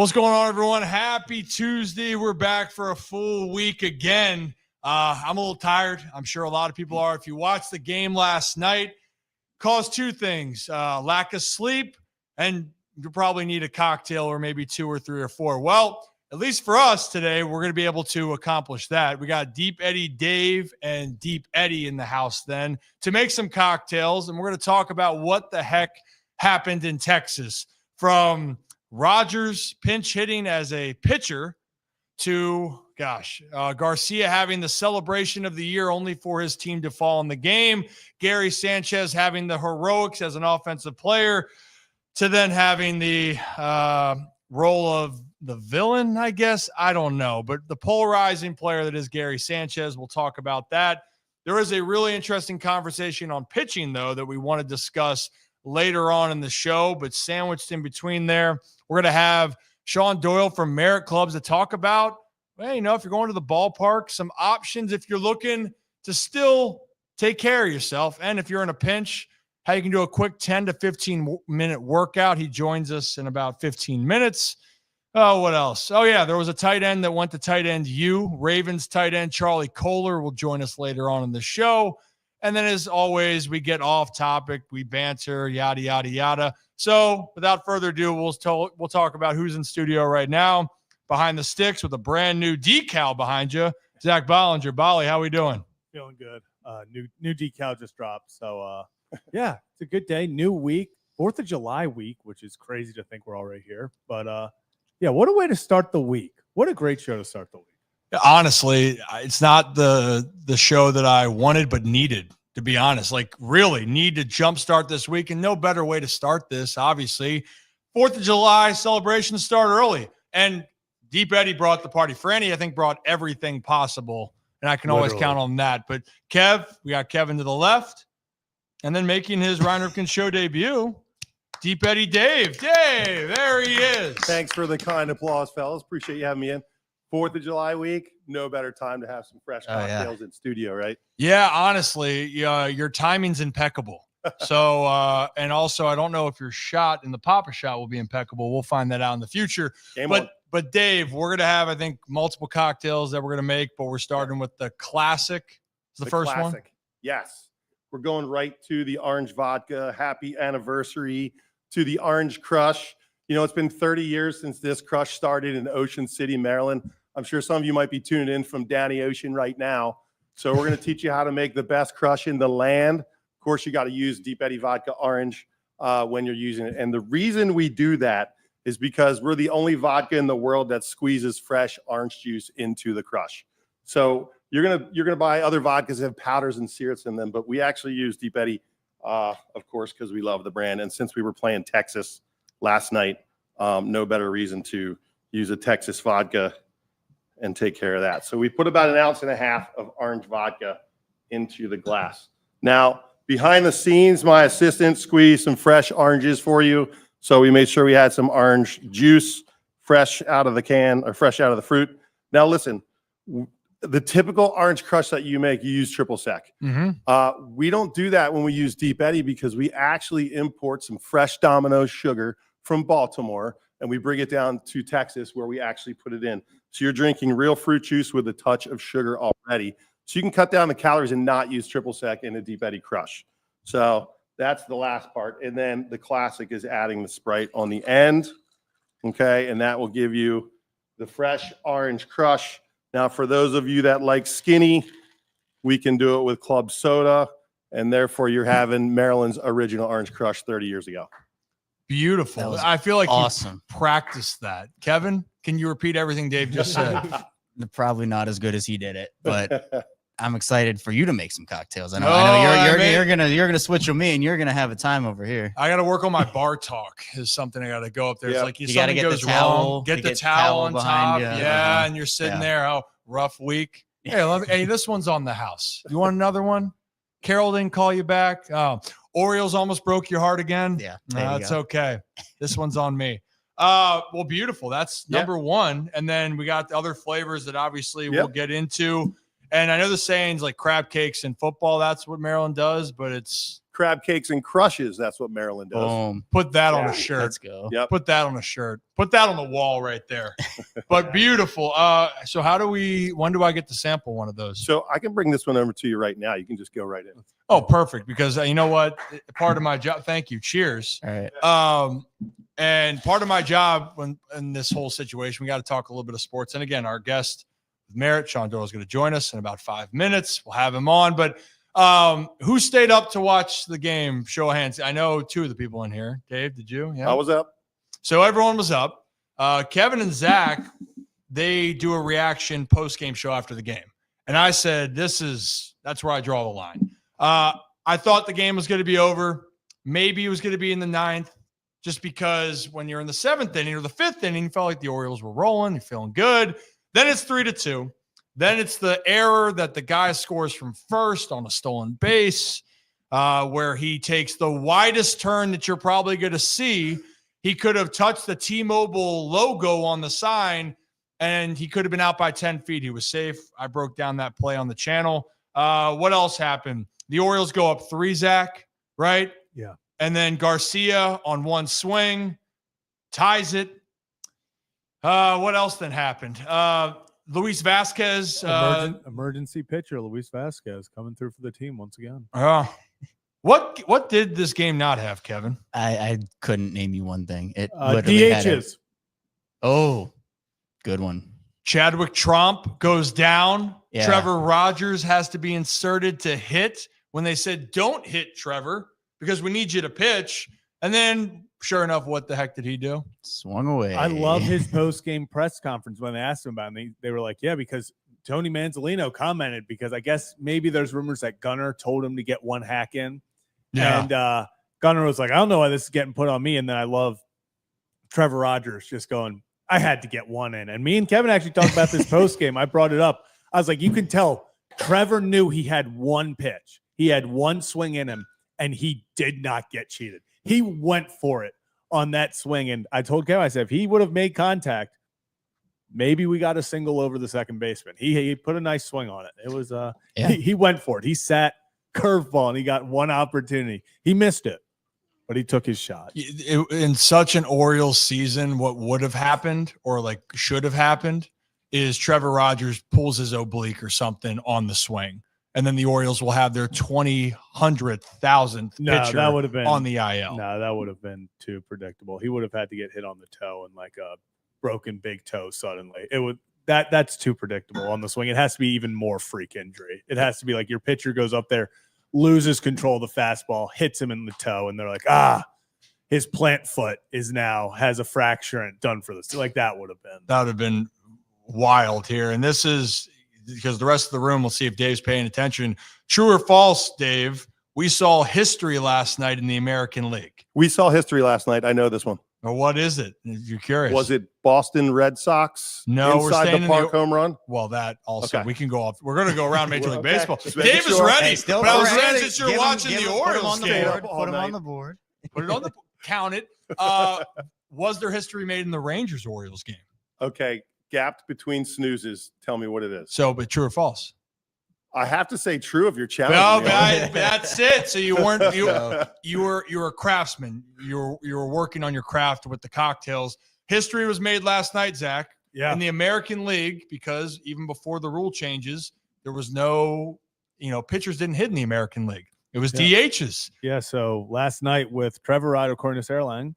What's going on, everyone? Happy Tuesday. We're back for a full week again. I'm a little tired. I'm sure a lot of people are. If you watched the game last night, caused two things, lack of sleep, and you probably need a cocktail or maybe 2 or 3 or 4. Well, at least for us today, we're going to be able to accomplish that. We got Deep Eddie Dave and Deep Eddie in the house then to make some cocktails, and we're going to talk about what the heck happened in Texas from Rogers pinch hitting as a pitcher to, Garcia having the celebration of the year only for his team to fall in the game, Gary Sanchez having the heroics as an offensive player, to then having the role of the villain, I guess. I don't know. But the polarizing player that is Gary Sanchez, we'll talk about that. There is a really interesting conversation on pitching, though, that we want to discuss later on in the show, but sandwiched in between there, we're going to have Sean Doyle from Merit Clubs to talk about, well, if you're going to the ballpark, some options if you're looking to still take care of yourself. And if you're in a pinch, how you can do a quick 10 to 15 minute workout. He joins us in about 15 minutes. Oh, what else? Oh, yeah, there was a tight end that went to tight end U. Ravens tight end Charlie Kolar will join us later on in the show. And then, as always, we get off topic, we banter, yada, yada, yada. So without further ado, we'll talk about who's in studio right now. Behind the sticks with a brand new decal behind you, Zach Bollinger. Bolly, how we doing? Feeling good. New decal just dropped. So, yeah, it's a good day. New week, 4th of July week, which is crazy to think we're already here. But, yeah, what a way to start the week. What a great show to start the week. Honestly, it's not the show that I wanted but needed, to be honest. Like, really need to jumpstart this week, and no better way to start this, obviously. 4th of July celebration start early. And Deep Eddie brought the party. Franny, I think, brought everything possible, and I can always count on that. But we got Kevin to the left, and then making his Ryan Ripken show debut, Deep Eddie Dave. Dave, there he is. Thanks for the kind applause, fellas. Appreciate you having me in. 4th of July week, no better time to have some fresh cocktails in studio, right? Yeah, honestly, your timing's impeccable. So, and also, I don't know if your shot in the Papa shot will be impeccable. We'll find that out in the future. But Dave, we're going to have, I think, multiple cocktails that we're going to make, but we're starting with the classic. The first classic one? Yes. We're going right to the orange vodka. Happy anniversary to the Orange Crush. It's been 30 years since this crush started in Ocean City, Maryland. I'm sure some of you might be tuning in from Danny Ocean right now. So we're going to teach you how to make the best crush in the land. Of course, you got to use Deep Eddie Vodka Orange when you're using it. And the reason we do that is because we're the only vodka in the world that squeezes fresh orange juice into the crush. So you're gonna buy other vodkas that have powders and syrups in them, but we actually use Deep Eddie, of course, because we love the brand. And since we were playing Texas last night, no better reason to use a Texas vodka and take care of that. So we put about 1.5 ounces of orange vodka into the glass. Now, behind the scenes, my assistant squeezed some fresh oranges for you. So we made sure we had some orange juice fresh out of the can or fresh out of the fruit. Now, listen, the typical orange crush that you make, you use triple sec. Mm-hmm. We don't do that when we use Deep Eddie because we actually import some fresh Domino's sugar from Baltimore, and we bring it down to Texas where we actually put it in. So you're drinking real fruit juice with a touch of sugar already. So you can cut down the calories and not use triple sec in a Deep Eddie crush. So that's the last part. And then the classic is adding the Sprite on the end. Okay, and that will give you the fresh orange crush. Now, for those of you that like skinny, we can do it with club soda, and therefore you're having Maryland's original orange crush 30 years ago. Beautiful. I feel like awesome. You practiced that. Kevin, can you repeat everything Dave just said? Probably not as good as he did it, but I'm excited for you to make some cocktails. I know you're gonna switch with me, and you're gonna have a time over here. I got to work on my bar talk. Is something I got to go up there. It's like you got to get the towel, get the towel on top. You. Yeah, and you're sitting there. Oh, rough week. Hey, this one's on the house. You want another one? Carol didn't call you back. Orioles almost broke your heart again. Yeah, that's okay. This one's on me. Well, beautiful. That's number one. And then we got the other flavors that obviously we'll get into. And I know the sayings like crab cakes in football, that's what Maryland does, but it's crab cakes and crushes. That's what Maryland does. Boom. Put that on Yeah. a shirt. Let's go. Yep. Put that on a shirt. Put that on the wall right there. But beautiful. So when do I get to sample one of those? So I can bring this one over to you right now. You can just go right in. Oh, perfect. Because you know what? Part of my job. Thank you. Cheers. All right. And part of my job in this whole situation, we got to talk a little bit of sports. And again, our guest, Merritt, Sean Doyle, is going to join us in about 5 minutes. We'll have him on. But who stayed up to watch the game? Show of hands. I know 2 of the people in here. Dave, did you? Yeah. I was up. So everyone was up. Kevin and Zach, they do a reaction post-game show after the game. And I said, that's where I draw the line. I thought the game was going to be over. Maybe it was going to be in the 9th, just because when you're in the 7th inning or the 5th inning, you felt like the Orioles were rolling. You're feeling good. Then it's 3-2. Then it's the error that the guy scores from first on a stolen base, where he takes the widest turn that you're probably going to see. He could have touched the T-Mobile logo on the sign, and he could have been out by 10 feet. He was safe. I broke down that play on the channel. What else happened? The Orioles go up 3, Zach, right? Yeah. And then Garcia on one swing ties it. What else then happened? Luis Vasquez. Emergency pitcher Luis Vasquez coming through for the team once again. What did this game not have, Kevin? I couldn't name you one thing. It literally had DHs. Oh, good one. Chadwick Tromp goes down. Yeah. Trevor Rogers has to be inserted to hit when they said, don't hit Trevor because we need you to pitch. And then, sure enough, what the heck did he do? Swung away. I love his post-game press conference when they asked him about it. They were like, yeah, because Tony Manzolino commented, because I guess maybe there's rumors that Gunnar told him to get one hack in. Yeah. And Gunnar was like, I don't know why this is getting put on me. And then I love Trevor Rogers just going, I had to get one in. And me and Kevin actually talked about this post-game. I brought it up. I was like, you can tell Trevor knew he had one pitch. He had one swing in him, and he did not get cheated. He went for it on that swing. And I told Kevin, I said, if he would have made contact, maybe we got a single over the second baseman. He put a nice swing on it. It was he went for it. He sat curveball, and he got one opportunity. He missed it, but he took his shot. In such an Orioles season, what would have happened or like should have happened is Trevor Rogers pulls his oblique or something on the swing. And then the Orioles will have their 100,000th pitcher that would have been on the IL. No, that would have been too predictable. He would have had to get hit on the toe and like a broken big toe suddenly. It would that's too predictable on the swing. It has to be even more freak injury. It has to be like your pitcher goes up there, loses control of the fastball, hits him in the toe, and they're like, his plant foot has a fracture and done for this. Like that would have been. That would have been wild here. And this is because the rest of the room will see if Dave's paying attention. True or false, Dave? We saw history last night in the American League. We saw history last night. I know this one. Or what is it? If you're curious. Was it Boston Red Sox No, we're inside staying the in park home run? Well, that also Okay. we can go off. We're going to go around Major League Okay. Baseball. Just making Dave is sure. ready. Hey, still But I was ready. saying, since you're watching the Orioles game, Put him on the board. put it on the count it. Was there history made in the Rangers Orioles game? Okay, gapped between snoozes. Tell me what it is. So, but true or false? I have to say true if you're No, challenging me. that's it. So you weren't you were a craftsman. You were working on your craft with the cocktails. History was made last night, Zach, Yeah. in the American League, because even before the rule changes, there was no, pitchers didn't hit in the American League. It was DHs. Yeah. So last night with Trevor Rogers, according to Sarah Lang,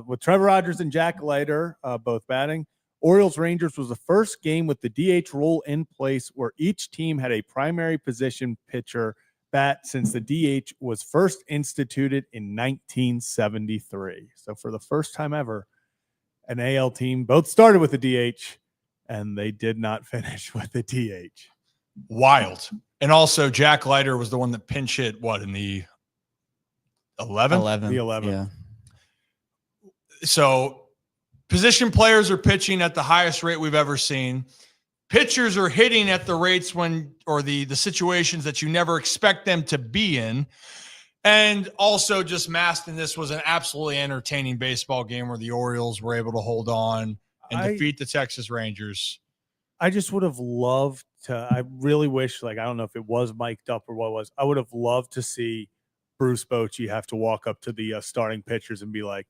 with Trevor Rogers and Jack Leiter both batting, Orioles Rangers was the first game with the DH rule in place where each team had a primary position pitcher bat since the DH was first instituted in 1973. So for the first time ever, an AL team both started with the DH and they did not finish with the DH. Wild. And also Jack Leiter was the one that pinch hit in the 11th? The 11th. Yeah. So position players are pitching at the highest rate we've ever seen. Pitchers are hitting at the rates the situations that you never expect them to be in. And also just masked in this was an absolutely entertaining baseball game where the Orioles were able to hold on and defeat the Texas Rangers. I just would have loved to. I really wish, I don't know if it was mic'd up or what it was. I would have loved to see Bruce Bochy have to walk up to the starting pitchers and be like,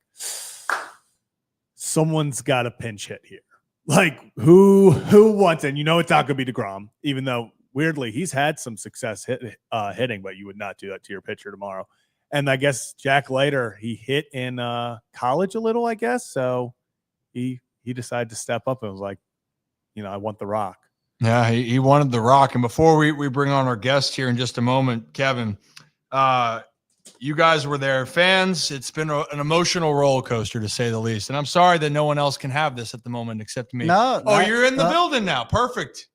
someone's got a pinch hit here. Like, who wants it? You know it's not going to be DeGrom, even though, weirdly, he's had some success hitting, but you would not do that to your pitcher tomorrow. And I guess Jack Leiter, he hit in college a little, I guess. So he decided to step up and was like, I want the rock. Yeah, he wanted the rock. And before we bring on our guest here in just a moment, Kevin, you guys were there, fans. It's been an emotional roller coaster, to say the least. And I'm sorry that no one else can have this at the moment except me. You're in the building now. Perfect.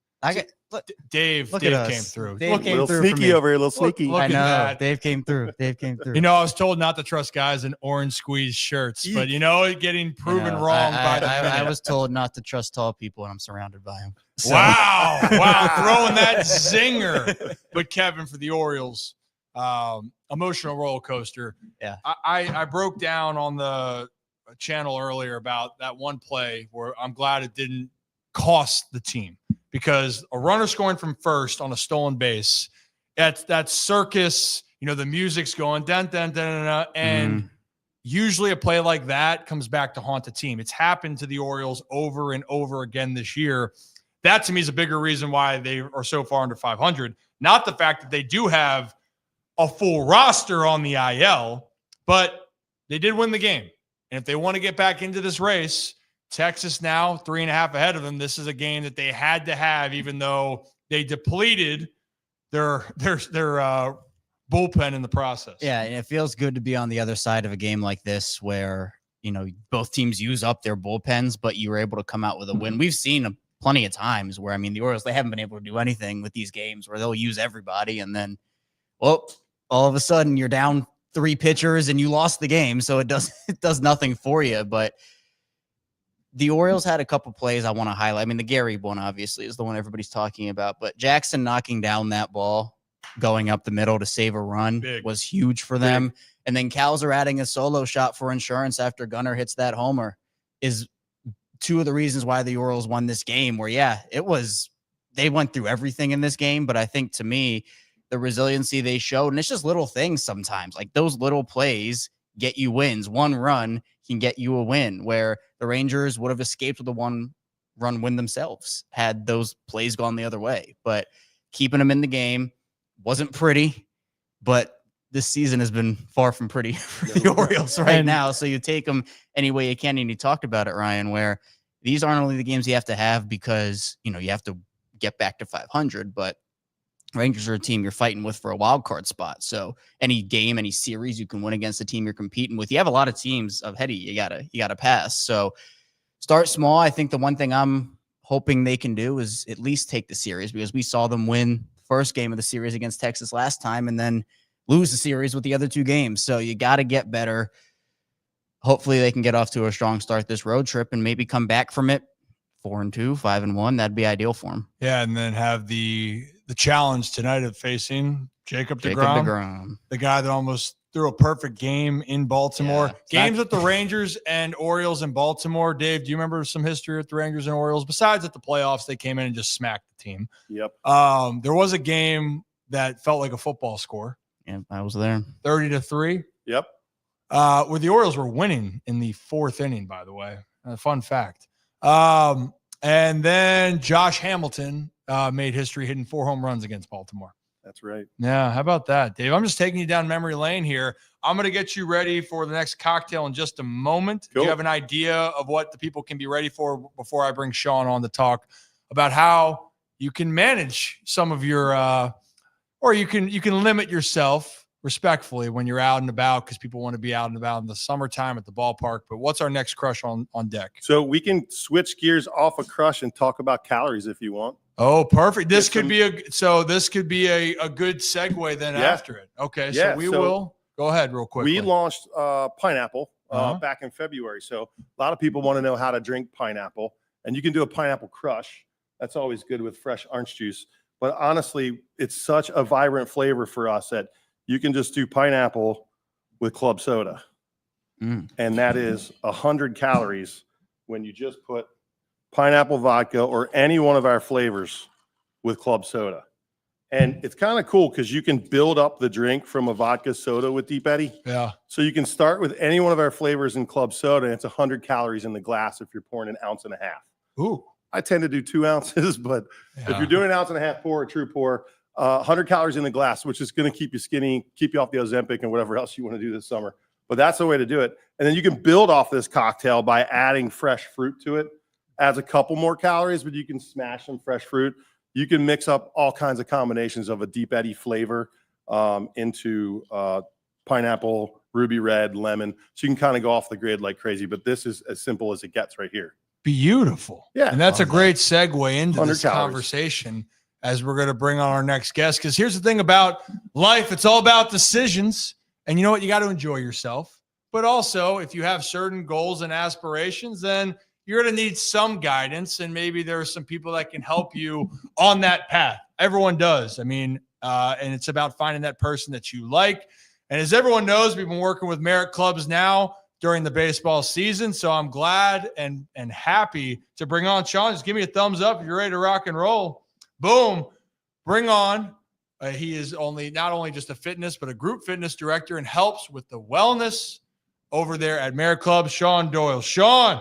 Dave came through. Dave came through. Sneaky over here, a little sneaky. I know. Dave came through. I was told not to trust guys in orange squeeze shirts, but getting proven wrong by the minute. I was told not to trust tall people, and I'm surrounded by them. So. Wow, throwing that zinger. But Kevin, for the Orioles, emotional roller coaster. Yeah, I broke down on the channel earlier about that one play where I'm glad it didn't cost the team, because a runner scoring from first on a stolen base, that circus, the music's going dun dun dun dun, and usually a play like that comes back to haunt the team. It's happened to the Orioles over and over again this year. That to me is a bigger reason why they are so far under 500. Not the fact that they do have a full roster on the IL, but they did win the game. And if they want to get back into this race, Texas now 3.5 ahead of them. This is a game that they had to have, even though they depleted their bullpen in the process. Yeah, and it feels good to be on the other side of a game like this where, both teams use up their bullpens, but you were able to come out with a win. We've seen plenty of times where, the Orioles, they haven't been able to do anything with these games where they'll use everybody, and then, all of a sudden you're down 3 pitchers and you lost the game. So it does nothing for you. But the Orioles had a couple plays I want to highlight. The Gary one obviously is the one everybody's talking about, but Jackson knocking down that ball, going up the middle to save a run was huge for them. And then Calzer adding a solo shot for insurance after Gunnar hits that homer is 2 of the reasons why the Orioles won this game, where, they went through everything in this game. But I think, to me, the resiliency they showed, and it's just little things sometimes, like those little plays get you wins. 1 run can get you a win, where the Rangers would have escaped with a 1-run win themselves had those plays gone the other way. But keeping them in the game wasn't pretty, but this season has been far from pretty for the Orioles now. So you take them any way you can. And you talked about it, Ryan, where these aren't only the games you have to have because, you have to get back to 500, but Rangers are a team you're fighting with for a wild card spot. So any game, any series you can win against the team you're competing with. You have a lot of teams ahead of you. You gotta pass. So start small. I think the one thing I'm hoping they can do is at least take the series, because we saw them win the first game of the series against Texas last time and then lose the series with the other 2 games. So you got to get better. Hopefully they can get off to a strong start this road trip and maybe come back from it 4-2, 5-1. That'd be ideal for them. Yeah, and then have the challenge tonight of facing Jacob DeGrom, the guy that almost threw a perfect game in Baltimore. Games with the Rangers and Orioles in Baltimore. Dave, do you remember some history with the Rangers and Orioles? Besides at the playoffs, they came in and just smacked the team. Yep. There was a game that felt like a football score. Yeah, I was there. 30-3. Yep. Where the Orioles were winning in the 4th inning, by the way. A fun fact. And then Josh Hamilton made history hitting 4 home runs against Baltimore. That's right. Yeah, how about that, Dave? I'm just taking you down memory lane here. I'm going to get you ready for the next cocktail in just a moment. Cool. Do you have an idea of what the people can be ready for before I bring Sean on to talk about how you can manage some of your or you can limit yourself respectfully when you're out and about, because people want to be out and about in the summertime at the ballpark. But what's our next crush on deck? So we can switch gears off of crush and talk about calories if you want. Oh, perfect. This could be a good segue then after it. Okay. Yeah, so we will go ahead real quick. We launched pineapple back in February. So a lot of people want to know how to drink pineapple, and you can do a pineapple crush. That's always good with fresh orange juice. But honestly, it's such a vibrant flavor for us that you can just do pineapple with club soda. And that is 100 calories when you just put pineapple vodka or any one of our flavors with club soda. And it's kind of cool because you can build up the drink from a vodka soda with Deep Eddy. Yeah. So you can start with any one of our flavors in club soda. And it's 100 calories in the glass if you're pouring an ounce and a half. Ooh. I tend to do 2 ounces, but if Yeah. you're doing an ounce and a half pour, a true pour, 100 calories in the glass, which is going to keep you skinny, keep you off the Ozempic and whatever else you want to do this summer. But that's the way to do it. And then you can build off this cocktail by adding fresh fruit to it. Adds a couple more calories, but you can smash some fresh fruit. You can mix up all kinds of combinations of a Deep Eddy flavor into pineapple, ruby red, lemon. So you can kind of go off the grid like crazy. But this is as simple as it gets right here. Beautiful. Yeah. And that's a great segue into 100 this calories. conversation as we're going to bring on our next guest. Because here's the thing about life. It's all about decisions. And you know what? You got to enjoy yourself. But also, if you have certain goals and aspirations, then you're going to need some guidance. And maybe there are some people that can help you on that path. Everyone does. I mean, and it's about finding that person that you like. And as everyone knows, we've been working with Merit Clubs now during the baseball season. So I'm glad and happy to bring on Sean. Just give me a thumbs up if you're ready to rock and roll. Boom. Bring on. He is not only just a fitness, but a group fitness director and helps with the wellness over there at Merit Club, Sean Doyle. Sean.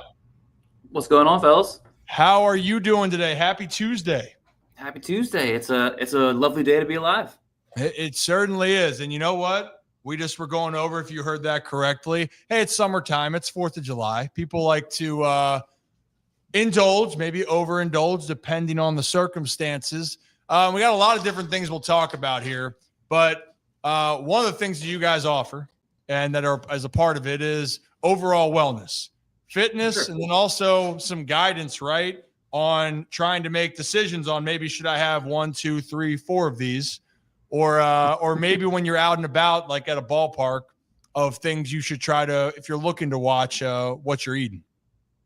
What's going on, fellas? How are you doing today? Happy Tuesday. Happy Tuesday. It's a lovely day to be alive. It certainly is. And you know what? We just were going over, if you heard that correctly. Hey, it's summertime. It's 4th of July. People like to indulge, maybe overindulge, depending on the circumstances. We got a lot of different things we'll talk about here. But one of the things that you guys offer and that are as a part of it is overall wellness, fitness, Sure. and then also some guidance, right, on trying to make decisions on maybe should I have 1, 2, 3, 4 of these. Or maybe when you're out and about, like at a ballpark, of things you should try to, if you're looking to watch what you're eating.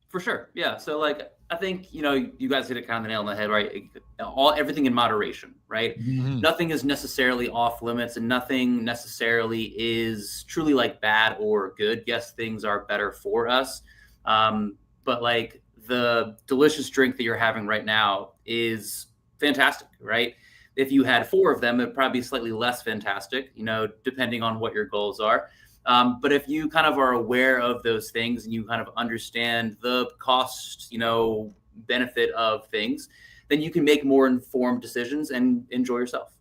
For sure. Yeah. So I think, you guys hit it kind of the nail on the head, right? Everything in moderation, right? Mm-hmm. Nothing is necessarily off limits and nothing necessarily is truly bad or good. Yes, things are better for us. But the delicious drink that you're having right now is fantastic, right? If you had 4 of them, it'd probably be slightly less fantastic, depending on what your goals are. But if you kind of are aware of those things and you kind of understand the cost, benefit of things, then you can make more informed decisions and enjoy yourself.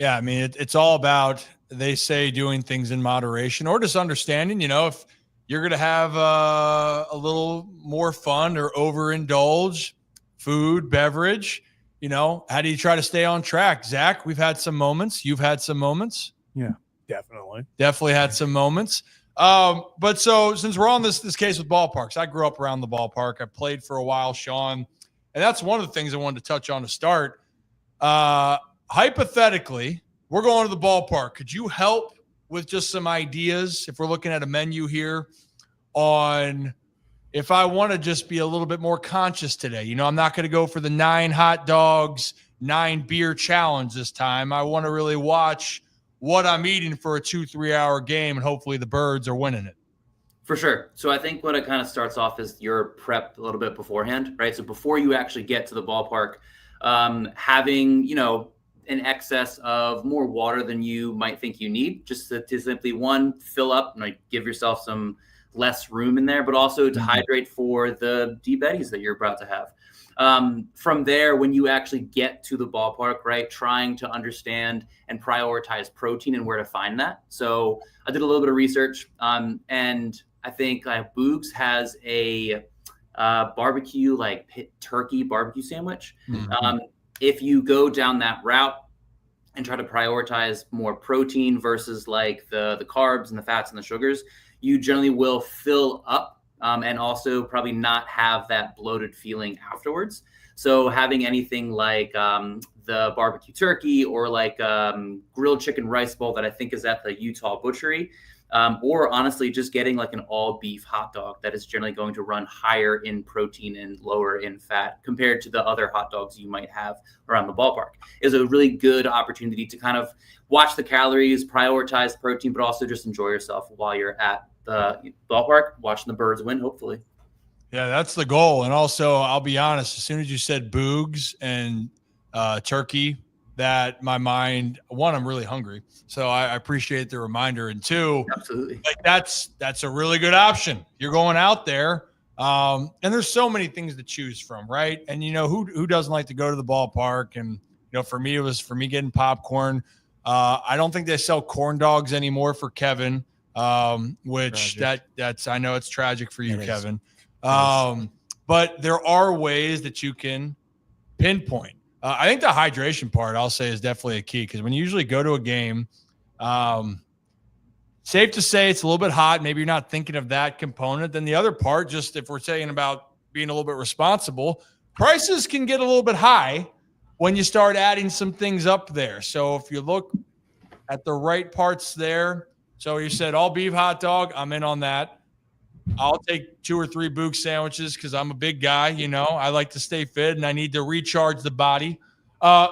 Yeah. I mean, it's all about, they say, doing things in moderation or just understanding, if you're going to have a little more fun or overindulge food, beverage, how do you try to stay on track? Zach, we've had some moments. You've had some moments. Yeah, definitely. Definitely had some moments. But so since we're on this case with ballparks, I grew up around the ballpark. I played for a while, Sean. And that's one of the things I wanted to touch on to start. Hypothetically, we're going to the ballpark. Could you help with just some ideas if we're looking at a menu here on if I want to just be a little bit more conscious today? I'm not going to go for the 9 hot dogs, 9 beer challenge this time. I want to really watch what I'm eating for a 2-3 hour game, and hopefully the Birds are winning it. For sure. So I think what it kind of starts off is your prep a little bit beforehand, right? So before you actually get to the ballpark, having, an excess of more water than you might think you need, just to simply, one, fill up and give yourself some less room in there, but also to hydrate for the Deep Eddies that you're about to have. From there, when you actually get to the ballpark, right, trying to understand and prioritize protein and where to find that. So I did a little bit of research, and I think Boog's has a barbecue, turkey barbecue sandwich. Mm-hmm. If you go down that route and try to prioritize more protein versus the carbs and the fats and the sugars, you generally will fill up and also probably not have that bloated feeling afterwards. So having anything like the barbecue turkey or grilled chicken rice bowl that I think is at the Utah Butchery, or honestly just getting an all beef hot dog that is generally going to run higher in protein and lower in fat compared to the other hot dogs you might have around the ballpark, is a really good opportunity to kind of watch the calories, prioritize protein, but also just enjoy yourself while you're at the ballpark watching the Birds win, hopefully. Yeah, that's the goal. And also, I'll be honest, as soon as you said Boogs and turkey that my mind, one, I'm really hungry. So I appreciate the reminder. And two, Absolutely. like that's a really good option. You're going out there. And there's so many things to choose from, right? And who doesn't like to go to the ballpark? And for me, it was getting popcorn. I don't think they sell corn dogs anymore for Kevin, which that's I know it's tragic for you, Kevin. But there are ways that you can pinpoint. I think the hydration part, I'll say, is definitely a key, because when you usually go to a game, safe to say it's a little bit hot. Maybe you're not thinking of that component. Then the other part, just if we're saying about being a little bit responsible, prices can get a little bit high when you start adding some things up there. So if you look at the right parts there, so you said all beef hot dog, I'm in on that. I'll take 2 or 3 Book sandwiches because I'm a big guy. I like to stay fit and I need to recharge the body.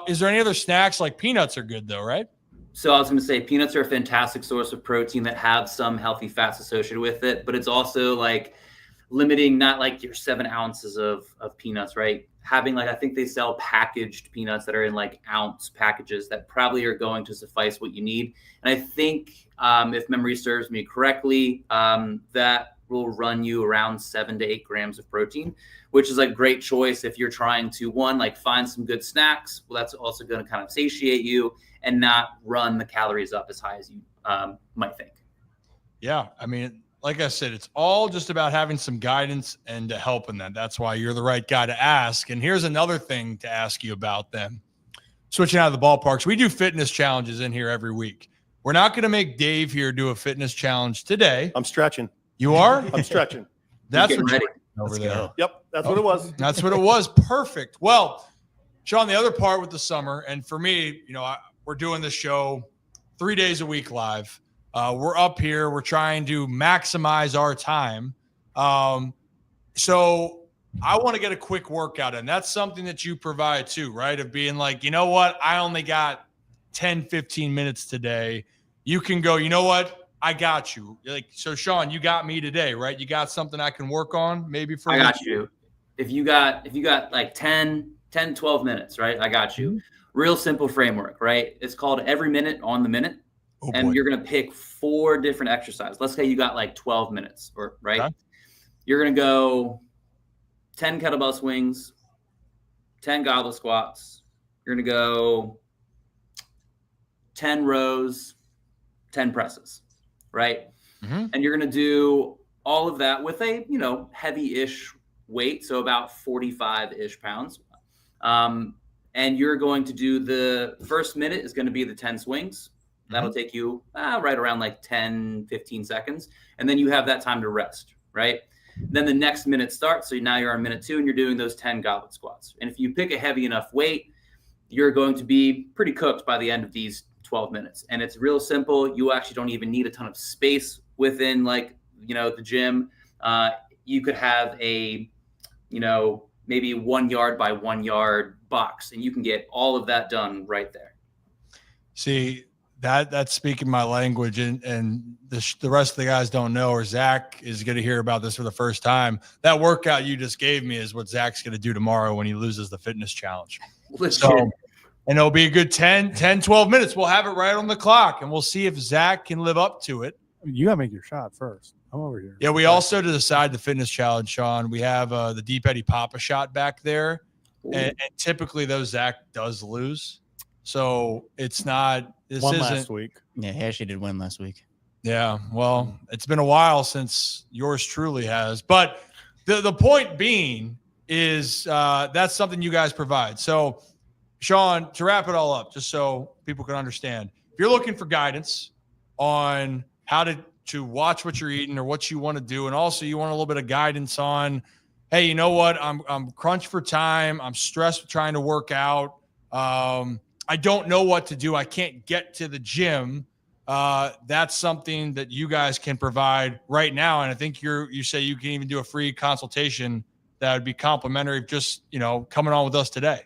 Is there any other snacks? Like peanuts are good though, right? So I was going to say peanuts are a fantastic source of protein that have some healthy fats associated with it, but it's also like limiting not like your 7 ounces of peanuts, right? Having I think they sell packaged peanuts that are in like ounce packages that probably are going to suffice what you need. And I think if memory serves me correctly, that will run you around 7 to 8 grams of protein, which is a great choice if you're trying to find some good snacks. Well, that's also going to kind of satiate you and not run the calories up as high as you might think. Yeah. I mean, like I said, it's all just about having some guidance and help in that. That's why you're the right guy to ask. And here's another thing to ask you about then. Switching out of the ballparks, we do fitness challenges in here every week. We're not going to make Dave here do a fitness challenge today. I'm stretching. You are? I'm stretching. That's what ready. Over there. Yep, that's what it was. That's what it was. Perfect. Well, Sean, the other part with the summer, and for me, we're doing this show 3 days a week live. We're up here. We're trying to maximize our time. So I want to get a quick workout in. That's something that you provide too, right? Of being like, you know what? I only got 10, 15 minutes today. You can go, you know what? I got you. So Sean, you got me today, right? You got something I can work on maybe for I got you. If you got like 10, 12 minutes, right? I got you. Real simple framework, right? It's called every minute on the minute. And you're going to pick 4 different exercises. Let's say you got like 12 minutes, right? Okay. You're going to go 10 kettlebell swings, 10 goblet squats. You're going to go 10 rows, 10 presses, right? Mm-hmm. And you're going to do all of that with a, heavy-ish weight, so about 45-ish pounds. And you're going to do the first minute is going to be the 10 swings. That'll take you right around like 10, 15 seconds. And then you have that time to rest, right? Then the next minute starts. So now you're on minute 2 and you're doing those 10 goblet squats. And if you pick a heavy enough weight, you're going to be pretty cooked by the end of these 12 minutes. And it's real simple. You actually don't even need a ton of space within the gym. You could have a, maybe 1 yard by 1 yard box, and you can get all of that done right there. See, that's speaking my language, and the rest of the guys don't know, or Zach is going to hear about this for the first time. That workout you just gave me is what Zach's going to do tomorrow when he loses the fitness challenge. So, and it'll be a good 10, 12 minutes. We'll have it right on the clock, and we'll see if Zach can live up to it. You got to make your shot first. I'm over here. Yeah, we also, to decide the fitness challenge, Sean, we have the Dietary Papa shot back there. And typically those Zach does lose. So it's not – this One isn't last week. Yeah, he actually did win last week. Yeah, well, it's been a while since yours truly has. But the point being is that's something you guys provide. So, Sean, to wrap it all up, just so people can understand, if you're looking for guidance on how to watch what you're eating or what you want to do, and also you want a little bit of guidance on, hey, you know what, I'm crunched for time, I'm stressed with trying to work out, I don't know what to do, I can't get to the gym, that's something that you guys can provide right now. And I think you say you can even do a free consultation that would be complimentary of just, coming on with us today.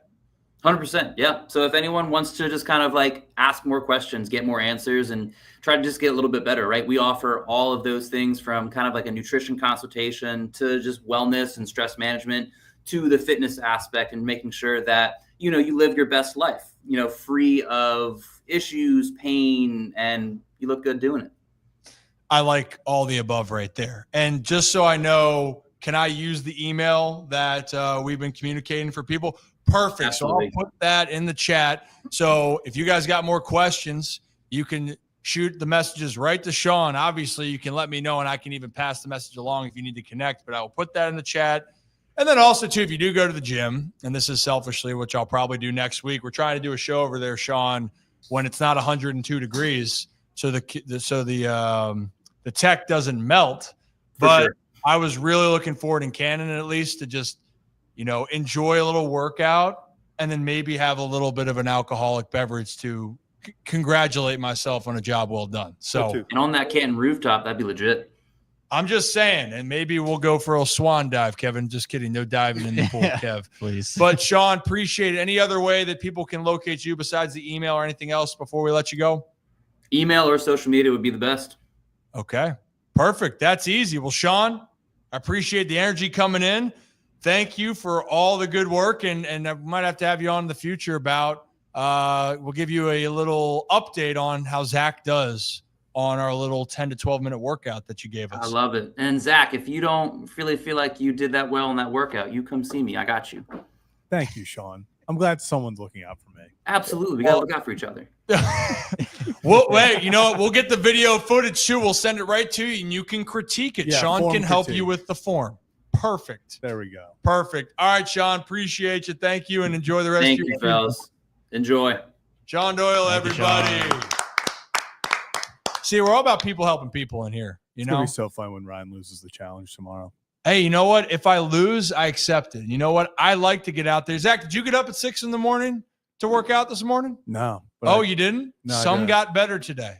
100%. Yeah. So if anyone wants to just kind of ask more questions, get more answers, and try to just get a little bit better, right? We offer all of those things from kind of like a nutrition consultation to just wellness and stress management to the fitness aspect and making sure that, you know, you live your best life, you know, free of issues, pain, and you look good doing it. I like all the above right there. And just so I know, can I use the email that we've been communicating for people? Perfect. Absolutely. So I'll put that in the chat. So if you guys got more questions, you can shoot the messages right to Sean. Obviously, you can let me know, and I can even pass the message along if you need to connect. But I will put that in the chat. And then also, too, if you do go to the gym, and this is selfishly, which I'll probably do next week, we're trying to do a show over there, Sean, when it's not 102 degrees, so the tech doesn't melt. But sure. I was really looking forward in Cannon at least to just, you know, enjoy a little workout and then maybe have a little bit of an alcoholic beverage to congratulate myself on a job well done. So, and on that Canton rooftop, that'd be legit. I'm just saying, and maybe we'll go for a swan dive, Kevin. Just kidding. No diving in the pool, Kev. Please. But Sean, appreciate it. Any other way that people can locate you besides the email or anything else before we let you go? Email or social media would be the best. Okay. Perfect. That's easy. Well, Sean, I appreciate the energy coming in. Thank you for all the good work. And I might have to have you on in the future about we'll give you a little update on how Zach does on our little 10 to 12 minute workout that you gave us. I love it. And Zach, if you don't really feel like you did that well in that workout, you come see me. I got you. Thank you, Sean. I'm glad someone's looking out for me. Absolutely. We got to look out for each other. Well, wait, you know what? We'll get the video footage too. We'll send it right to you and you can critique it. Yeah, Sean form can help critique. you with the form. Perfect. There we go. Perfect. All right, Sean, appreciate you. Thank you and enjoy the rest Thank of your you, fellas. Enjoy. John Doyle, Thank you, everybody. Sean. See, we're all about people helping people in here. You It's know, gonna be so fun when Ryan loses the challenge tomorrow. hey, you know what? If I lose, I accept it. You know what? I like to get out there. Zach, did you get up at 6 a.m. to work out this morning? No. but Oh, I- you didn't? No, I Some didn't. got better today.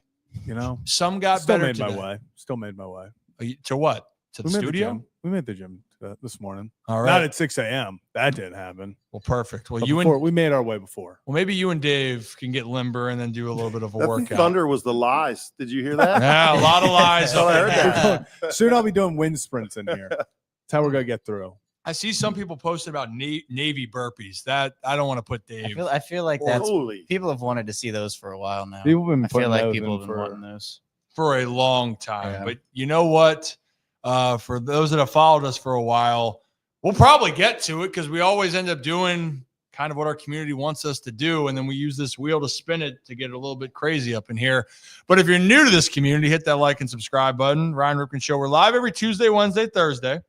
you know, Some got still better made today. my way. Still made my way. To what? To the We made the studio? gym. We made the gym this morning. All Not right. at 6 a.m. That didn't happen. Well, perfect. Well, But you before, and we made our way before. well, maybe you and Dave can get limber and then do a little bit of a That workout. thunder was the lies. Did you hear that? Yeah, a lot of lies. Oh, I heard over that. there. Soon I'll be doing wind sprints in here. That's how we're gonna get through. I see some people posted about Navy burpees. That I don't want to put Dave. I feel like that's Holy. people have wanted to see those for a while now. People have been I feel putting like those people in have been wanting those. For a long time. Yeah. But you know what? For those that have followed us for a while, we'll probably get to it because we always end up doing kind of what our community wants us to do. And then we use this wheel to spin it to get it a little bit crazy up in here. But if you're new to this community, hit that like and subscribe button. Ryan Ripken Show. We're live every Tuesday, Wednesday, Thursday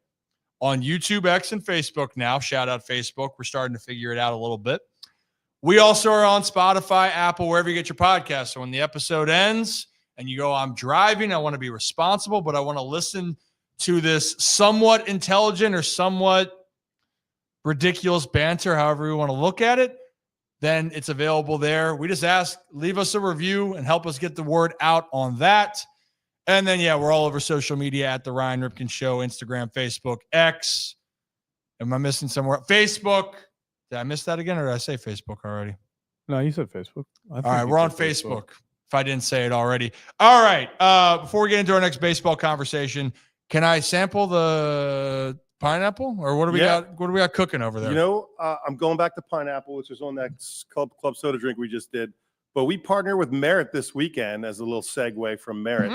on YouTube, X, and Facebook now. Shout out Facebook. We're starting to figure it out a little bit. We also are on Spotify, Apple, wherever you get your podcasts. So when the episode ends and you go, I'm driving, I want to be responsible, but I want to listen to this somewhat intelligent or somewhat ridiculous banter, however we want to look at it, then it's available there. We just ask, leave us a review and help us get the word out on that. And then, yeah, we're all over social media at The Ryan Ripken Show, Instagram, Facebook, X. Am I missing somewhere? Facebook. Did I miss that again, or did I say Facebook already? No, you said Facebook. All right, we're on Facebook, if I didn't say it already. All right, before we get into our next baseball conversation, can I sample the pineapple, or what do we Yeah. got? What do we got cooking over there? You know, I'm going back to pineapple, which is on that club soda drink we just did. But we partner with Merit this weekend as a little segue from Merit.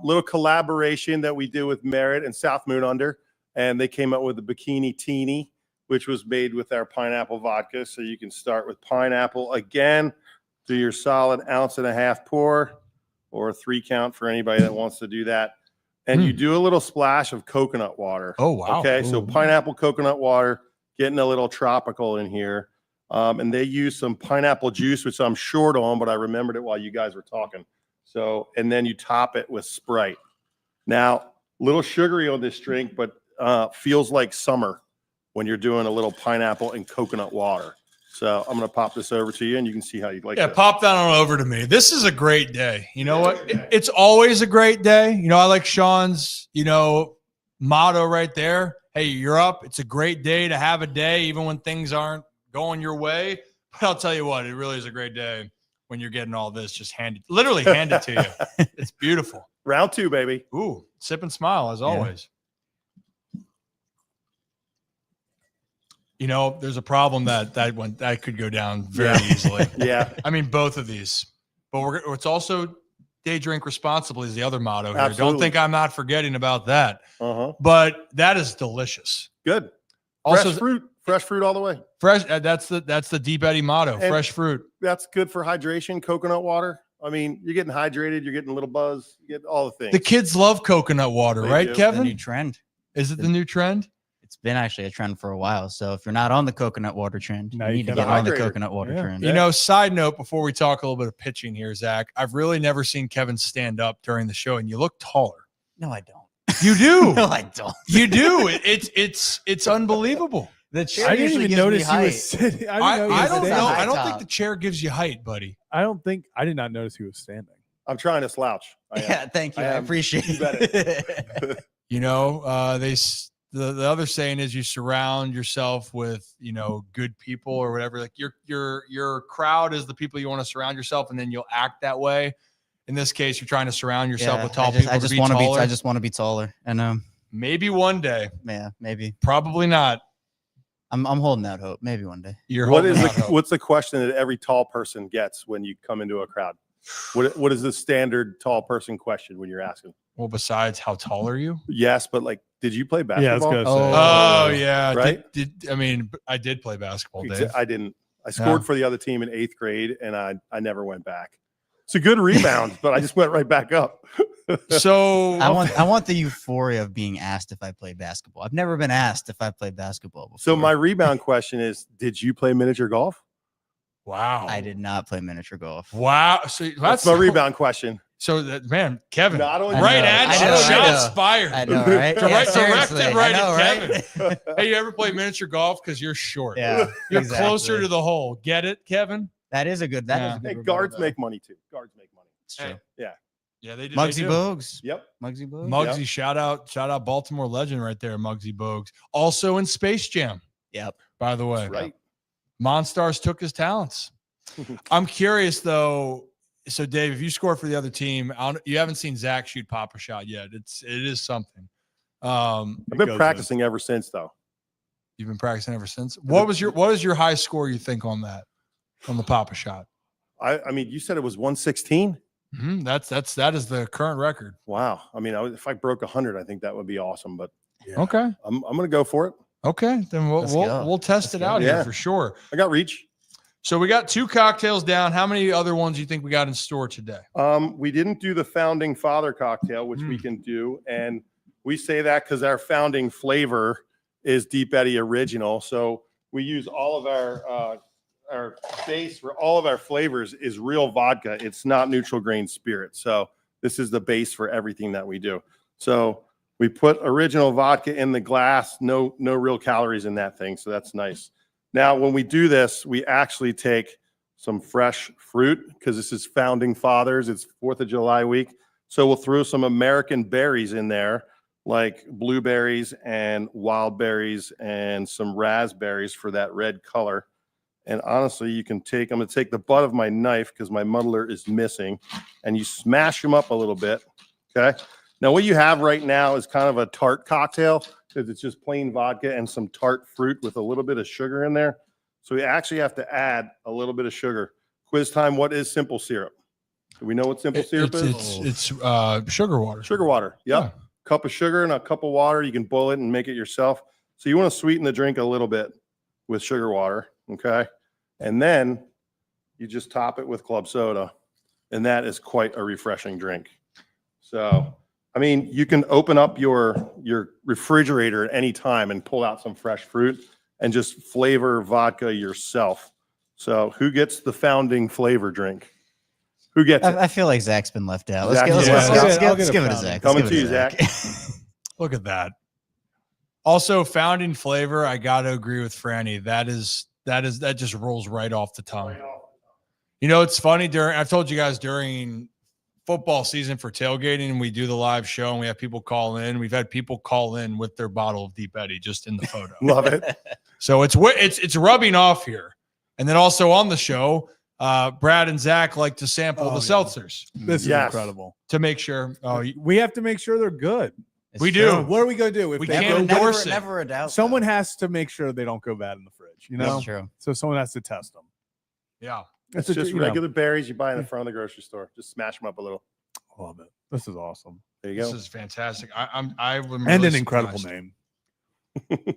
Little collaboration that we did with Merit and South Moon Under, and they came up with the Bikini Teeny, which was made with our pineapple vodka. So you can start with pineapple again, do your solid 1.5 ounce pour, or a 3 count for anybody that wants to do that. And you do a little splash of coconut water. Oh, wow. Okay, so Ooh. pineapple, coconut water, getting a little tropical in here. And they use some pineapple juice, which I'm short on, but I remembered it while you guys were talking. So, and then you top it with Sprite. Now, a little sugary on this drink, but feels like summer when you're doing a little pineapple and coconut water. So I'm going to pop this over to you and you can see how you'd like Yeah, this. pop that on over to me. This is a great day. You know what? It's always a great day. You know, I like Sean's, motto right there. Hey, you're up. It's a great day to have a day, even when things aren't going your way. But I'll tell you what, it really is a great day when you're getting all this just literally handed to you. It's beautiful. Round 2, baby. Ooh, sip and smile as always. You know, there's a problem that could go down very easily. Yeah. I mean, both of these, but it's also day drink responsibly is the other motto here. Absolutely. Don't think I'm not forgetting about that. Uh-huh. But that is delicious. Good. Also, Fresh fruit all the way. fresh. That's the Deep Eddy motto. And Fresh fruit. That's good for hydration. Coconut water. I mean, you're getting hydrated. You're getting a little buzz. You get all the things. The kids love coconut water, They right, do. The Kevin? new trend. Is it the new trend? It's been actually a trend for a while. So if you're not on the coconut water trend, Now you you need to can get on the hydrate. coconut water Yeah. trend. You know, side note before we talk a little bit of pitching here, Zach, I've really never seen Kevin stand up during the show, and you look taller. No, I don't. You do. No, I don't. You do. It's unbelievable. The chair I didn't usually even gives me notice he height. was sitting. I don't standing. know. high I don't think top. the chair gives you height, buddy. I did not notice he was standing. I'm trying to slouch. I am. Yeah, thank you. I I am. appreciate You bet it. You know, the other saying is you surround yourself with, you know, good people or whatever. Like your crowd is the people you want to surround yourself, and then you'll act that way. In this case, you're trying to surround yourself Yeah, with tall I just, people I to just be want to be. taller. I just want to be taller, and Maybe one day, yeah, maybe. probably not. I'm holding out hope. Maybe one day. You're What holding is out hope. what's the question that every tall person gets when you come into a crowd? What is the standard tall person question when you're asking? Well, besides how tall are you? Yes, but like, did you play Yeah, I was basketball? gonna say. Oh yeah, Right? I did play basketball, Dave. I didn't. I scored for the other team in 8th grade, and I never went back. It's a good rebound, but I just went right back up. So I want the euphoria of being asked if I play basketball. I've never been asked if I played basketball before. So my rebound question is: did you play miniature golf? wow, I did not play miniature golf. Wow, so That's my rebound question. So that man, Kevin, Not only right that, at I you, know, I shots know. fired. I know, right? Direct- seriously. directed right I know, at right? Hey, you ever play miniature golf? Because you're short. Yeah, You're exactly. closer to the hole. Get it, Kevin? That is a good. That is Yeah. a good. Hey, rebuttal, guards though. make money too. Guards make money. It's true. Yeah, they do. Muggsy they do. Bogues. Yep. Muggsy Bogues. Muggsy, shout out Baltimore legend right there, Muggsy Bogues. Also in Space Jam, Yep. by the way. That's right. Monstars took his talents. I'm curious though. So Dave, if you score for the other team, you haven't seen Zach shoot pop a shot yet. It is something. I've It been goes practicing ever since, though. You've been practicing ever since. What is your high score you think on that, on the pop a shot? I mean, you said it was 116. That is the current record. Wow. I mean, if I broke 100, I think that would be awesome. But Okay. I'm going to go for it. Okay. Then Let's go. we'll test Let's it go. out here Yeah. for sure. I got reach. So we got 2 cocktails down. How many other ones do you think we got in store today? We didn't do the founding father cocktail, which we can do. And we say that because our founding flavor is Deep Eddy Original. So we use all of our base for all of our flavors is real vodka. It's not neutral grain spirit. So this is the base for everything that we do. So we put original vodka in the glass, no real calories in that thing. So that's nice. Now, when we do this, we actually take some fresh fruit because this is founding fathers. It's 4th of July week. So we'll throw some American berries in there, like blueberries and wild berries and some raspberries for that red color. And honestly, I'm going to take the butt of my knife because my muddler is missing, and you smash them up a little bit. Okay. Now, what you have right now is kind of a tart cocktail because it's just plain vodka and some tart fruit with a little bit of sugar in there. So we actually have to add a little bit of sugar. Quiz time. What is simple syrup? Do we know what simple syrup is? It's sugar water. Sugar water. Yep. Cup of sugar and a cup of water. You can boil it and make it yourself. So you want to sweeten the drink a little bit with sugar water. Okay. And then you just top it with club soda. And that is quite a refreshing drink. So, I mean, you can open up your refrigerator at any time and pull out some fresh fruit and just flavor vodka yourself. So who gets the founding flavor drink? Who gets it? I feel like Zach's been left out. Zach- Let's Yeah, give I'll it get to a Zach. Coming Let's to you, give it Zach. Look at that. Also, founding flavor. I got to agree with Franny. That just rolls right off the tongue. You know, it's funny I've told you guys during football season for tailgating, we do the live show and we have people call in. We've had people call in with their bottle of Deep Eddy just in the photo. Love it. So it's rubbing off here. And then also on the show, Brad and Zach like to sample the seltzers This is Yes. incredible. to make sure. We have to make sure they're good. It's We true. do. What are we gonna do if We they can't go Never, endorse it. never a doubt. Someone though. has to make sure they don't go bad in the fridge, you know? That's true. So someone has to test them. Yeah. It's a- just you know, regular berries you buy in the front of the grocery store. Just smash them up a little. love it. This is awesome. There you This go. is fantastic. I'm really And an incredible surprised. name.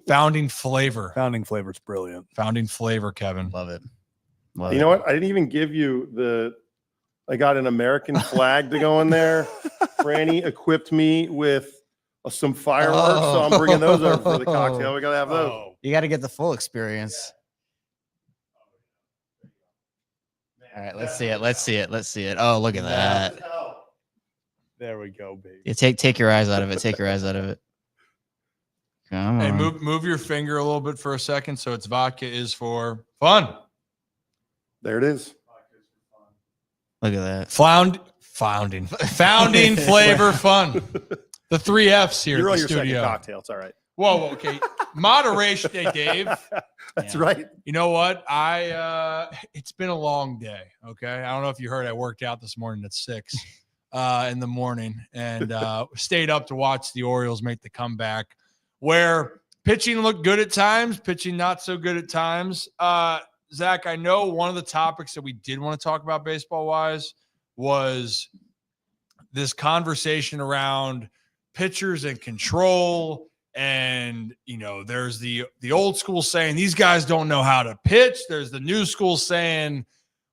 Founding Flavor. Founding Flavor's brilliant. Founding Flavor, Kevin. Love it. Love You it. know what? I didn't even give you I got an American flag to go in there. Franny equipped me with some fireworks, so I'm bringing those over for the cocktail. We got to have those. Oh, You got to get the full experience. All right, let's see it. Let's see it. Let's see it. Oh, look at that. there we go, baby. You take your eyes out of it. Take your eyes out of it. Come Hey, on. move your finger a little bit for a second. So it's vodka is for fun. There it is. Look at that. Founding Flavor Fun. The 3 F's here You're at on the your second studio. cocktail. It's all right. Whoa, okay. Moderation, hey, Dave. That's Yeah. right. You know what? It's been a long day. Okay. I don't know if you heard, I worked out this morning at 6 in the morning and stayed up to watch the Orioles make the comeback where pitching looked good at times, pitching not so good at times. Zach, I know one of the topics that we did want to talk about baseball wise was this conversation around pitchers and control. And, you know, there's the old school saying these guys don't know how to pitch. There's the new school saying,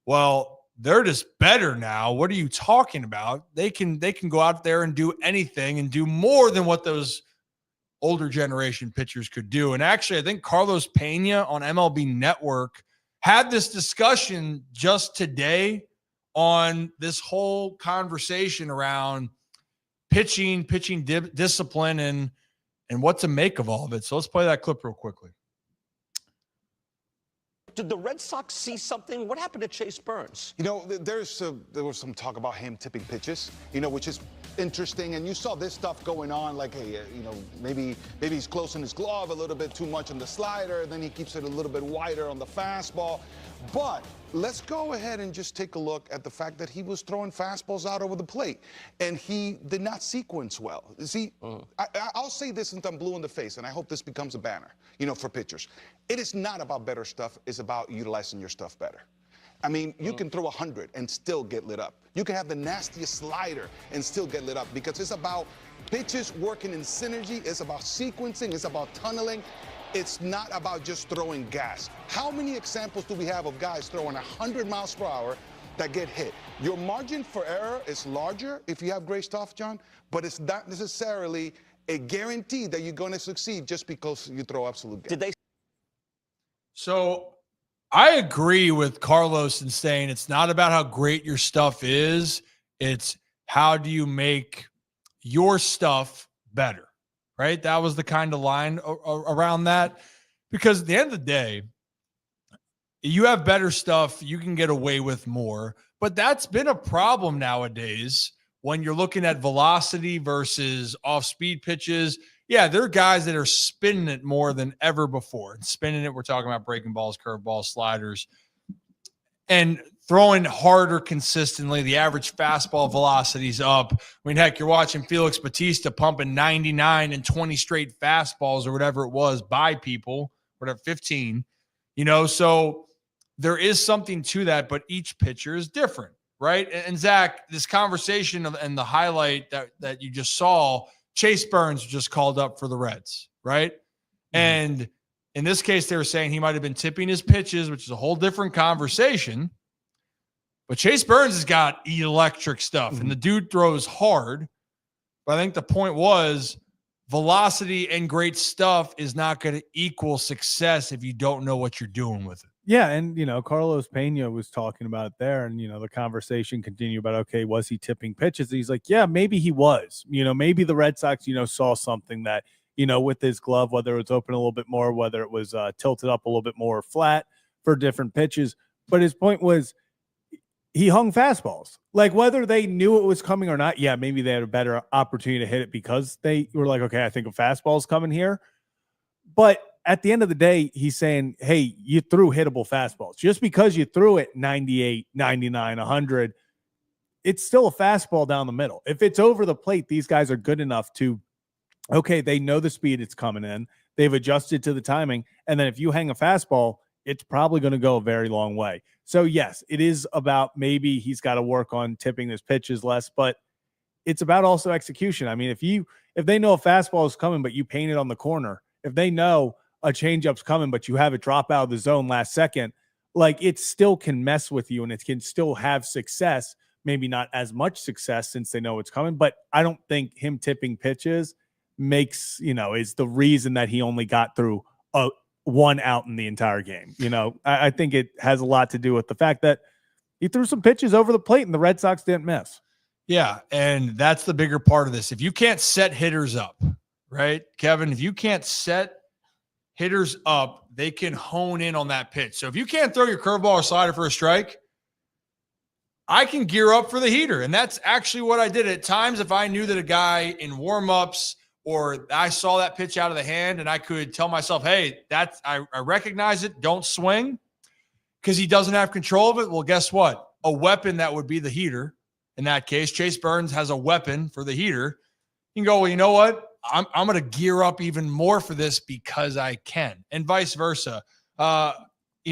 well, they're just better now. What are you talking about? They can go out there and do anything and do more than what those older generation pitchers could do. And actually, I think Carlos Pena on MLB Network had this discussion just today on this whole conversation around pitching discipline and what to make of all of it. So let's play that clip real quickly. Did the Red Sox see something? What happened to Chase Burns? You know, there was some talk about him tipping pitches, you know, which is interesting. And you saw this stuff going on, like, hey, you know, maybe he's close in his glove a little bit too much on the slider, then he keeps it a little bit wider on the fastball. But let's go ahead and just take a look at the fact that he was throwing fastballs out over the plate, and he did not sequence well. See, I'll say this until I'm blue in the face, and I hope this becomes a banner, you know, for pitchers. It is not about better stuff. It's about utilizing your stuff better. I mean, you can throw 100 and still get lit up. You can have the nastiest slider and still get lit up because it's about pitches working in synergy. It's about sequencing. It's about tunneling. It's not about just throwing gas. How many examples do we have of guys throwing 100 miles per hour that get hit? Your margin for error is larger if you have great stuff, John, but it's not necessarily a guarantee that you're going to succeed just because you throw absolute gas. Did they So I agree with Carlos in saying it's not about how great your stuff is. It's how do you make your stuff better, right? That was the kind of line around that. Because at the end of the day, you have better stuff, you can get away with more. But that's been a problem nowadays when you're looking at velocity versus off-speed pitches. Yeah, there are guys that are spinning it more than ever before. And spinning it, we're talking about breaking balls, curveballs, sliders, and throwing harder consistently. The average fastball velocity's up. I mean, heck, you're watching Felix Bautista pumping 99 and 20 straight fastballs or whatever it was by people, whatever, 15, you know, so there is something to that, but each pitcher is different, right? And Zach, this conversation and the highlight that you just saw, Chase Burns just called up for the Reds, right? Mm-hmm. And in this case, they were saying he might have been tipping his pitches, which is a whole different conversation. But Chase Burns has got electric stuff, and the dude throws hard. But I think the point was velocity and great stuff is not going to equal success if you don't know what you're doing with it. Yeah, and you know, Carlos Pena was talking about it there, and you know, the conversation continued about, okay, was he tipping pitches? And he's like, yeah, maybe he was. You know, maybe the Red Sox, you know, saw something that, you know, with his glove, whether it was open a little bit more, whether it was tilted up a little bit more flat for different pitches. But his point was he hung fastballs. Like whether they knew it was coming or not, yeah, maybe they had a better opportunity to hit it because they were like, okay, I think a fastball's coming here. But at the end of the day, he's saying, hey, you threw hittable fastballs. Just because you threw it 98, 99, 100, it's still a fastball down the middle. If it's over the plate, these guys are good enough to okay, they know the speed it's coming in. They've adjusted to the timing. And then if you hang a fastball, it's probably going to go a very long way. So yes, it is about maybe he's got to work on tipping his pitches less, but it's about also execution. I mean, if they know a fastball is coming, but you paint it on the corner, if they know a changeup's coming, but you have it drop out of the zone last second, like it still can mess with you and it can still have success. Maybe not as much success since they know it's coming, but I don't think him tipping pitches is the reason that he only got through one out in the entire game. I think it has a lot to do with the fact that he threw some pitches over the plate and the Red Sox didn't miss. Yeah, and that's the bigger part of this. If you can't set hitters up, right, Kevin, if you can't set hitters up, they can hone in on that pitch. So if you can't throw your curveball or slider for a strike, I can gear up for the heater. And that's actually what I did at times. If I knew that a guy in warm-ups or I saw that pitch out of the hand and I could tell myself, hey, I recognize it, don't swing, because he doesn't have control of it. Well, guess what? A weapon that would be the heater. In that case, Chase Burns has a weapon for the heater. You can go, well, you know what? I'm going to gear up even more for this because I can, and vice versa. And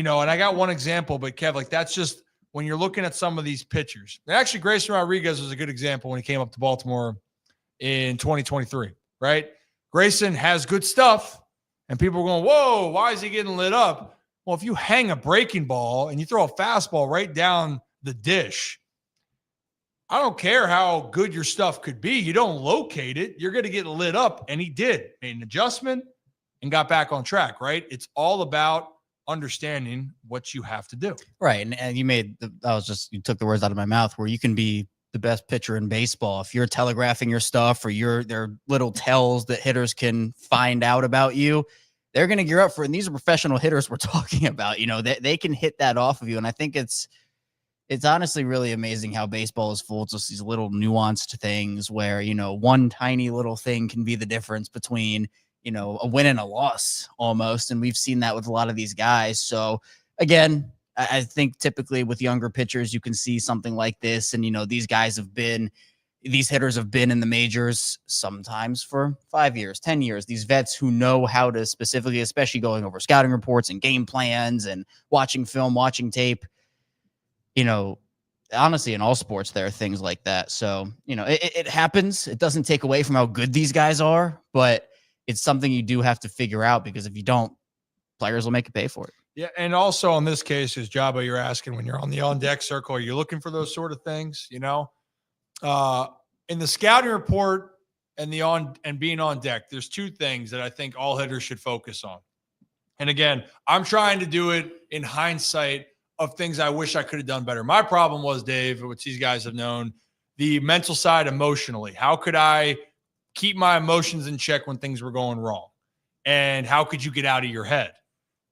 I got one example, but Kev, like that's just when you're looking at some of these pitchers. Actually, Grayson Rodriguez was a good example when he came up to Baltimore in 2023, right? Grayson has good stuff, and people are going, whoa, why is he getting lit up? Well, if you hang a breaking ball and you throw a fastball right down the dish, I don't care how good your stuff could be. You don't locate it, you're going to get lit up. And he did, made an adjustment and got back on track, right? It's all about understanding what you have to do. Right. And you took the words out of my mouth, where you can be the best pitcher in baseball. If you're telegraphing your stuff or there are little tells that hitters can find out about you, they're going to gear up for it. And these are professional hitters we're talking about. They can hit that off of you. And I think it's honestly really amazing how baseball is full of just these little nuanced things where, one tiny little thing can be the difference between, a win and a loss almost. And we've seen that with a lot of these guys. So again, I think typically with younger pitchers, you can see something like this. And, these hitters have been in the majors sometimes for 5 years, 10 years, these vets who know how to specifically, especially going over scouting reports and game plans and watching film, watching tape, honestly, in all sports, there are things like that. So, it happens. It doesn't take away from how good these guys are, but it's something you do have to figure out, because if you don't, players will make you pay for it. Yeah. And also in this case, is Jabba, you're asking when you're on the on-deck circle, are you looking for those sort of things? In the scouting report and being on deck, there's two things that I think all hitters should focus on. And again, I'm trying to do it in hindsight of things I wish I could have done better. My problem was, Dave, which these guys have known, the mental side emotionally. How could I keep my emotions in check when things were going wrong? And how could you get out of your head?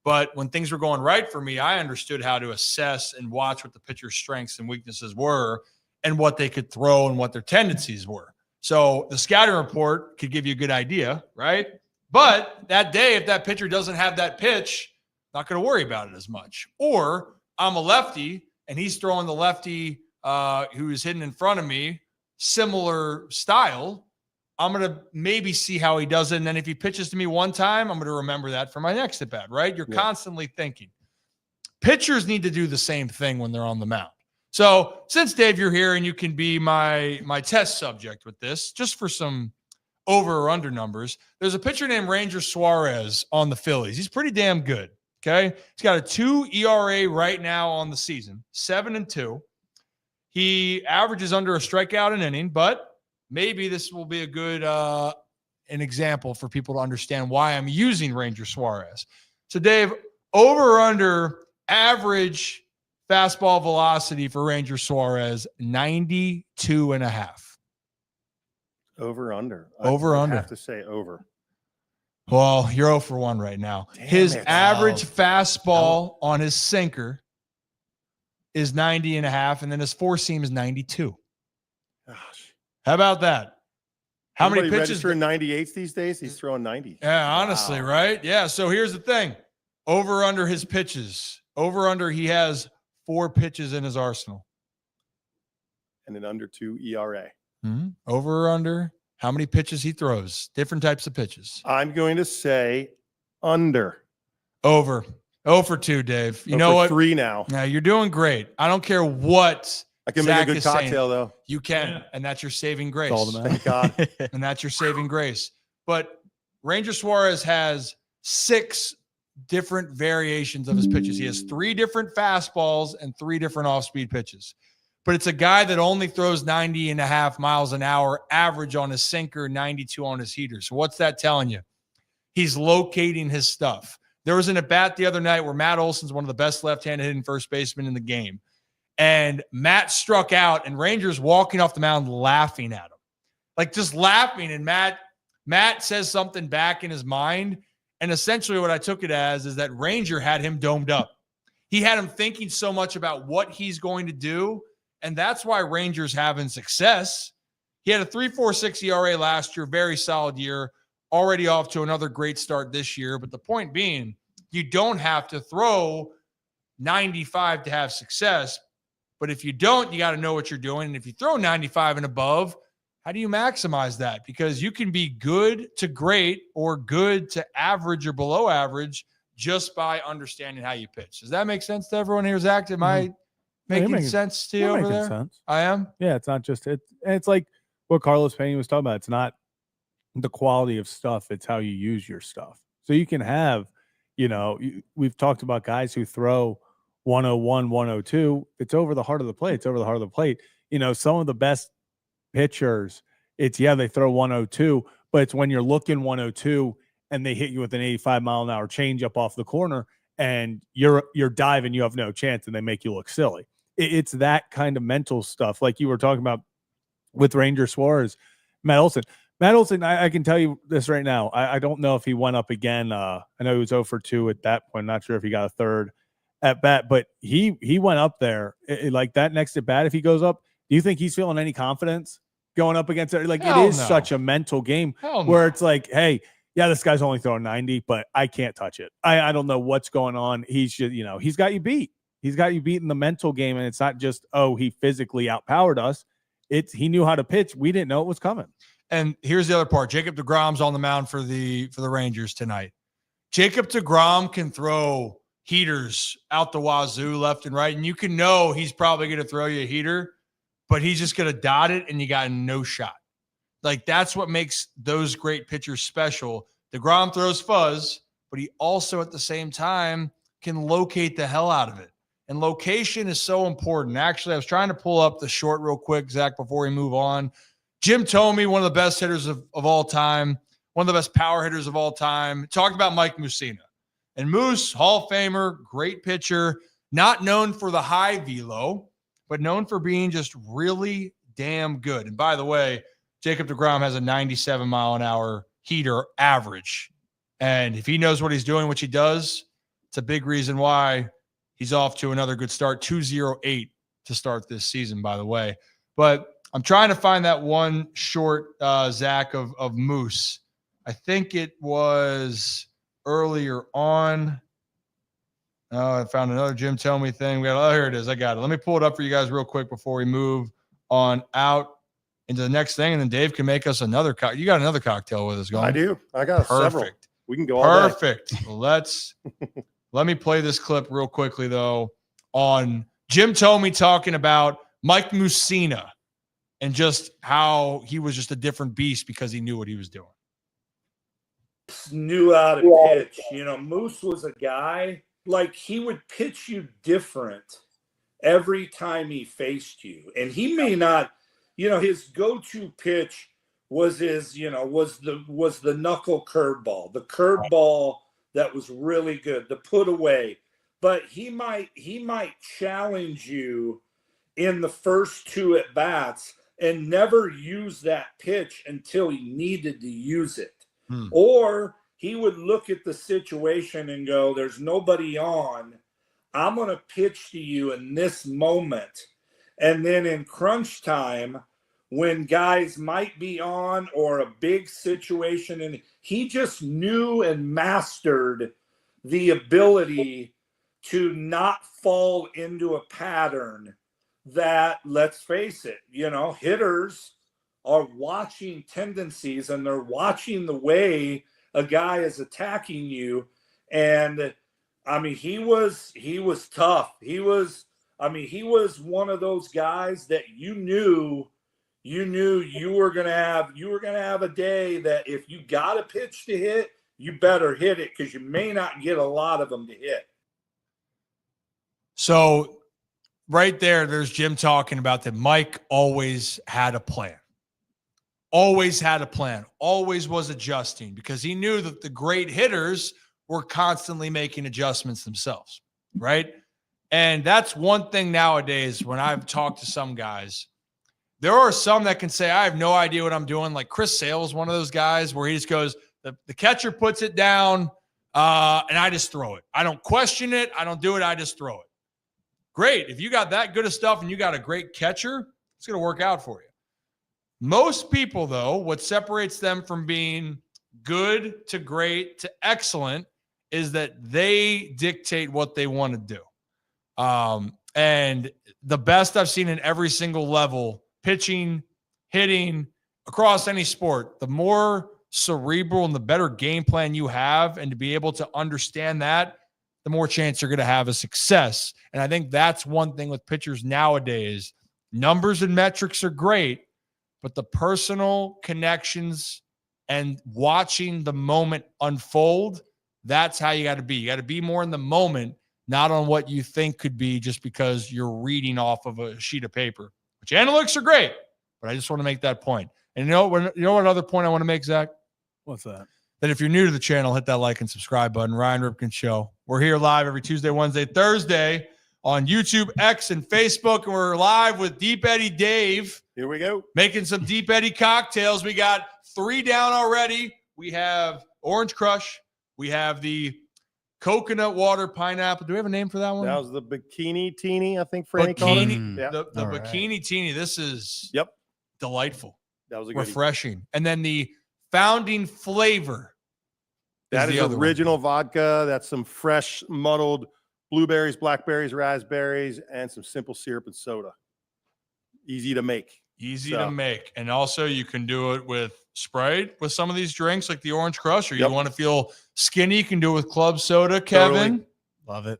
But when things were going right for me, I understood how to assess and watch what the pitcher's strengths and weaknesses were and what they could throw and what their tendencies were. So the scouting report could give you a good idea, right? But that day, if that pitcher doesn't have that pitch, not going to worry about it as much. Or I'm a lefty and he's throwing the lefty who is hitting in front of me, similar style. I'm going to maybe see how he does it. And then if he pitches to me one time, I'm going to remember that for my next at bat, right? You're constantly thinking. Pitchers need to do the same thing when they're on the mound. So since, Dave, you're here and you can be my test subject with this, just for some over or under numbers, there's a pitcher named Ranger Suarez on the Phillies. He's pretty damn good. Okay. He's got a 2 ERA right now on the season, 7-2. He averages under a strikeout an inning, but maybe this will be a good an example for people to understand why I'm using Ranger Suarez. So, Dave, over or under average fastball velocity for Ranger Suarez, 92.5. Over under. Over I under. have to say over. Well, you're 0 for 1 right now. His average fastball on his sinker is 90.5, and then his four seam is 92. Gosh. How about that? How many pitches? Registering 98s these days? He's throwing 90. Yeah, honestly, right? Yeah. So here's the thing: over under his pitches. Over under, he has 4 pitches in his arsenal, and an under 2 ERA. Mm-hmm. Over or under how many pitches he throws, different types of pitches. I'm going to say under. Over. 0 for 2, Dave. You know what? 3 now. Yeah, you're doing great. I don't care what I can Zach make a good is saying. cocktail, though. You can, and that's your saving grace. That's all that matters. Thank God. And that's your saving grace. But Ranger Suarez has 6 different variations of his pitches. He has 3 different fastballs and 3 different off-speed pitches. But it's a guy that only throws 90.5 miles an hour average on his sinker, 92 on his heater. So what's that telling you? He's locating his stuff. There was an at-bat the other night where Matt Olson's one of the best left-handed hitting first basemen in the game. And Matt struck out, and Rangers walking off the mound laughing at him. Like just laughing. And Matt says something back in his mind. And essentially what I took it as is that Ranger had him domed up. He had him thinking so much about what he's going to do. And that's why Rangers having success. He had a 3.46 ERA last year, very solid year, already off to another great start this year. But the point being, you don't have to throw 95 to have success. But if you don't, you got to know what you're doing. And if you throw 95 and above, how do you maximize that? Because you can be good to great or good to average or below average just by understanding how you pitch. Does that make sense to everyone here, Zach? Am I making sense to you over there? Sense. I am. Yeah, it's not just it. And it's like what Carlos Payne was talking about. It's not the quality of stuff; it's how you use your stuff. So you can have, we've talked about guys who throw 101, 102. It's over the heart of the plate. It's over the heart of the plate. Some of the best pitchers, they throw 102, but it's when you're looking 102 and they hit you with an 85-mile-an-hour changeup off the corner, and you're diving, you have no chance, and they make you look silly. It's that kind of mental stuff, like you were talking about with Ranger Suarez, Matt Olson. I can tell you this right now. I don't know if he went up again. I know he was 0 for 2 at that point. Not sure if he got a third at bat, but he went up there like that next at bat. If he goes up, do you think he's feeling any confidence going up against it? Like Hell it is no. such a mental game Hell no. where it's like, hey, yeah, this guy's only throwing 90, but I can't touch it. I don't know what's going on. He's just, he's got you beat. He's got you beat in the mental game. And it's not just, he physically outpowered us. He knew how to pitch. We didn't know it was coming. And here's the other part. Jacob deGrom's on the mound for the Rangers tonight. Jacob deGrom can throw heaters out the wazoo left and right. And you can know he's probably going to throw you a heater, but he's just going to dot it and you got no shot. Like that's what makes those great pitchers special. DeGrom throws fuzz, but he also at the same time can locate the hell out of it. And location is so important. Actually, I was trying to pull up the short real quick, Zach, before we move on. Jim Thome, one of the best hitters of all time, one of the best power hitters of all time, talked about Mike Mussina. And Moose, Hall of Famer, great pitcher, not known for the high velo, but known for being just really damn good. And by the way, Jacob deGrom has a 97-mile-an-hour heater average. And if he knows what he's doing, which he does, it's a big reason why he's off to another good start. 2.08 to start this season, by the way. But I'm trying to find that one short, Zach, of Moose. I think it was earlier on. Oh, I found another Jim Thome thing. Here it is. I got it. Let me pull it up for you guys real quick before we move on out into the next thing, and then Dave can make us another you got another cocktail with us going. I do. I got several. We can go all day. Perfect. Let me play this clip real quickly though on Jim Thome talking about Mike Mussina and just how he was just a different beast because he knew what he was doing. Knew how to pitch. Moose was a guy, like he would pitch you different every time he faced you. And he may not, his go-to pitch was was the knuckle curveball, the curveball that was really good, the put away. But he might challenge you in the first 2 at bats and never use that pitch until he needed to use it. Or he would look at the situation and go, there's nobody on. I'm going to pitch to you in this moment. And then in crunch time, when guys might be on or a big situation, and he just knew and mastered the ability to not fall into a pattern that, let's face it, hitters are watching tendencies and they're watching the way a guy is attacking you. And I mean, he was tough. He was one of those guys that you knew you were going to have a day that if you got a pitch to hit, you better hit it, because you may not get a lot of them to hit. So right there's Jim talking about that Mike always had a plan. Always had a plan. Always was adjusting, because he knew that the great hitters were constantly making adjustments themselves, right? And that's one thing nowadays when I've talked to some guys. There are some that can say, I have no idea what I'm doing. Like Chris Sale is one of those guys where he just goes, the catcher puts it down, and I just throw it. I don't question it. I don't do it. I just throw it. Great. If you got that good of stuff and you got a great catcher, it's going to work out for you. Most people, though, what separates them from being good to great to excellent is that they dictate what they want to do. And the best I've seen in every single level, pitching, hitting, across any sport, the more cerebral and the better game plan you have, and to be able to understand that, the more chance you're going to have a success. And I think that's one thing with pitchers nowadays. Numbers and metrics are great, but the personal connections and watching the moment unfold, that's how you got to be. You got to be more in the moment, not on what you think could be just because you're reading off of a sheet of paper, which analytics are great, but I just want to make that point. And you know what other point I want to make, Zach? What's that? That if you're new to the channel, hit that like and subscribe button. Ryan Ripken Show. We're here live every Tuesday, Wednesday, Thursday on YouTube, X, and Facebook. And we're live with Deep Eddy Dave. Here we go. Making some Deep Eddy cocktails. We got 3 down already. We have Orange Crush. We have the coconut water pineapple. Do we have a name for that one? That was the Bikini Teeny, I think Franny called it. Bikini. Yeah. The All right. Bikini Teeny. This is delightful. That was a good Refreshing. And then the founding flavor. That is the other one. original vodka. That's some fresh muddled blueberries, blackberries, raspberries, and some simple syrup and soda. Easy to make. Easy So- to make. And also you can do it with Sprite with some of these drinks like the Orange Crush, or you Yep. want to feel skinny, you can do it with club soda, Kevin. Totally. Love it.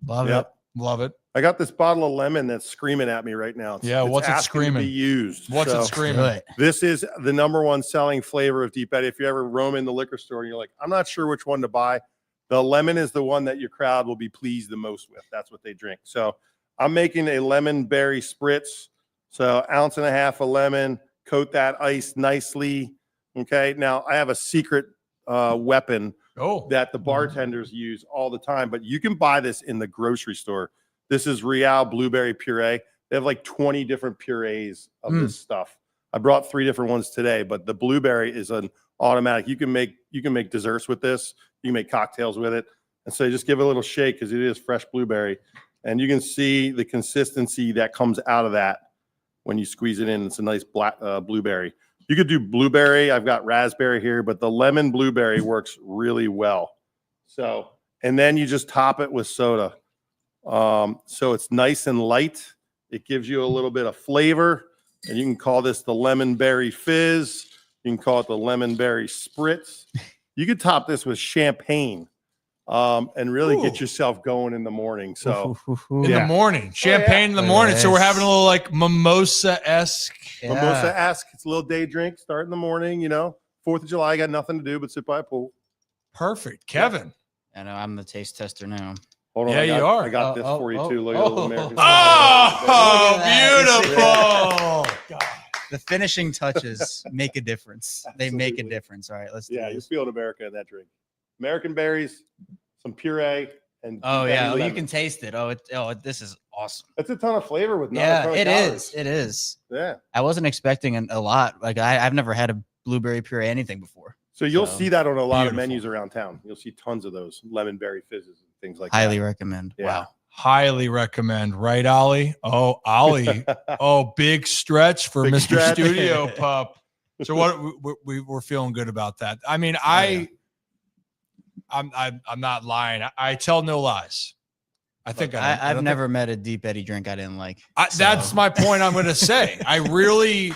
Love Yep. it. Love it. I got this bottle of lemon that's screaming at me right now. Yeah, what's it asking to screaming? Be used. What's So, it screaming? Good. This is the #1 selling flavor of Deep Eddy. If you ever roam in the liquor store and you're like, I'm not sure which one to buy, the lemon is the one that your crowd will be pleased the most with. That's what they drink. So I'm making a lemon berry spritz. So 1.5 ounces of lemon, coat that ice nicely. Okay. Now I have a secret weapon Oh, that the bartenders use all the time, but you can buy this in the grocery store. This is Real blueberry puree. They have like 20 different purees of this stuff. I brought 3 different ones today, but the blueberry is an automatic. You can make desserts with this. You can make cocktails with it. And so just give it a little shake because it is fresh blueberry. And you can see the consistency that comes out of that when you squeeze it in. It's a nice black blueberry. You could do blueberry. I've got raspberry here, but the lemon blueberry works really well. So, and then you just top it with soda. So it's nice and light. It gives you a little bit of flavor, and you can call this the lemon berry fizz. You can call it the lemon berry spritz. You could top this with champagne, and really Ooh. get yourself going in the morning. So in yeah. the morning. Champagne in the Look at morning. So we're this. having a little like mimosa-esque. mimosa-esque. It's a little day drink. Start in the morning. 4th of July. Got nothing to do but sit by a pool. Perfect. Kevin. I know I'm the taste tester now. Hold on. Yeah, you are. I got this for you too. Look at the American. Oh, Look at beautiful. The finishing touches make a difference. They make a Absolutely. difference. All right, let's do Yeah, you this. feel America in that drink. American berries, some puree, and Oh Deep yeah, Eddy you lemon. can taste it. This is awesome. That's a ton of flavor with not a Yeah, ton of it calories. is. It is. Yeah. I wasn't expecting a lot. Like I've never had a blueberry puree anything before. So you'll So, see that on a lot of beautiful. menus around town. You'll see tons of those lemon berry fizzes and things like Highly that. recommend. Yeah. Wow. Highly recommend. Right, Ollie? Oh, Ollie. Oh, big stretch for Big Mr. stretch. Studio Pup. So what we're feeling good about that. I mean, yeah. I'm not lying. I tell no lies. I think I I've never met a Deep Eddy drink I didn't like. That's So- my point. I'm going to say I really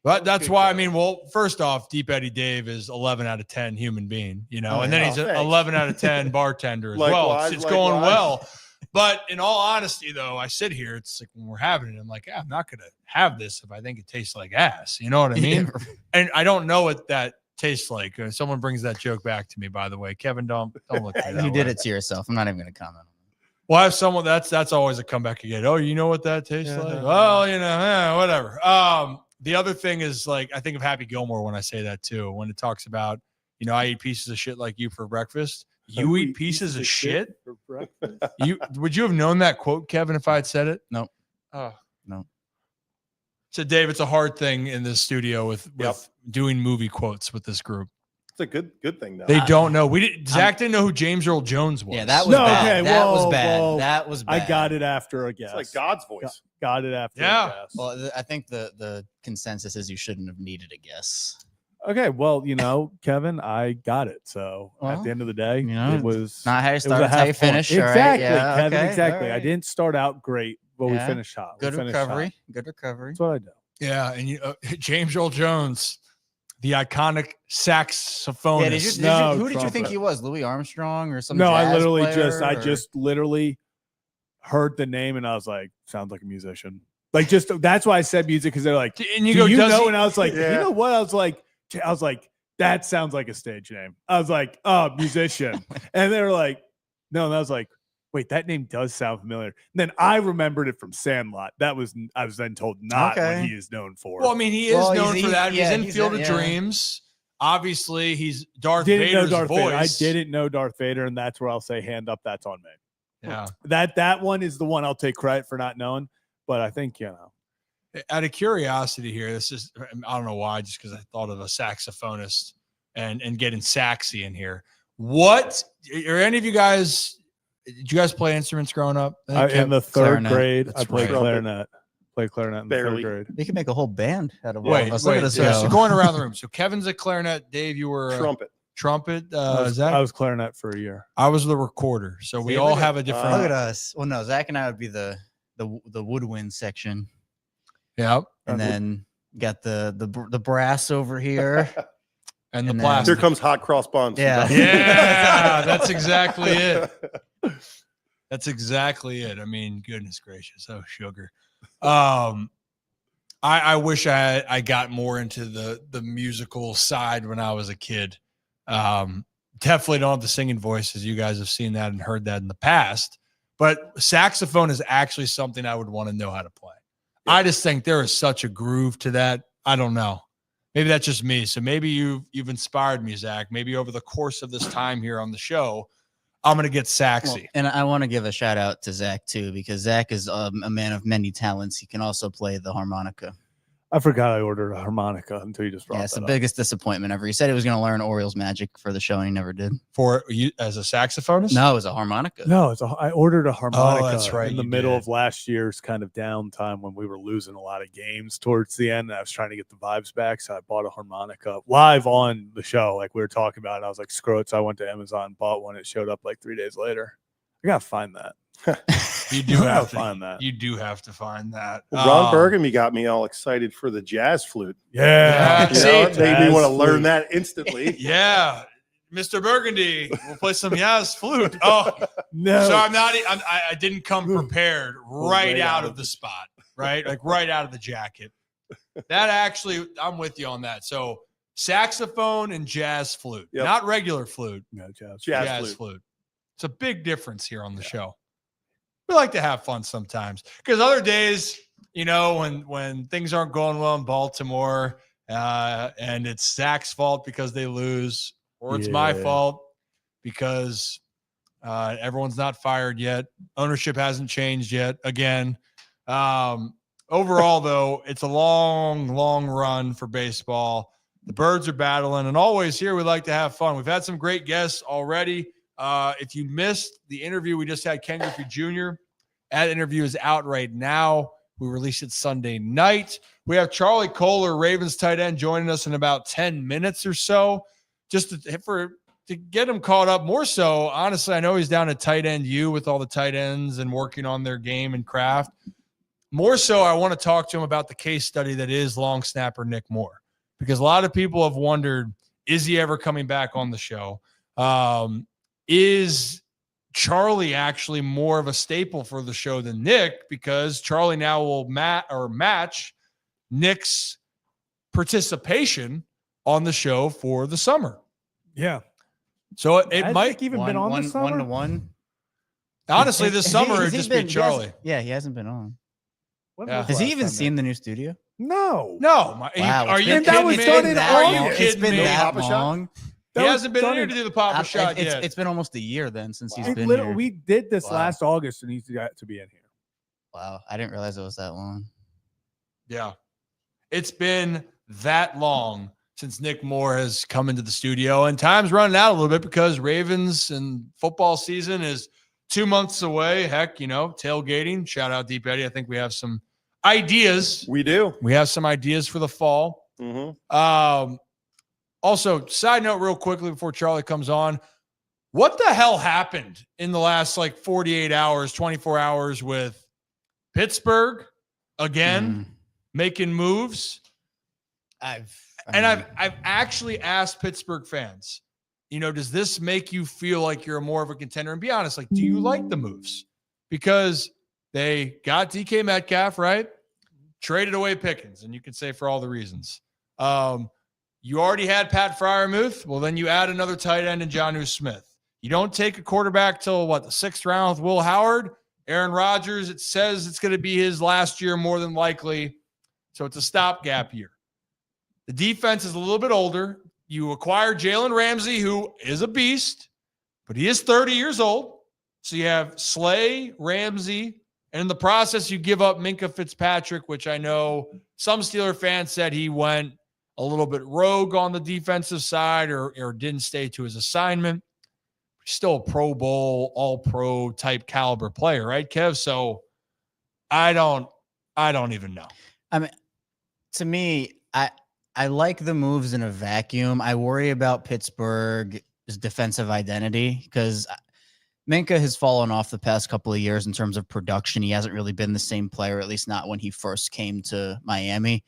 But that's why, I mean, well, first off, Deep Eddie Dave is 11 out of 10 human being, you know, and then he's an thanks. 11 out of 10 bartender as well. Likewise, It's going likewise. well. But in all honesty, though, I sit here, it's like when we're having it, I'm like, I'm not going to have this if I think it tastes like ass. You know what I mean? And I don't know what that tastes like. Someone brings that joke back to me, by the way. Kevin, don't look at that You did way. it to yourself. I'm not even going to comment. Well, I have someone that's always a comeback again. Oh, you know what that tastes like? Well, you know, whatever. The other thing is, like, I think of Happy Gilmore when I say that too. When it talks about, you know, I eat pieces of shit like you for breakfast. You eat pieces of shit for breakfast? Would you have known that quote, Kevin, if I had said it? No. Oh No. So, Dave, it's a hard thing in this studio with doing movie quotes with this group. It's a good thing, though. They don't know. Zach didn't know who James Earl Jones was. Yeah, that was bad. Okay, that whoa, was bad. whoa. That was bad. I got it after a guess. It's like God's voice. Got it after Yeah. a guess. Well, I think the consensus is you shouldn't have needed a guess. Okay, well, you know, Kevin, I got it. So at Well, the end of the day, you know, it was Not how you it was start, a it's how you half point. finish. all right? Exactly, Yeah, Kevin. okay, Exactly. all I right. didn't start out great, but we Yeah. finished hot. Good we finished recovery. hot. Good recovery. That's what I do. Yeah, and you, James Earl Jones, the iconic saxophonist. Yeah, who did you trumpet. think he was? Louis Armstrong or some No, I jazz literally player, I or- just literally heard the name and I was like, sounds like a musician. Like, just that's why I said music, because they're like, And you do go, you does know? he- And I was like, Yeah. you know what? I was like, that sounds like a stage name. I was like, oh, musician. And they were like, no. And I was like, wait, that name does sound familiar. And then I remembered it from Sandlot. I was then told not what Okay. he is known for. Well, I mean, he is Well, known he's- for that. yeah, he's in he's Field in- of yeah. Dreams. Obviously, he's Darth didn't know Vader's Darth voice. Vader. I didn't know Darth Vader, and that's where I'll say hand up. That's on me. Yeah. That one is the one I'll take credit for not knowing. But I think, you know, Out of curiosity here, this is, I don't know why, just because I thought of a saxophonist and getting saxy in here. What are any of you guys? Did you guys play instruments growing up? I think in the third Clarinet. grade, That's I played right. clarinet. Played clarinet in the Barely. third grade. You can make a whole band out of all Wait, of us. Look at us so, go. so going around the room. So Kevin's a clarinet. Dave, you were a Trumpet. trumpet. I Zach, was clarinet for a year. I was the recorder. So we See, all look at- have a different. Look at us. Well, no, Zach and I would be the woodwind section, Yeah, and then got the brass over here. and the And then- Here plastic. comes hot cross buns. Yeah. Yeah, that's exactly it. That's exactly it. I mean, goodness gracious. Oh, sugar. I wish I got more into the musical side when I was a kid. Definitely don't have the singing voice, as you guys have seen that and heard that in the past. But saxophone is actually something I would want to know how to play. I just think there is such a groove to that. I don't know. Maybe that's just me. So maybe you've inspired me, Zach. Maybe over the course of this time here on the show, I'm going to get saxy. Well, and I want to give a shout out to Zach too, because Zach is a man of many talents. He can also play the harmonica. I forgot I ordered a harmonica until you just brought Yeah, it's that the up. biggest disappointment ever. He said he was going to learn Orioles magic for the show, and he never did. For you as a saxophonist? No, it was a harmonica. No, I ordered a harmonica that's right, in the you middle did. of last year's kind of downtime when we were losing a lot of games towards the end. And I was trying to get the vibes back. So I bought a harmonica live on the show, like we were talking about. And I was like, screw it. So I went to Amazon, bought one. It showed up like 3 days later. I got to find that. You do I gotta have to find that. You do have to find that. Well, Ron Burgundy got me all excited for the jazz flute. Yeah, You see, know, it made me jazz want to learn flute. that instantly. Yeah, Mr. Burgundy, we'll play some jazz flute. Oh, No. so I didn't come prepared right Right out of the spot, right? Like right out of the jacket. That actually, I'm with you on that. So saxophone and jazz flute, Yep. not regular flute, No, jazz. Jazz flute. flute. It's a big difference here on the show. We like to have fun sometimes because other days, you know, when things aren't going well in Baltimore, and it's Zach's fault because they lose, or it's my Yeah. fault because everyone's not fired yet. Ownership hasn't changed yet. Again, overall though, it's a long run for baseball. The Birds are battling, and always here we like to have fun. We've had some great guests already. If you missed the interview, we just had Ken Griffey Jr. That interview is out right now. We released it Sunday night. We have Charlie Kolar, Ravens tight end, joining us in about 10 minutes or so, just to get him caught up more so. Honestly, I know he's down at tight end U with all the tight ends and working on their game and craft. more so, I want to talk to him about the case study that is long snapper Nick Moore, because a lot of people have wondered, is he ever coming back on the show? Is Charlie actually more of a staple for the show than Nick, because Charlie now will match Nick's participation on the show for the summer. Yeah. So it Has might Nick even been on this summer? 1-1. honestly this summer Has it'd he just been- be Charlie. He hasn't been on. When Yeah. was Has the he last even time seen the new studio? No. No, Wow, are it's you been- that kidding was me? done in Are you August. It's kidding been me? that Papa Shot? long. He hasn't been in here to do the Papa Shot It's, yet. it's been almost a year then since he's It been literally- here. we did this Wow. last August and he's got to be in here. Wow, I didn't realize it was that long. Yeah. It's been that long since Nick Moore has come into the studio, and time's running out a little bit because Ravens and football season is 2 months away. Heck, tailgating. Shout out Deep Eddie. I think we have some ideas. We do. We have some ideas for the fall. Mm-hmm. Also, side note real quickly before Charlie comes on, what the hell happened in the last 48 hours, 24 hours with Pittsburgh again, making moves? I've actually asked Pittsburgh fans, does this make you feel like you're more of a contender? And be honest, do you like the moves? Because they got DK Metcalf, right? Traded away Pickens, and you can say for all the reasons. You already had Pat Freiermuth. Well, then you add another tight end in Jonnu Smith. You don't take a quarterback till the 6th round with Will Howard. Aaron Rodgers, it says it's going to be his last year more than likely. So it's a stopgap year. The defense is a little bit older. You acquire Jalen Ramsey, who is a beast, but he is 30 years old. So you have Slay, Ramsey, and in the process, you give up Minkah Fitzpatrick, which I know some Steeler fans said he went a little bit rogue on the defensive side or didn't stay to his assignment. He's still a Pro Bowl, all-pro type caliber player, right, Kev? So I don't even know. I mean, to me, I like the moves in a vacuum. I worry about Pittsburgh's defensive identity because Minkah has fallen off the past couple of years in terms of production. He hasn't really been the same player, at least not when he first came to Miami.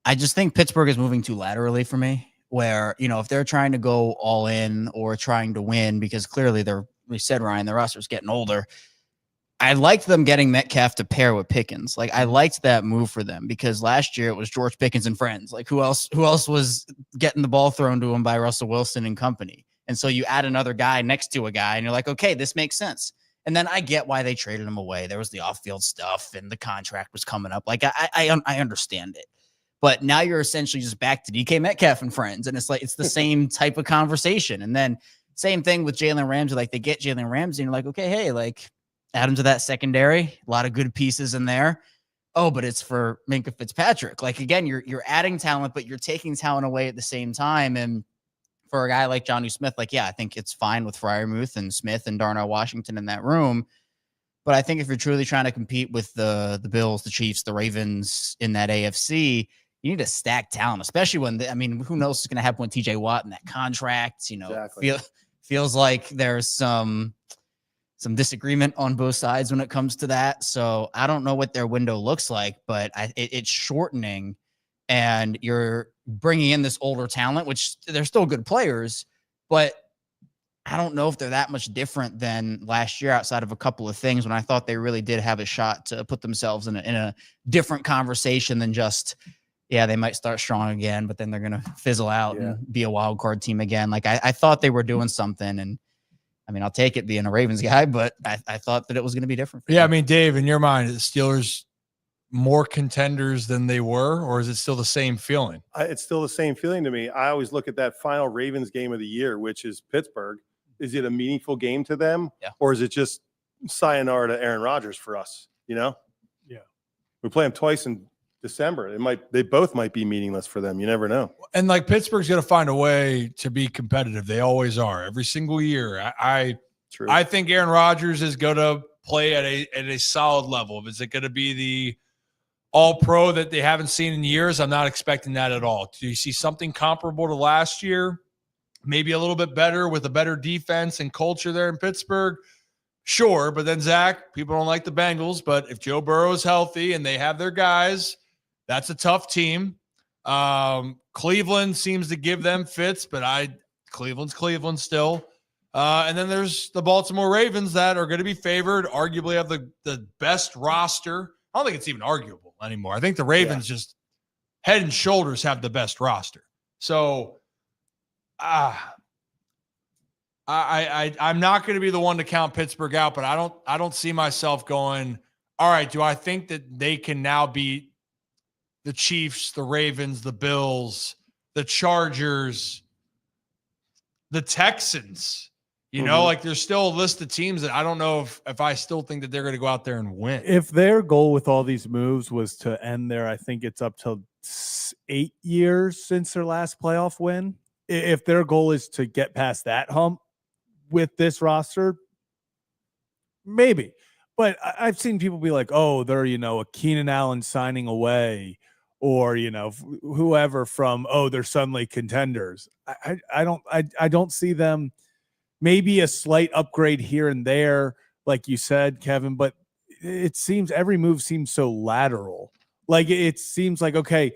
I just think Pittsburgh is moving too laterally for me, where, if they're trying to go all in or trying to win, because clearly we said, Ryan, the roster's getting older. I liked them getting Metcalf to pair with Pickens. I liked that move for them because last year it was George Pickens and friends. Who else was getting the ball thrown to him by Russell Wilson and company? And so you add another guy next to a guy and you're like, okay, this makes sense. And then I get why they traded him away. There was the off-field stuff and the contract was coming up. I understand it. But now you're essentially just back to DK Metcalf and friends. And it's the same type of conversation. And then same thing with Jalen Ramsey. They get Jalen Ramsey and you're like, okay, hey, add him to that secondary. A lot of good pieces in there. Oh, but it's for Minkah Fitzpatrick. Again, you're adding talent, but you're taking talent away at the same time. And for a guy like Jonnu Smith, I think it's fine with Freiermuth and Smith and Darnell Washington in that room. But I think if you're truly trying to compete with the Bills, the Chiefs, the Ravens in that AFC, you need to stack talent, especially when who knows what's going to happen with TJ Watt and that contract. Exactly. Feels like there's some disagreement on both sides when it comes to that. So I don't know what their window looks like, but it's shortening, and you're bringing in this older talent, which they're still good players, but I don't know if they're that much different than last year outside of a couple of things when I thought they really did have a shot to put themselves in a different conversation than just, they might start strong again, but then they're going to fizzle out and be a wild card team again. I thought they were doing something, and I'll take it being a Ravens guy, but I thought that it was going to be different. Yeah, Dave, in your mind, are the Steelers more contenders than they were, or is it still the same feeling? It's still the same feeling to me. I always look at that final Ravens game of the year, which is Pittsburgh. Is it a meaningful game to them, or is it just sayonara to Aaron Rodgers for us? Yeah. We play them twice in December. They both might be meaningless for them. You never know. And Pittsburgh's going to find a way to be competitive. They always are every single year. I think Aaron Rodgers is going to play at a solid level. Is it going to be the all-pro that they haven't seen in years? I'm not expecting that at all. Do you see something comparable to last year? Maybe a little bit better with a better defense and culture there in Pittsburgh? Sure, but then Zach, people don't like the Bengals, but if Joe Burrow is healthy and they have their guys, that's a tough team. Cleveland seems to give them fits, but Cleveland's Cleveland still. And then there's the Baltimore Ravens that are going to be favored, arguably have the best roster. I don't think it's even arguable anymore. I think the Ravens just head and shoulders have the best roster. So I'm not going to be the one to count Pittsburgh out, but I don't see myself going, all right, do I think that they can now beat the Chiefs, the Ravens, the Bills, the Chargers, the Texans? You know, like there's still a list of teams that I don't know if I still think that they're going to go out there and win. If their goal with all these moves was to end there, I think it's up to 8 years since their last playoff win. If their goal is to get past that hump with this roster, maybe. But I've seen people be like, oh, they're, a Keenan Allen signing away, or, whoever from, oh, they're suddenly contenders. I don't see them. Maybe a slight upgrade here and there, like you said, Kevin, but it seems every move seems so lateral. Like it seems like, okay,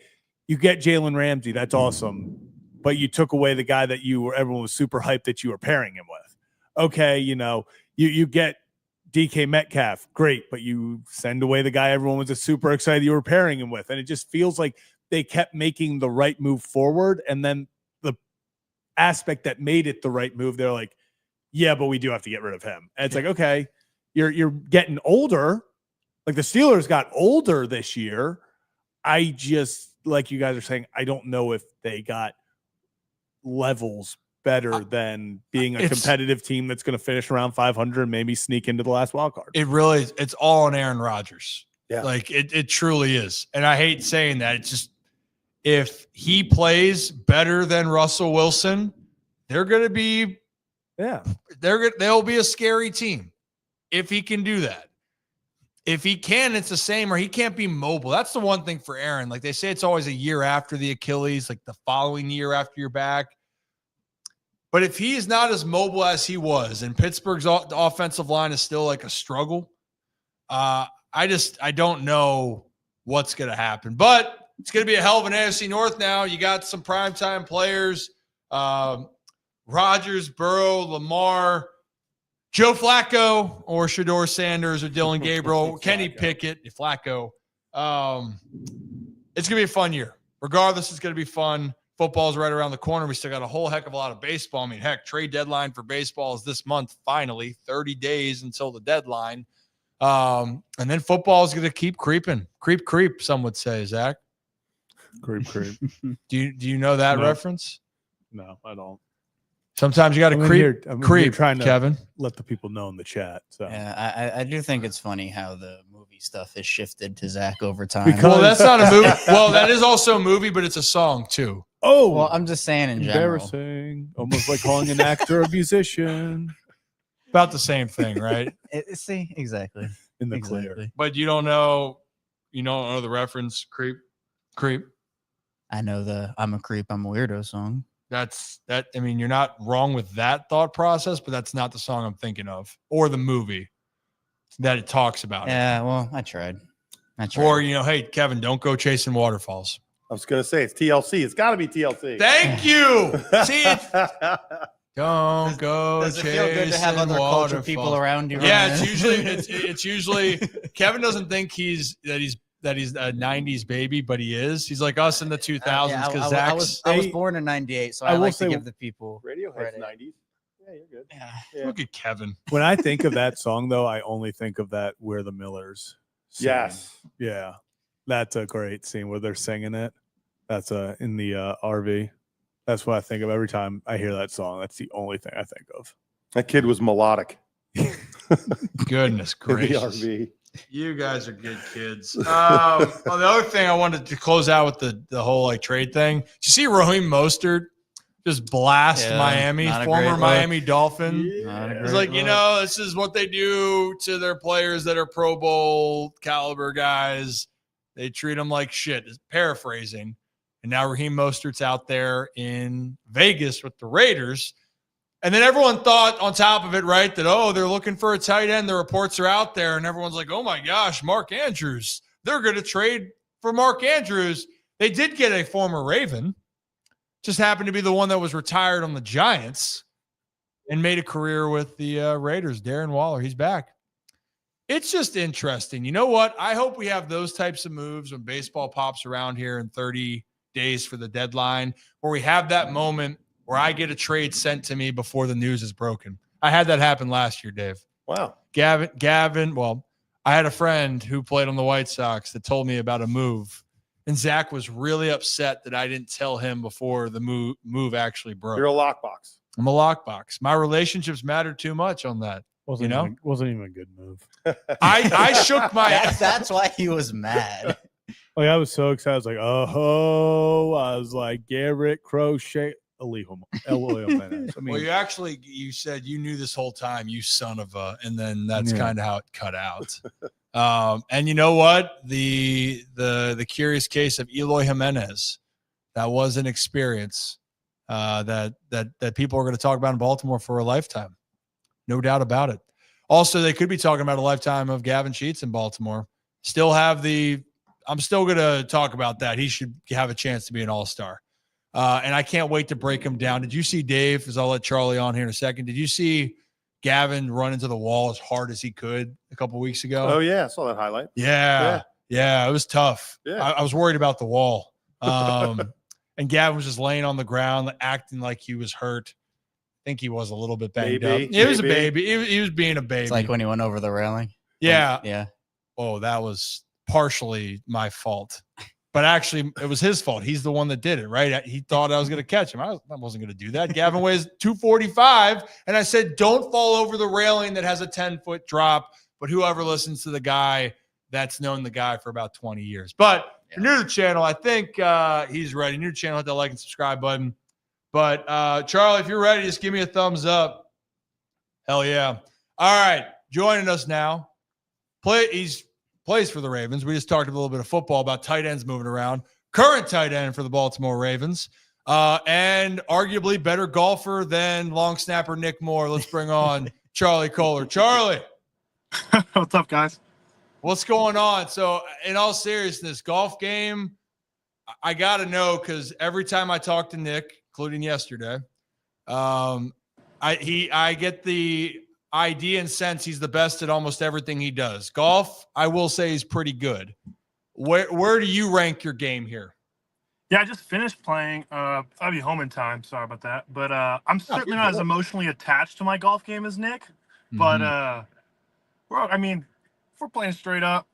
you get Jalen Ramsey, that's awesome, but you took away the guy that everyone was super hyped that you were pairing him with. Okay, you get DK Metcalf, great, but you send away the guy everyone was super excited you were pairing him with. And it just feels like they kept making the right move forward, and then the aspect that made it the right move, they're like, yeah, but we do have to get rid of him. And it's like, okay, you're getting older. Like the Steelers got older this year. I just, like you guys are saying, I don't know if they got levels better than being a competitive team that's going to finish around 500 and maybe sneak into the last wild card. It really is. It's all on Aaron Rodgers. Yeah. Like it truly is. And I hate saying that. It's just, if he plays better than Russell Wilson, they're going to be, they'll be a scary team if he can do that. If he can, it's the same, or he can't be mobile. That's the one thing for Aaron. Like they say, it's always a year after the Achilles, like the following year after you're back. But if he is not as mobile as he was, and Pittsburgh's offensive line is still like a struggle, I don't know what's going to happen. But it's going to be a hell of an AFC North now. You got some primetime players. Rodgers, Burrow, Lamar, Joe Flacco, or Shador Sanders, or Dylan Gabriel, Kenny Pickett, Flacco. It's going to be a fun year. Regardless, it's going to be fun. Football's right around the corner. We still got a whole heck of a lot of baseball. I mean, heck, trade deadline for baseball is this month, finally. 30 days until the deadline. And then football is going to keep creeping. Creep, some would say, Zach. Creep. Do you know that reference? No, I don't. Sometimes you got to creep, trying to Kevin. Let the people know in the chat. So Yeah, I do think it's funny how the movie stuff has shifted to Zach over time. Well, that's not a movie. Well, that is also a movie, but it's a song too. Oh, well, I'm just saying in general. embarrassing. Almost like calling an actor a musician. About the same thing, right? See, exactly. In the clear. But you don't know the reference, creep. I know the I'm a creep, I'm a weirdo song. I mean, you're not wrong with that thought process, but that's not the song I'm thinking of, or the movie that it talks about. Yeah, well, I tried. Or, hey, Kevin, don't go chasing waterfalls. I was going to say it's TLC. It's got to be TLC. Thank you. See, don't go Does it chasing feel good to have other culture people around you? Yeah, it's usually Kevin doesn't think he's a 90s baby, but he is. He's like us in the 2000s because I was born in 98, so I like to give the people Radiohead's 90s. Yeah, you're good. Yeah. Look at Kevin. When I think of that song, though, I only think of that We're the Millers scene. Yes. Yeah. That's a great scene where they're singing it. That's in the RV. That's what I think of every time I hear that song. That's the only thing I think of. That kid was melodic. Goodness In the gracious. RV. You guys are good kids. Well, the other thing I wanted to close out with the whole trade thing. Did you see Raheem Mostert just blast Miami, former Miami Dolphin? It's like, this is what they do to their players that are Pro Bowl caliber guys. They treat them like shit. It's paraphrasing. And now Raheem Mostert's out there in Vegas with the Raiders. And then everyone thought on top of it, right, that, oh, they're looking for a tight end. The reports are out there, and everyone's like, oh, my gosh, Mark Andrews. They're going to trade for Mark Andrews. They did get a former Raven, just happened to be the one that was retired on the Giants and made a career with the Raiders, Darren Waller. He's back. It's just interesting. You know what? I hope we have those types of moves when baseball pops around here in 30 days for the deadline, where we have that moment where I get a trade sent to me before the news is broken. I had that happen last year, Dave. Wow. Gavin, well, I had a friend who played on the White Sox that told me about a move, and Zach was really upset that I didn't tell him before the move actually broke. You're a lockbox. I'm a lockbox. My relationships matter too much on that. Wasn't even a good move. I shook my That's why he was mad. Like, I was so excited. I was like, oh, I was like, Garrett Crochet. Elijo Jimenez. I mean, well, you said you knew this whole time, you son of a, and then that's kind of how it cut out. And you know what? The curious case of Eloy Jimenez, that was an experience that people are going to talk about in Baltimore for a lifetime. No doubt about it. Also, they could be talking about a lifetime of Gavin Sheets in Baltimore. I'm still going to talk about that. He should have a chance to be an all-star. And I can't wait to break him down. Did you see Dave, as I'll let Charlie on here in a second, did you see Gavin run into the wall as hard as he could a couple weeks ago? Oh, yeah. I saw that highlight. Yeah. It was tough. Yeah. I was worried about the wall. And Gavin was just laying on the ground, acting like he was hurt. I think he was a little bit banged up. It was a baby. He was being a baby. It's like when he went over the railing. Yeah. Yeah. Oh, that was partially my fault. But actually, it was his fault. He's the one that did it, right? He thought I was going to catch him. I wasn't going to do that. Gavin weighs 245, and I said, don't fall over the railing that has a 10-foot drop. But whoever listens to the guy, that's known the guy for about 20 years. But if you're new to the channel, I think he's ready. New to the channel, hit that like and subscribe button. But Charlie, if you're ready, just give me a thumbs up. Hell yeah. All right, joining us now. Plays for the Ravens. We just talked a little bit of football about tight ends moving around. Current tight end for the Baltimore Ravens, and arguably better golfer than long snapper Nick Moore. Let's bring on Charlie Kolar. Charlie. What's up, guys? What's going on? So, in all seriousness, golf game, I got to know, because every time I talk to Nick, including yesterday, I get the idea and sense he's the best at almost everything he does. Golf, I will say, he's pretty good. Where do you rank your game here? Yeah, I just finished playing. I'll be home in time. Sorry about that. But I'm certainly not as emotionally attached to my golf game as Nick. But if we're playing straight up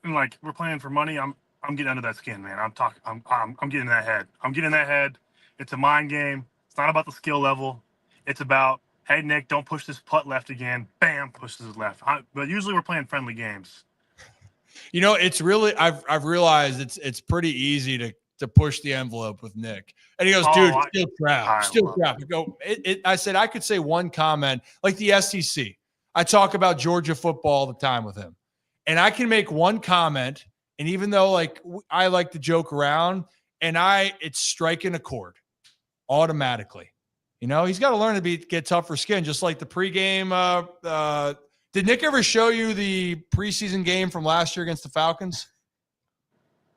and like we're playing for money, I'm getting under that skin, man. I'm getting in that head. I'm getting in that head. It's a mind game. It's not about the skill level. It's about, hey, Nick, don't push this putt left again. Bam, pushes it left. But usually we're playing friendly games. You know, it's really, I've realized it's pretty easy to push the envelope with Nick. And he goes, dude, still crap. I go, I said I could say one comment, like the SEC. I talk about Georgia football all the time with him. And I can make one comment, and even though like I like to joke around, and it's striking a chord automatically. You know, he's got to learn to get tougher skin, just like the pregame. Did Nick ever show you the preseason game from last year against the Falcons?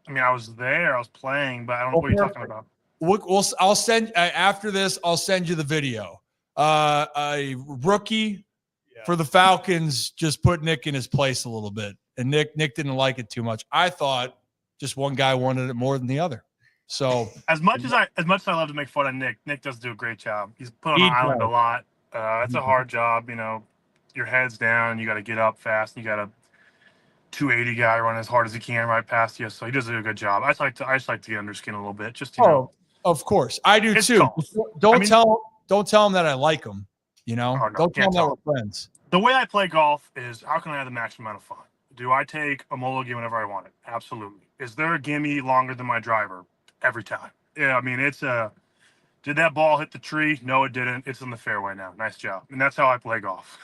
I mean, I was there. I was playing, but I don't know what you're talking about. I'll send after this. I'll send you the video. A rookie for the Falcons just put Nick in his place a little bit, and Nick didn't like it too much. I thought just one guy wanted it more than the other. So as much as I love to make fun of Nick does do a great job. He's put on the island a lot. It's a hard job, you know. Your head's down, you got to get up fast. You got a 280 guy running as hard as he can right past you. So he does do a good job. I just like to get under skin a little bit, just to know. Of course, I do too. Don't tell him that I like him. You know, don't tell him that we're friends. The way I play golf is, how can I have the maximum amount of fun? Do I take a mulligan whenever I want it? Absolutely. Is there a gimme longer than my driver? Every time. Yeah, I mean, did that ball hit the tree? No, it didn't. It's in the fairway now. Nice job. And that's how I play golf.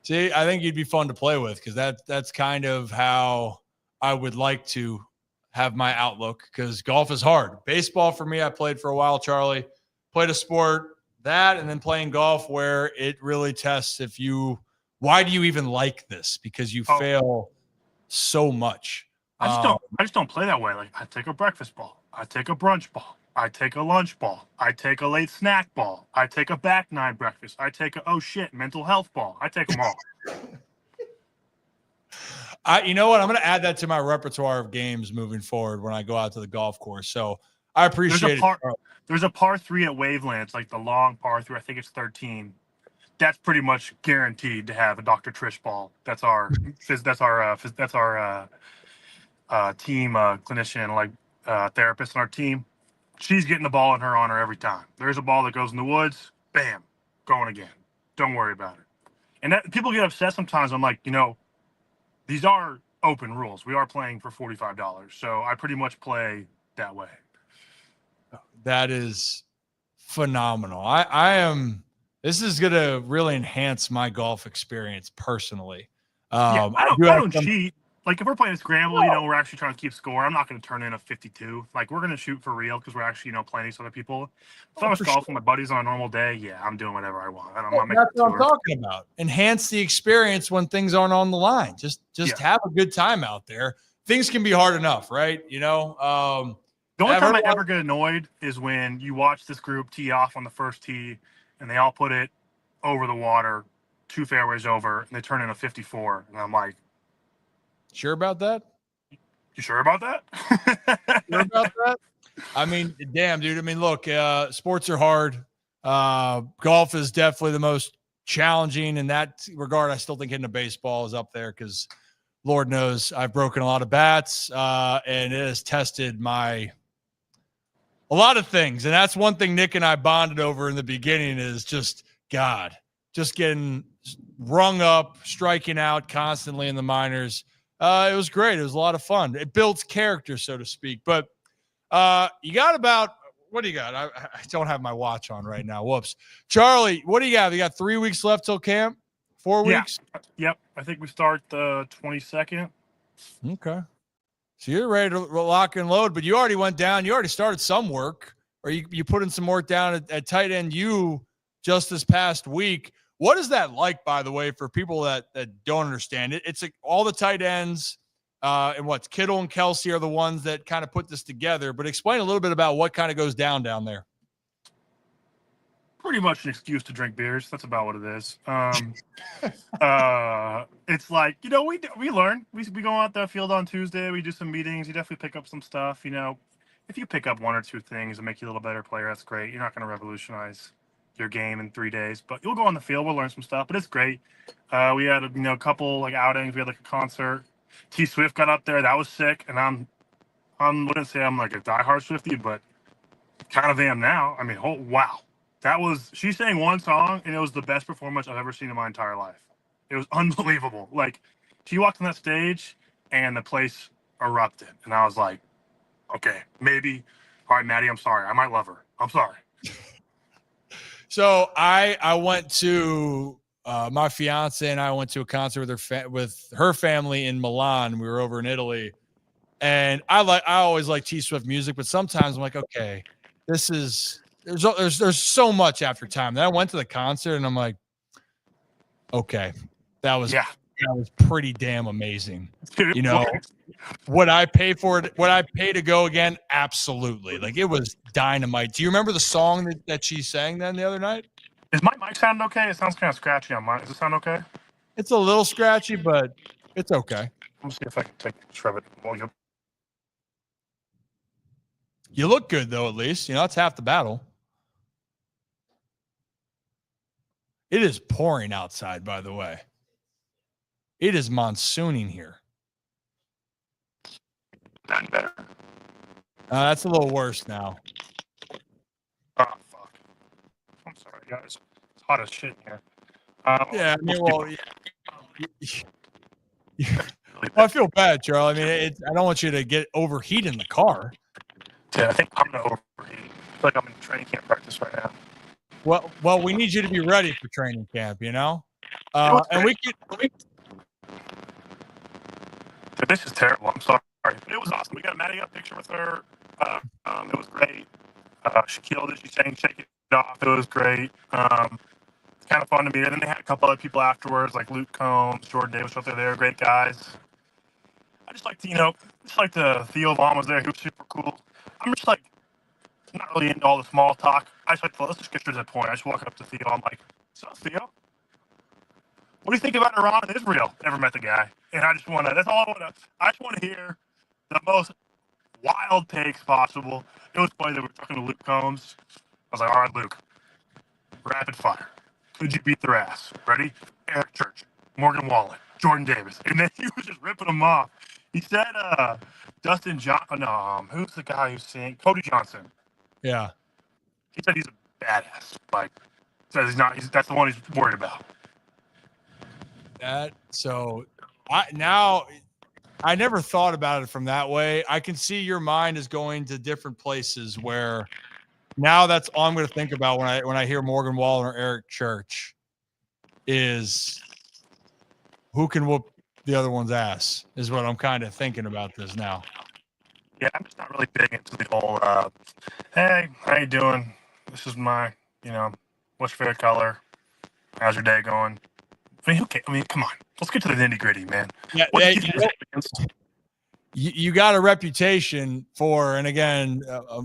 See, I think you'd be fun to play with, because that's kind of how I would like to have my outlook, because golf is hard. Baseball for me, I played for a while, Charlie. Played a sport that and then playing golf where it really tests why do you even like this? Because you fail so much. I just don't play that way. Like, I take a breakfast ball, I take a brunch ball, I take a lunch ball, I take a late snack ball, I take a back nine breakfast, I take a mental health ball. I take them all. You know what? I'm going to add that to my repertoire of games moving forward when I go out to the golf course. So I appreciate it. There's a par 3 at Wavelands, like the long par 3. I think it's 13. That's pretty much guaranteed to have a Dr. Trish ball. That's our team clinician, like therapist on our team. She's getting the ball in her honor every time. There's a ball that goes in the woods, bam, going again. Don't worry about it. And that people get upset sometimes. I'm like, these are open rules. We are playing for $45, so I pretty much play that way. That is phenomenal. I am. This is going to really enhance my golf experience personally. I don't cheat. Like, if we're playing a scramble, we're actually trying to keep score. I'm not going to turn in a 52. Like, we're going to shoot for real because we're actually, playing these other people. If I was golfing with my buddies on a normal day, I'm doing whatever I want. That's what I'm talking about. Enhance the experience when things aren't on the line. Just have a good time out there. Things can be hard enough, right? The only time I ever get annoyed is when you watch this group tee off on the first tee and they all put it over the water, 2 fairways over, and they turn in a 54. And I'm like, sure about that? You sure about that? Sure about that? I mean, damn, dude. I mean, look, sports are hard. Golf is definitely the most challenging in that regard. I still think hitting a baseball is up there because Lord knows I've broken a lot of bats, and it has tested a lot of things. And that's one thing Nick and I bonded over in the beginning is just getting rung up, striking out constantly in the minors. It was great. It was a lot of fun. It builds character, so to speak. But you got what do you got? I don't have my watch on right now. Whoops. Charlie, what do you got? You got 3 weeks left till camp? 4 weeks? Yep. I think we start the 22nd. Okay. So you're ready to lock and load, but you already went down. You already started some work, or you put in some work down at tight end just this past week. What is that like, by the way, for people that don't understand it? It's like all the tight ends and Kittle and Kelsey are the ones that kind of put this together. But explain a little bit about what kind of goes down there. Pretty much an excuse to drink beers. That's about what it is. It's like, we learn. We go out the field on Tuesday. We do some meetings. You definitely pick up some stuff. If you pick up 1 or 2 things and make you a little better player, that's great. You're not going to revolutionize your game in 3 days, but you'll go on the field. We'll learn some stuff, but it's great. We had a couple outings. We had a concert. T Swift got up there. That was sick. And I wouldn't say I'm like a diehard Swiftie, but kind of am now. I mean, wow. She sang one song and it was the best performance I've ever seen in my entire life. It was unbelievable. Like, she walked on that stage and the place erupted. And I was like, okay, maybe. All right, Maddie, I'm sorry. I might love her. I'm sorry. So I went to my fiance and I went to a concert with her family in Milan. We were over in Italy, and I always like T Swift music, but sometimes I'm like, okay, there's so much after time. Then I went to the concert and I'm like, okay, that was pretty damn amazing. Would I pay for it? Would I pay to go again? Absolutely. Like, it was dynamite. Do you remember the song that she sang then the other night? Is my mic sound okay? It sounds kind of scratchy on mine. Does it sound okay? It's a little scratchy, but it's okay. Let me see if I can shove it. You look good, though, at least. That's half the battle. It is pouring outside, by the way. It is monsooning here. Not better. That's a little worse now. Oh, fuck. I'm sorry, guys. It's hot as shit in here. Yeah, I mean, well, I feel bad, Charlie. I mean, I don't want you to get overheat in the car. Yeah, I think I'm going to overheat. I feel like I'm in training camp practice right now. Well, we need you to be ready for training camp, And we could. This is terrible. I'm sorry. It was awesome. We got Maddie a picture with her. It was great. She killed it. She sang "Shake It, off. It was great. It's kind of fun to meet. And then they had a couple other people afterwards, like Luke Combs, Jordan Davis up there. They were great guys. I just like to, Theo Vaughn was there. He was super cool. I'm just like not really into all the small talk. I just like let's just get straight to the point. I just walk up to Theo. I'm like, "So Theo, what do you think about Iran and Israel?" Never met the guy, and I just want to. That's all I want to. I just want to hear the most wild takes possible. It was funny that we were talking to Luke Combs. I was like, "All right, Luke, rapid fire. Could you beat their ass? Ready? Eric Church, Morgan Wallen, Jordan Davis," and then he was just ripping them off. He said, "Dustin Johnson. No, who's the guy who's saying Cody Johnson?" Yeah. He said he's a badass. Like, says he's not. That's the one he's worried about. I never thought about it from that way. I can see your mind is going to different places where now that's all I'm going to think about when I hear Morgan Wallen or Eric Church is who can whoop the other one's ass is what I'm kind of thinking about this now. Yeah, I'm just not really big into the whole, hey, how you doing? This is my, what's your favorite color? How's your day going? I mean, come on. Let's get to the nitty-gritty, man. Yeah, you got a reputation for, and again,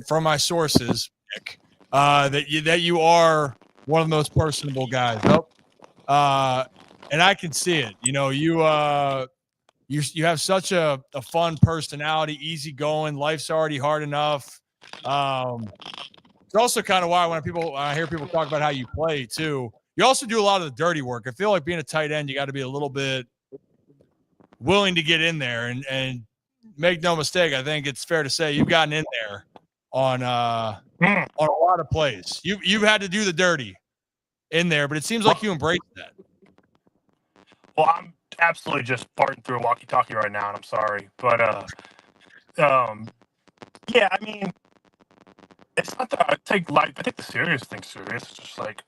from my sources, Nick, that you are one of the most personable guys. And I can see it. You have such a fun personality, easygoing. Life's already hard enough. It's also kind of why when I hear people talk about how you play too, you also do a lot of the dirty work. I feel like being a tight end, you got to be a little bit willing to get in there and make no mistake. I think it's fair to say you've gotten in there on a lot of plays. You've had to do the dirty in there, but it seems like you embrace that. Well, I'm absolutely just farting through a walkie-talkie right now, and I'm sorry, but yeah, I mean, it's not that I take the serious thing serious. It's just like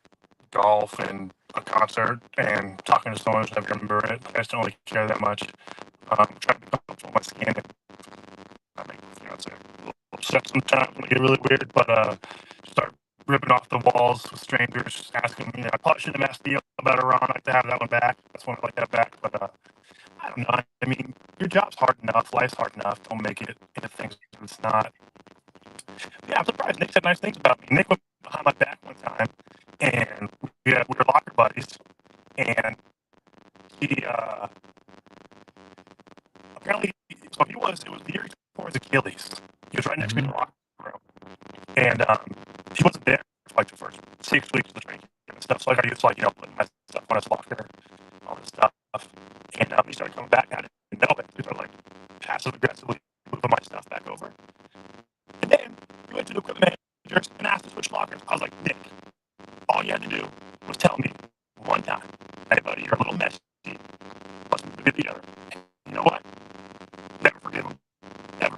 golf and a concert and talking to someone who's never remember it. I just don't really care that much. Trying to be comfortable with my skin. I make my fiance a little upset sometimes when I get really weird, but start ripping off the walls with strangers, asking, I probably shouldn't have asked Theo about Iran. I'd like to have that one back. That's one I'd like to have back, but I don't know. I mean, your job's hard enough. Life's hard enough. Don't make it into things it's not. Yeah, I'm surprised. Nick said nice things about me. Nick went behind my back one time, and we were locker buddies, and he apparently, so it was the year before his Achilles. He was right next to me in the locker room, and he wasn't there for like the first 6 weeks of the training and stuff. So I got used to putting my stuff on his locker, all this stuff, and he started coming back. I didn't know it. He started passive aggressively moving my stuff back over. And then he went to the equipment managers and asked to switch lockers. I was like, Nick, all you had to do was tell me one time, hey, buddy, you're a little messy. Let's move to the other. You know what? Never forgive him. Never.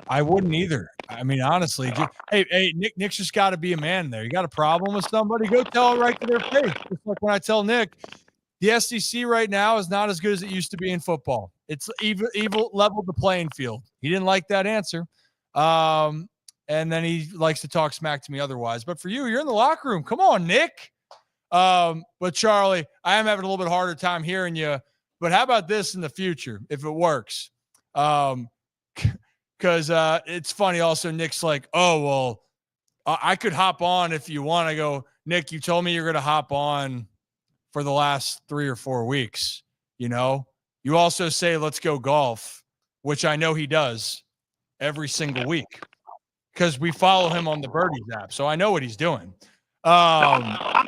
I wouldn't either. I mean, honestly, hey, Nick's just got to be a man there. You got a problem with somebody, go tell it right to their face. Just like when I tell Nick, the SEC right now is not as good as it used to be in football. It's evil leveled the playing field. He didn't like that answer. And then he likes to talk smack to me otherwise. But for you're in the locker room. Come on, Nick. But Charlie, I am having a little bit harder time hearing you. But how about this in the future, if it works? Because it's funny also, Nick's like, oh, well, I could hop on if you want. I go, Nick, you told me you're going to hop on for the last 3 or 4 weeks. You also say, let's go golf, which I know he does every single week because we follow him on the Birdies app. So I know what he's doing. I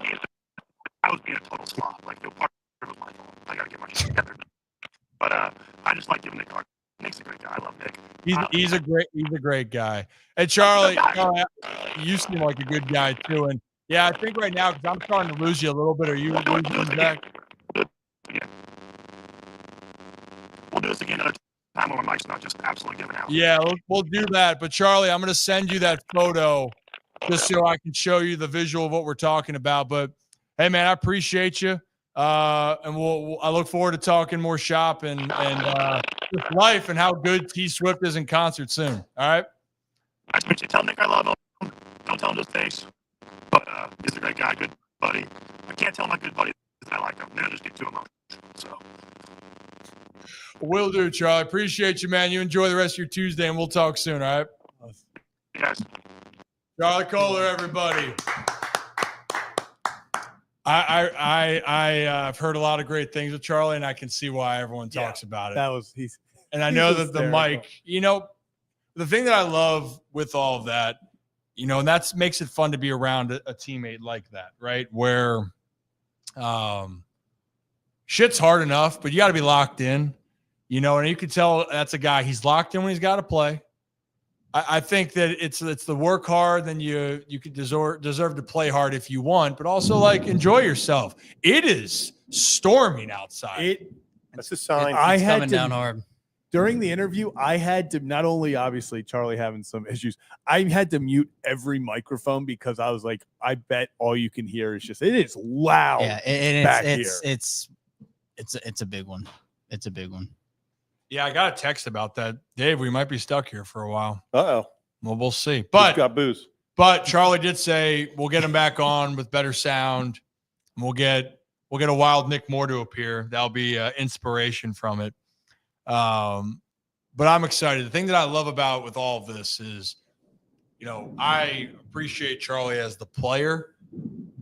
was being a total slob. I got to get my shit together. But I just like giving Nick card. Nick's a great guy. I love Nick. He's a great guy. And Charlie, you seem like a good guy too. And yeah, I think right now, because I'm starting to lose you a little bit. Are you losing me back? Yeah. We'll do this again another time when my mic's not just absolutely giving out. Yeah, we'll do that. But Charlie, I'm going to send you that photo just so I can show you the visual of what we're talking about. But hey, man, I appreciate you. And I look forward to talking more shop and just life and how good T Swift is in concert soon. All right. Nice to meet you. Tell Nick I love him. Don't tell him to his face. But he's a great guy, good buddy. I can't tell my good buddy that I like him. Then I just get too emotional. So. Will do, Charlie. Appreciate you, man. You enjoy the rest of your Tuesday, and we'll talk soon, all right? Yes. Charlie Kolar, everybody. I've heard a lot of great things with Charlie, and I can see why everyone talks about it. And I know that the mic, the thing that I love with all of that, and that makes it fun to be around a teammate like that, right? Where shit's hard enough, but you got to be locked in, and you can tell that's a guy, he's locked in when he's got to play. I think that it's the work hard, then you could deserve to play hard if you want, but also like enjoy yourself. It is storming outside. That's a sign. It's coming down hard. During the interview, I had to, not only obviously Charlie having some issues, I had to mute every microphone because I was like, I bet all you can hear is it is loud. Yeah, it's a big one. It's a big one. Yeah, I got a text about that. Dave, we might be stuck here for a while. Uh-oh. Well, we'll see. Who's But got booze? But Charlie did say we'll get him back on with better sound. And we'll get a wild Nick Moore to appear. That'll be inspiration from it. But I'm excited. The thing that I love about with all of this is, I appreciate Charlie as the player.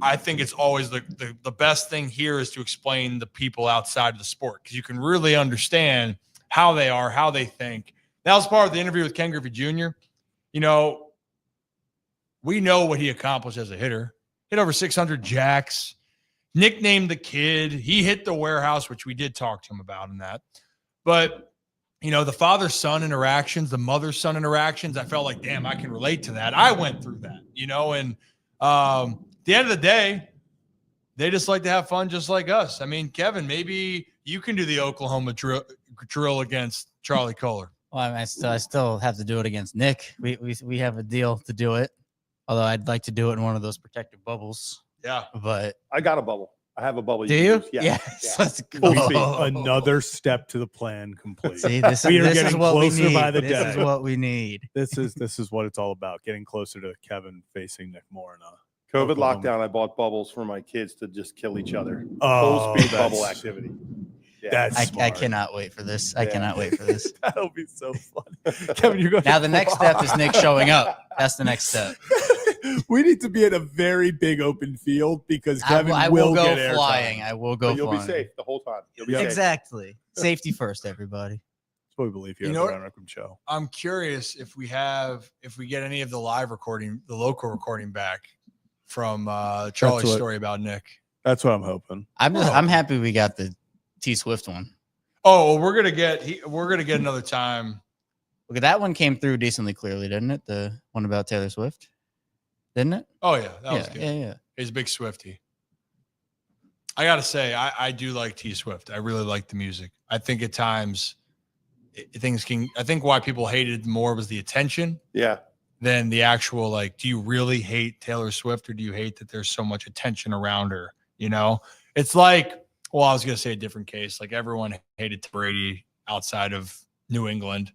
I think it's always the best thing here is to explain the people outside of the sport because you can really understand how they are, how they think. That was part of the interview with Ken Griffey Jr. We know what he accomplished as a hitter. Hit over 600 jacks, nicknamed the kid. He hit the warehouse, which we did talk to him about in that. But, the father-son interactions, the mother-son interactions, I felt like, damn, I can relate to that. I went through that, and at the end of the day, they just like to have fun just like us. I mean, Kevin, maybe you can do the Oklahoma drill against Charlie Kolar. Well, I still have to do it against Nick. We have a deal to do it, although I'd like to do it in one of those protective bubbles. Yeah. But I got a bubble. I have a bubble. Do you? Yeah. Yes. Let's go. Another step to the plan complete. See, this we are is getting what closer we need. by the day. This is what we need. This is what it's all about. Getting closer to Kevin facing Nick Moore in COVID Oklahoma. lockdown. I bought bubbles for my kids to just kill each other. Oh, Full speed bubble activity. Yeah. I cannot wait for this. I cannot wait for this. That'll be so fun. Kevin, you're going now the next step is Nick showing up. That's the next step. We need to be in a very big open field because Kevin I will go get flying. airtime. I will go But you'll flying. be safe the whole time. You'll be safe. Exactly. Safety first, everybody. That's what we believe here You at know the what? Ron Ripken Show. I'm curious if we get any of the live recording, the local recording back from Charlie's story about Nick. That's what I'm hoping. I'm happy we got the T Swift one. Oh, well, we're gonna get another time. Look at that one came through decently clearly, didn't it? The one about Taylor Swift, didn't it? Oh yeah, that was good. Yeah. He's a big Swiftie. I gotta say, I do like T Swift. I really like the music. I think at times I think why people hated more was the attention. Yeah. Than the actual, like, do you really hate Taylor Swift or do you hate that there's so much attention around her? It's like, well, I was going to say a different case. Like everyone hated Brady outside of New England.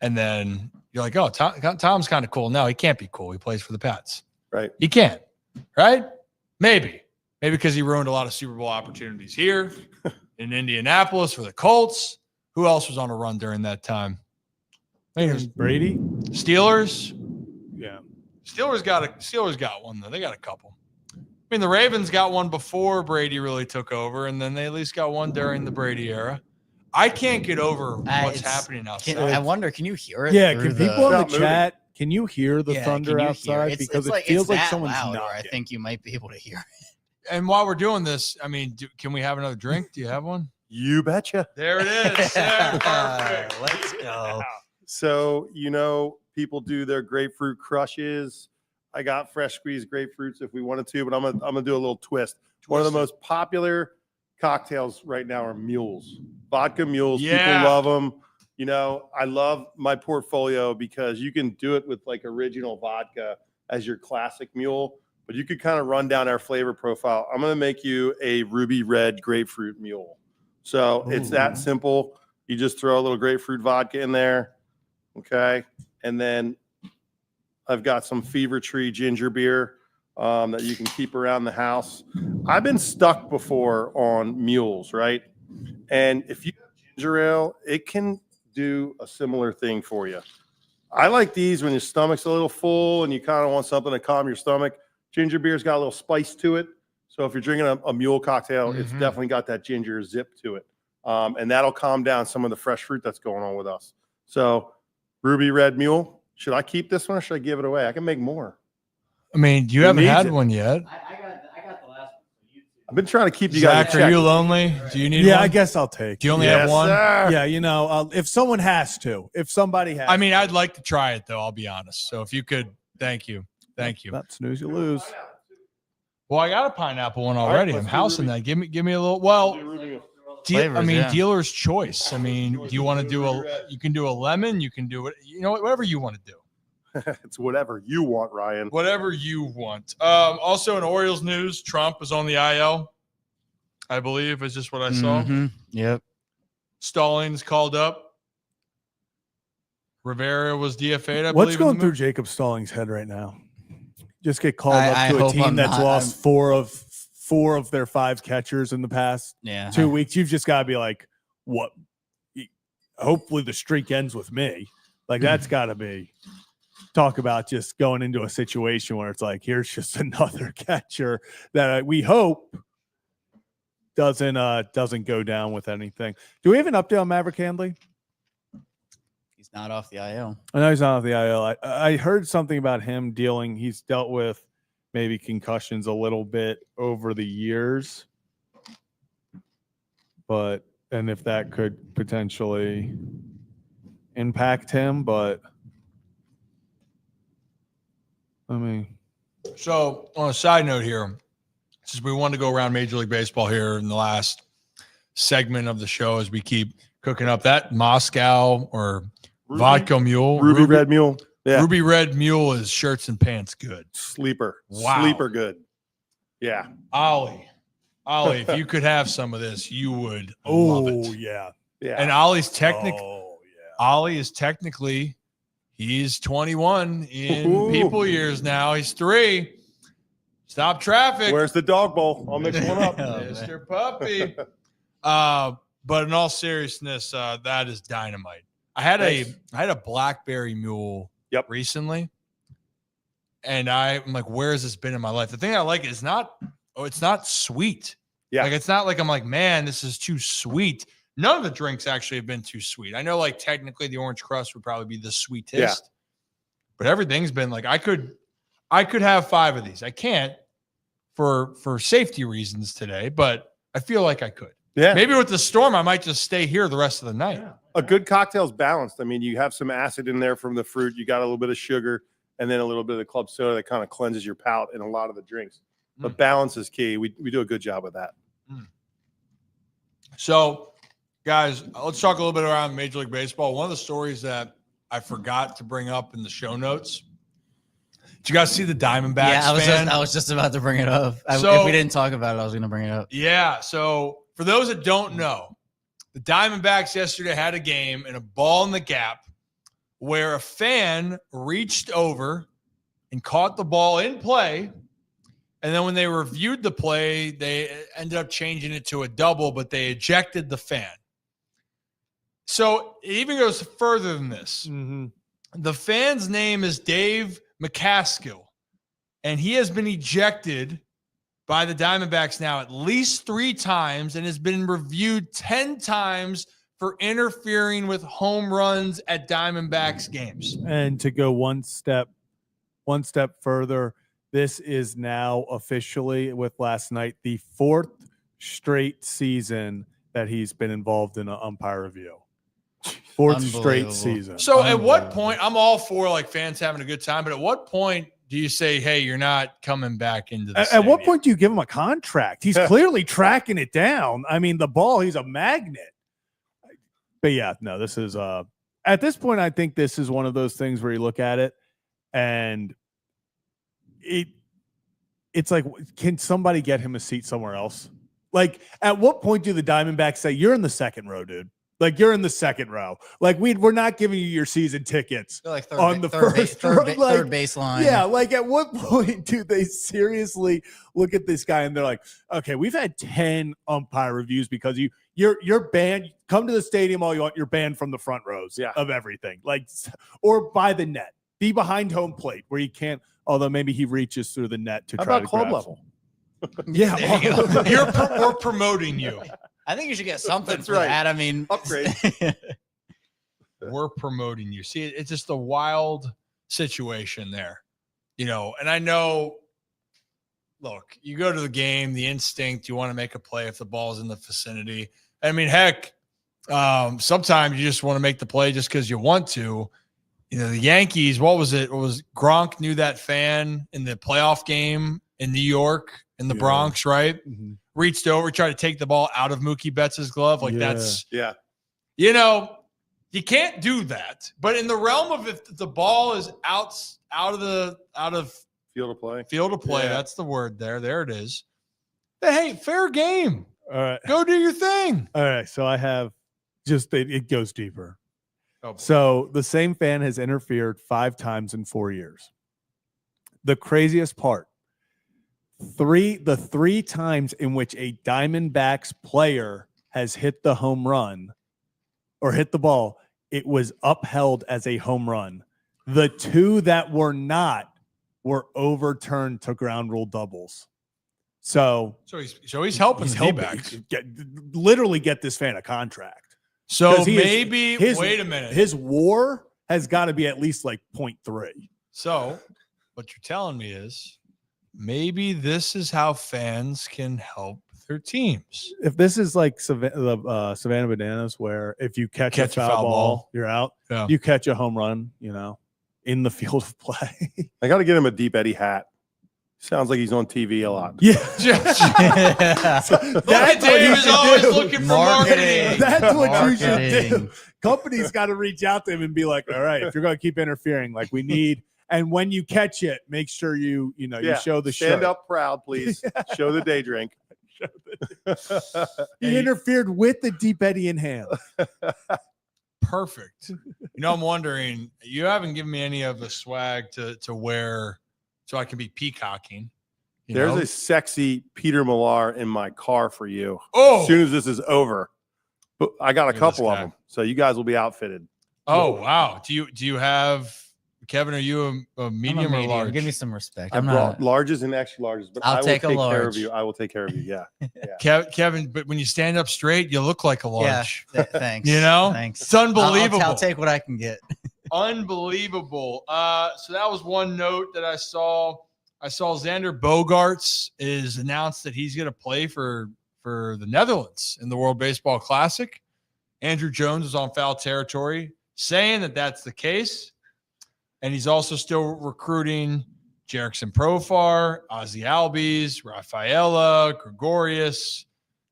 And then you're like, oh, Tom's kind of cool. No, he can't be cool. He plays for the Pats. Right. He can't. Right? Maybe because he ruined a lot of Super Bowl opportunities here in Indianapolis for the Colts. Who else was on a run during that time? I think it was Brady. Steelers. Yeah. Steelers got one though. They got a couple. I mean, the Ravens got one before Brady really took over, and then they at least got one during the Brady era. I can't get over what's happening outside. I wonder, can you hear it? Yeah, can people in the chat, can you hear the Yeah, thunder can you hear outside? it? Because It's it feels like that someone's loud, or knocking. I think you might be able to hear it. And while we're doing this, I mean, can we have another drink? Do you have one? You betcha. There it is. Yeah, perfect. Let's go. So, people do their grapefruit crushes. I got fresh squeezed grapefruits if we wanted to, but I'm gonna do a little twist. One of the most popular cocktails right now are mules, vodka mules. Yeah. People love them. I love my portfolio because you can do it with like original vodka as your classic mule, but you could kind of run down our flavor profile. I'm gonna make you a ruby red grapefruit mule. So it's that simple. You just throw a little grapefruit vodka in there. Okay. And then I've got some Fever Tree ginger beer. that you can keep around the house. I've been stuck before on mules, right? And if you have ginger ale, it can do a similar thing for you. I like these when your stomach's a little full and you kind of want something to calm your stomach. Ginger beer's got a little spice to it. So if you're drinking a mule cocktail, it's definitely got that ginger zip to it. And that'll calm down some of the fresh fruit that's going on with us. So Ruby Red Mule, should I keep this one or should I give it away? I can make more. I mean, you haven't had one yet. I got the last one. I've been trying to keep you guys. Zach, are you lonely? Do you need Yeah, one? I guess I'll take. Do you only have one? Sir. Yeah, you know, if someone has to, if somebody has. I mean, I'd like to try it though. I'll be honest. So if you could, thank you. Not snooze, you lose. Well, I got a pineapple one already. let's I'm do housing Ruby. that. Give me a little. Well, Flavors, yeah. dealer's choice. I mean, do you want to do you can do a lemon. You can do it. You know, whatever you want to do. It's whatever you want, Ryan. Whatever you want. Also in Orioles news, Trump is on the IL. I believe is just what I saw. Yep. Stallings called up. Rivera was DFA'd. What's going through Jacob Stallings' head right now? Just get called up to a hope team I'm that's not- lost four of their 5 catchers in the past 2 weeks. You've just got to be like, what? Hopefully the streak ends with me. Like that's got to be. Talk about just going into a situation where it's like, here's just another catcher that we hope doesn't go down with anything. Do we have an update on Maverick Handley? He's not off the IL. I know he's not off the IL. I heard something about him dealing. He's dealt with maybe concussions a little bit over the years, and if that could potentially impact him, but I mean, So on a side note here, since we wanted to go around Major League Baseball here in the last segment of the show as we keep cooking up that Moscow or vodka mule. Ruby Red Mule. Yeah. Ruby Red Mule is shirts and pants good. Sleeper. Wow. Sleeper good. Yeah. Ollie, if you could have some of this, you would love it. yeah. Yeah. And Ollie's Ollie is technically, he's 21 in people years now. He's 3. Stop traffic. Where's the dog bowl? I'll mix one up. Mr. Puppy. But in all seriousness, that is dynamite. I had a blackberry mule recently, and I'm like, where has this been in my life? The thing I like is it's not sweet. Yeah. Like it's not like I'm like, man, this is too sweet. None of the drinks actually have been too sweet. I know like technically the orange crust would probably be the sweetest, but everything's been like I could have 5 of these. I can't for safety reasons today, but I feel like I could. Yeah. Maybe with the storm, I might just stay here the rest of the night. Yeah. A good cocktail is balanced. I mean, you have some acid in there from the fruit. You got a little bit of sugar and then a little bit of the club soda that kind of cleanses your palate in a lot of the drinks. But balance is key. We do a good job with that. So, guys, let's talk a little bit around Major League Baseball. One of the stories that I forgot to bring up in the show notes. Did you guys see the Diamondbacks? Yeah, I was just about to bring it up. If we didn't talk about it, I was going to bring it up. Yeah. So for those that don't know, the Diamondbacks yesterday had a game in a ball in the gap where a fan reached over and caught the ball in play. And then when they reviewed the play, they ended up changing it to a double, but they ejected the fan. So it even goes further than this. The fan's name is Dave McCaskill, and he has been ejected by the Diamondbacks now at least 3 times and has been reviewed 10 times for interfering with home runs at Diamondbacks games. And to go one step further, this is now officially, with last night, the 4th straight season that he's been involved in an umpire review. 4th straight season. So at what point, I'm all for like fans having a good time, but at what point do you say, hey, you're not coming back into the At what point do you give him a contract? He's clearly tracking it down. I mean, the ball, he's a magnet. But yeah, no, this is at this point, I think this is one of those things where you look at it and it's like, can somebody get him a seat somewhere else? Like, at what point do the Diamondbacks say, you're in the second row, dude? Like you're in the second row. Like we're not giving you your season tickets They're like on the first row. Like, third baseline. yeah, like at what point do they seriously look at this guy and they're like, okay, we've had 10 umpire reviews because you're banned. Come to the stadium all you want. You're banned from the front rows of everything. Like, or by the net. Be behind home plate where you can't. Although maybe he reaches through the net to try to club grab level. Yeah, We're promoting you. I think you should get something That's for right. that. I mean, Upgrade. We're promoting you. See, it's just a wild situation there, and I know, look, you go to the game, the instinct, you want to make a play if the ball's in the vicinity. I mean, heck, sometimes you just want to make the play just because you want to. The Yankees, what was it? It was Gronk knew that fan in the playoff game in New York, in the Bronx, right? Mm-hmm. Reached over, tried to take the ball out of Mookie Betts' glove. Like that's, you can't do that. But in the realm of if the ball is out of Field of play. That's the word there. There it is. Hey, fair game. All right. Go do your thing. All right. So I have it goes deeper. Oh, so the same fan has interfered 5 times in 4 years. The craziest part, the 3 times in which a Diamondbacks player has hit the home run or hit the ball, it was upheld as a home run. The 2 that were not were overturned to ground rule doubles. So he's helping the D-backs. Literally get this fan a contract. So maybe wait a minute. His WAR has got to be at least like 0.3. So what you're telling me is maybe this is how fans can help their teams. If this is like Savannah Bananas, where if you catch a foul ball, you're out. Yeah. You catch a home run, in the field of play. I got to get him a Deep Eddy hat. Sounds like he's on TV a lot. Yeah. That's Dave is always looking for marketing. That's what you should do. Companies got to reach out to him and be like, all right, if you're going to keep interfering, like we need, and when you catch it, make sure you show the Stand shirt. up proud, please. Show the day drink. He interfered with the Deep Eddy in hand. Perfect. I'm wondering, you haven't given me any of the swag to wear so I can be peacocking. There's a sexy Peter Millar in my car for you. Oh, as soon as this is over. But I got a couple of them. So you guys will be outfitted. Oh, wow. Do you have, Kevin, are you a medium or large? Give me some respect. I brought larges and extra larges, but I will take care of you. I will take care of you. Yeah. Kevin, but when you stand up straight, you look like a large. Yeah, thanks. Thanks. It's unbelievable. I'll take what I can get. Unbelievable. So that was one note that I saw. I saw Xander Bogaerts is announced that he's going to play for the Netherlands in the World Baseball Classic. Andrew Jones is on foul territory saying that that's the case. And he's also still recruiting Jerickson Profar, Ozzy Albies, Rafaela, Gregorius,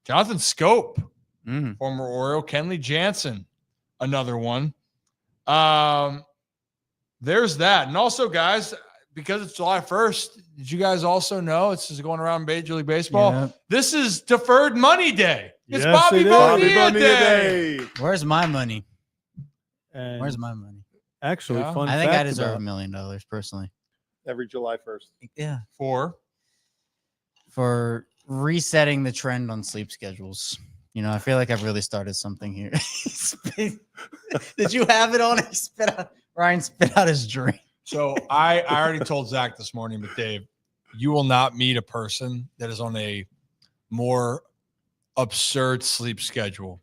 Jonathan Scope, former Oriole, Kenley Jansen, another one. There's that. And also, guys, because it's July 1st, did you guys also know it's just going around Major League Baseball? Yeah. This is Deferred Money Day. It's Bobby Bonilla Day. Where's my money? Where's my money? Actually, fun I think fact I deserve $1 million personally. Every July 1st. Yeah. For resetting the trend on sleep schedules. I feel like I've really started something here. Did you have it on? Ryan spit out his drink. So I already told Zach this morning, but Dave, you will not meet a person that is on a more absurd sleep schedule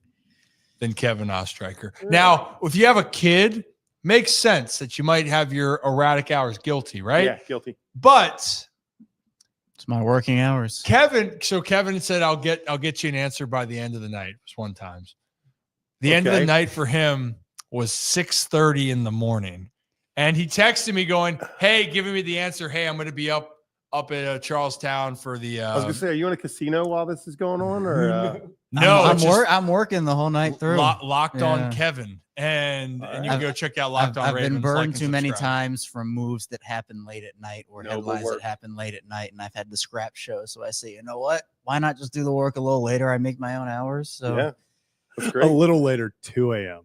than Kevin Ostreicher. Now, if you have a kid, makes sense that you might have your erratic hours. Guilty, right? Yeah, guilty. But it's my working hours. Kevin said, I'll get you an answer by the end of the night. It was one time. The end of the night for him was 6:30 in the morning. And he texted me going, hey, giving me the answer. Hey, I'm going to be up at Charlestown for the. I was going to say, are you in a casino while this is going on? Or no, I'm working the whole night through. Locked on Kevin. And you can go check out Locked on Ravens. I've been burned too many times from moves that happen late at night or headlines that happen late at night. And I've had the scrap show. So I say, you know what? Why not just do the work a little later? I make my own hours. So That's A great. little later, 2 a.m.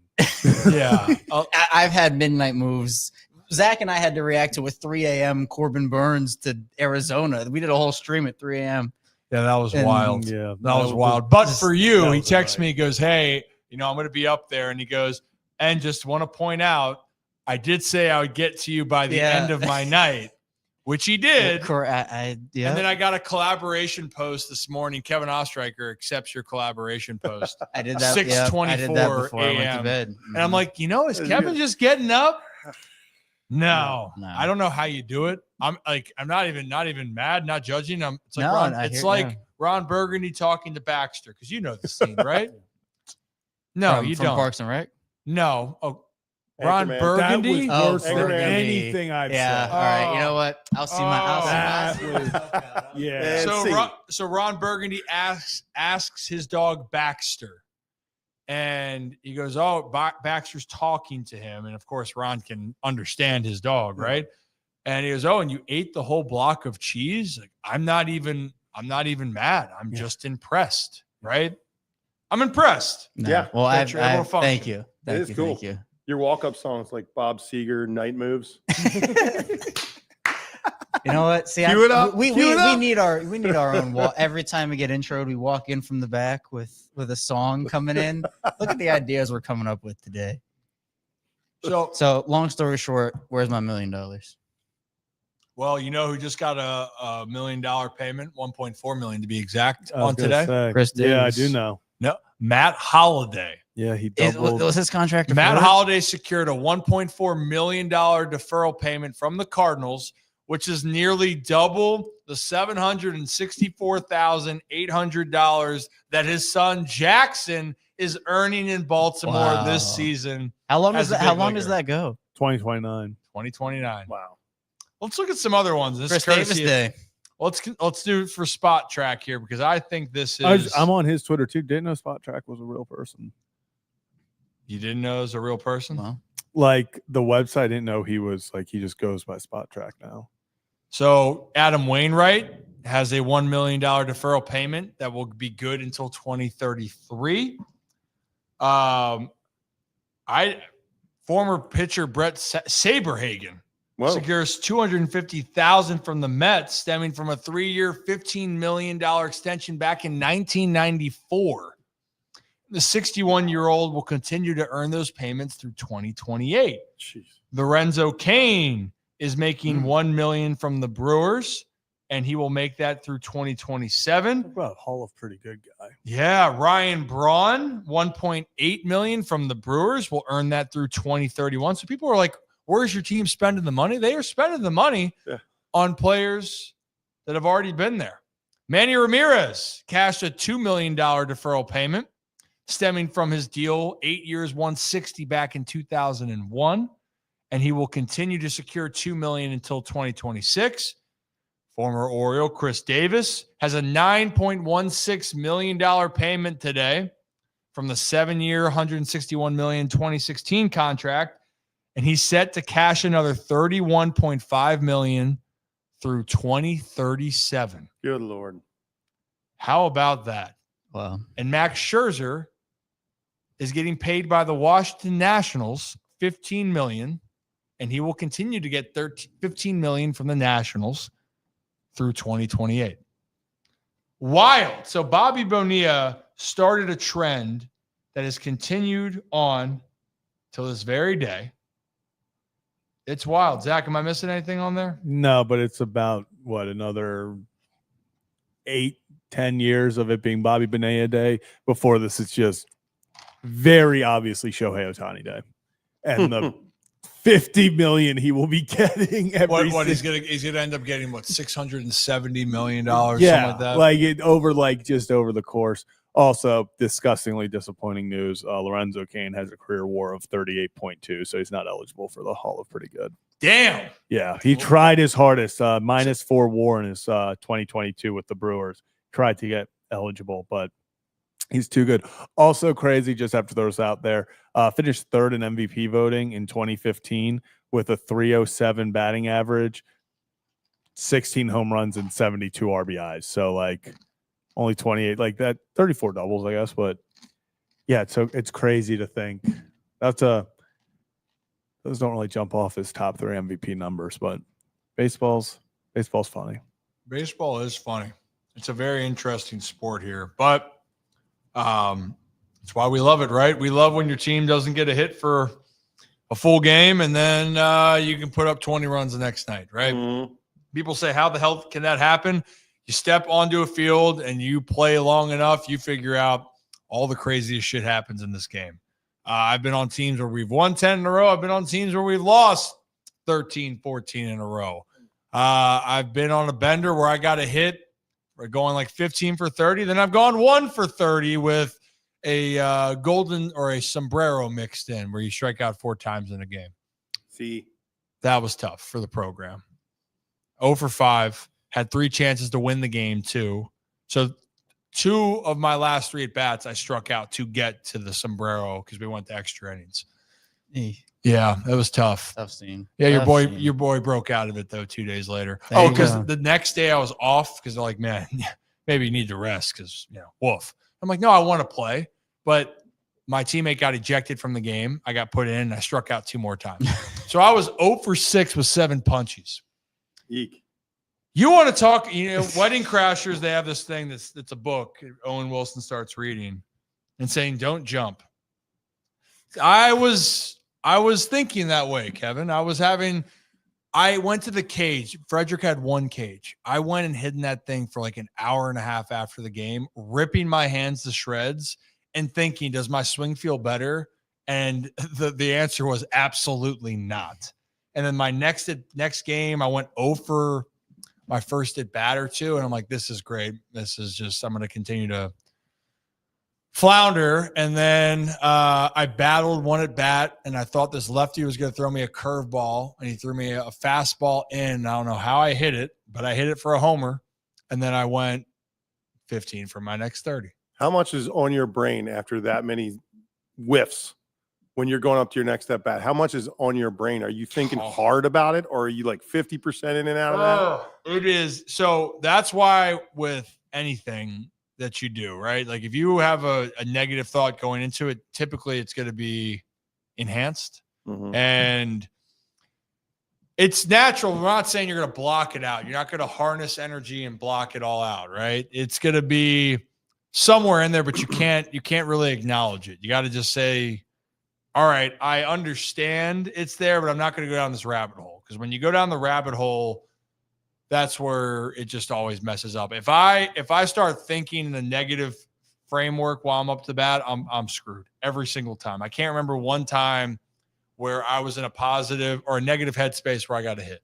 Yeah. I've had midnight moves. Zach and I had to react to a 3 a.m. Corbin Burns to Arizona. We did a whole stream at 3 a.m. Yeah, that was And- wild. Yeah, That was wild. But just- for you, that he was texts annoying. me, he goes, hey, I'm going to be up there. And he goes, and just want to point out, I did say I would get to you by the Yeah. end of my night, which he did. Yeah. And then I got a collaboration post this morning. Kevin Ostreicher accepts your collaboration post. I did that. 6:24 I did that before I went to a.m.. bed. And I'm like, is Kevin just getting up? No, No. I don't know how you do it. I'm not even mad, not judging. It's like No, Ron, I it's hear- like yeah. Ron Burgundy talking to Baxter, because you know the scene, right? No, from, you from don't. Parks and Rec. No. Oh, Ron Anchorman. Burgundy. That was worse than Anchorman. anything I've Yeah. said. All right. You know what? I'll see That my. was- yeah. And So Ron Burgundy asks his dog Baxter, and he goes, "Oh, Baxter's talking to him," and of course Ron can understand his dog, right? And he goes, "Oh, and you ate the whole block of cheese? Like, I'm not even mad. I'm just impressed, right? I'm impressed." No. Yeah, Well, that's your little function. thank you. Thank you. cool. Thank you. Your walk-up songs like Bob Seger, Night Moves. You know what? See, Cue it up. we Cue it up. need our own wall. Every time we get introed, we walk in from the back with a song coming in. Look at the ideas we're coming up with today. So long story short, where's my $1 million? Well, you know who just got a $1 million payment, 1.4 million to be exact, I was on gonna today? say. Chris Yeah, I Davis. do know. No, Matt Holliday. Yeah, he doubled. Was his contract? Matt deferred? Holliday secured a $1.4 million deferral payment from the Cardinals, which is nearly double the $764,800 that his son Jackson is earning in Baltimore Wow. this season, How long as does a that? How big long does leaguer. that go? 2029. 2029. Wow. Let's look at some other ones. This Chris is Davis courtesy of- Day. Let's do it for Spot Track here, because I think this is. I'm on his Twitter too. Didn't know Spot Track was a real person. You didn't know it was a real person? Well, Like the website didn't know he was like he just goes by Spot Track now. So Adam Wainwright has a $1 million deferral payment that will be good until 2033. Former pitcher Brett Saberhagen Whoa. secures $250,000 from the Mets, stemming from a 3-year, $15 million extension back in 1994. The 61-year-old will continue to earn those payments through 2028. Jeez. Lorenzo Cain is making $1 million from the Brewers, and he will make that through 2027. Talk about Hall of Pretty Good guy. Yeah, Ryan Braun, $1.8 million from the Brewers, will earn that through 2031. So people are like, where's your team spending the money? They are spending the money on players that have already been there. Manny Ramirez cashed a $2 million deferral payment stemming from his deal, 8 years, $160 back in 2001. And he will continue to secure $2 million until 2026. Former Oriole Chris Davis has a $9.16 million payment today from the 7-year, $161 million 2016 contract, and he's set to cash another $31.5 million through 2037. Good Lord. How about that? wow. And Max Scherzer is getting paid by the Washington Nationals $15 million, and he will continue to get $15 million from the Nationals through 2028. Wild. So Bobby Bonilla started a trend that has continued on till this very day. It's wild. Zach, am I missing anything on there? No, but it's about what, another 8-10 years of it being Bobby Bonilla Day. Before this, it's just very obviously Shohei Ohtani Day, and the 50 million he will be getting every. What he's gonna end up getting? What, $670 million? Yeah, Something like that. like it over just over the course. Also, disgustingly disappointing news. Lorenzo Cain has a career WAR of 38.2, so he's not eligible for the Hall of Pretty Good. Damn. Yeah, he tried his hardest. -4 WAR in his 2022 with the Brewers. Tried to get eligible, but he's too good. Also crazy, just have to throw this out there. Finished third in MVP voting in 2015 with a 307 batting average, 16 home runs, and 72 RBIs. So like only 28, like that, 34 doubles, I guess. But Yeah, so it's crazy to think those don't really jump off as top 3 MVP numbers, but baseball's funny. Baseball is funny. It's a very interesting sport here, but it's why we love it, right? We love when your team doesn't get a hit for a full game, and then you can put up 20 runs the next night, right? Mm-hmm. People say, how the hell can that happen? You step onto a field and you play long enough, you figure out all the craziest shit happens in this game. I've been on teams where we've won 10 in a row. I've been on teams where we've lost 13, 14 in a row. I've been on a bender where I got a hit. We're going like 15 for 30. Then I've gone 1 for 30 with a golden or a sombrero mixed in where you strike out 4 times in a game. See, that was tough for the program. 0 for 5, had 3 chances to win the game too. So 2 of my last 3 at bats, I struck out to get to the sombrero because we went to extra innings. Yeah, that was tough. Tough scene. Yeah, Tough your boy broke out of it though 2 days later. There you Because go. the next day I was off because they're like, man, maybe you need to rest because woof. I'm like, no, I want to play, but my teammate got ejected from the game. I got put in and I struck out 2 more times. So I was 0 for 6 with 7 punchies. Eek. You want to talk, Wedding Crashers, they have this thing that's a book Owen Wilson starts reading and saying, don't jump. I was thinking that way, Kevin. I went to the cage. Frederick had 1 cage. I went and hid in that thing for like an hour and a half after the game, ripping my hands to shreds and thinking, does my swing feel better? And the answer was absolutely not. And then my next game, I went 0 for my first at bat or 2. And I'm like, this is great. This is just, I'm going to continue to flounder. And then I battled 1 at bat, and I thought this lefty was going to throw me a curveball, and he threw me a fastball in. I don't know how I hit it, but I hit it for a homer. And then I went 15 for my next 30. How much is on your brain after that many whiffs when you're going up to your next at bat? How much is on your brain? Are you thinking hard about it, or are you like 50% in and out of that? It is. So that's why with anything that you do, right? Like if you have a negative thought going into it, typically it's going to be enhanced. Mm-hmm. And it's natural. We're not saying you're going to block it out. You're not going to harness energy and block it all out, right? It's going to be somewhere in there, but you can't really acknowledge it. You got to just say, all right, I understand it's there, but I'm not going to go down this rabbit hole. Because when you go down the rabbit hole, that's where it just always messes up. If I start thinking in a negative framework while I'm up to the bat, I'm screwed every single time. I can't remember one time where I was in a positive or a negative headspace where I got a hit.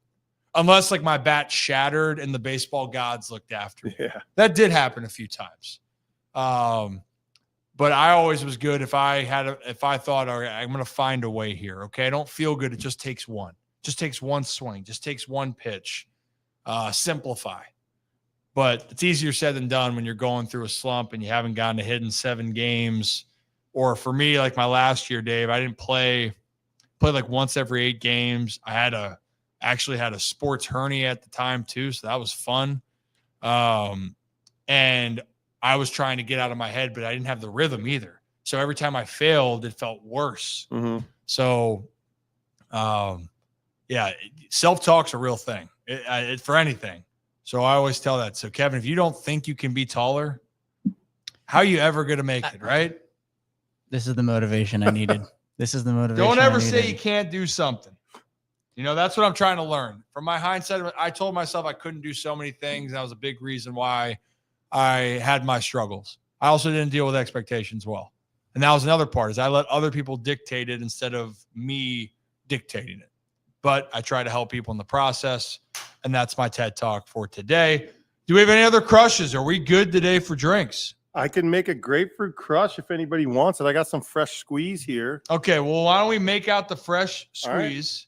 Unless like my bat shattered and the baseball gods looked after me. Yeah. That did happen a few times. But I always was good if I thought, all right, I'm going to find a way here. Okay. I don't feel good. It just takes one. Just takes one swing. Just takes one pitch. Simplify. But it's easier said than done when you're going through a slump and you haven't gotten a hit in 7 games. Or for me, like my last year, Dave, I didn't play like once every 8 games. I actually had a sports hernia at the time too. So that was fun. And I was trying to get out of my head, but I didn't have the rhythm either. So every time I failed, it felt worse. Mm-hmm. So, yeah, self-talk's a real thing for anything. So I always tell that. So Kevin, if you don't think you can be taller, how are you ever going to make it? Right. This is the motivation I needed. This is the motivation. Don't ever I say needed. you can't do something. That's what I'm trying to learn. From my hindsight, I told myself I couldn't do so many things. That was a big reason why I had my struggles. I also didn't deal with expectations well. And that was another part, is I let other people dictate it instead of me dictating it. But I try to help people in the process. And that's my TED Talk for today. Do we have any other crushes? Are we good today for drinks? I can make a grapefruit crush if anybody wants it. I got some fresh squeeze here. Okay, well, why don't we make out the fresh squeeze,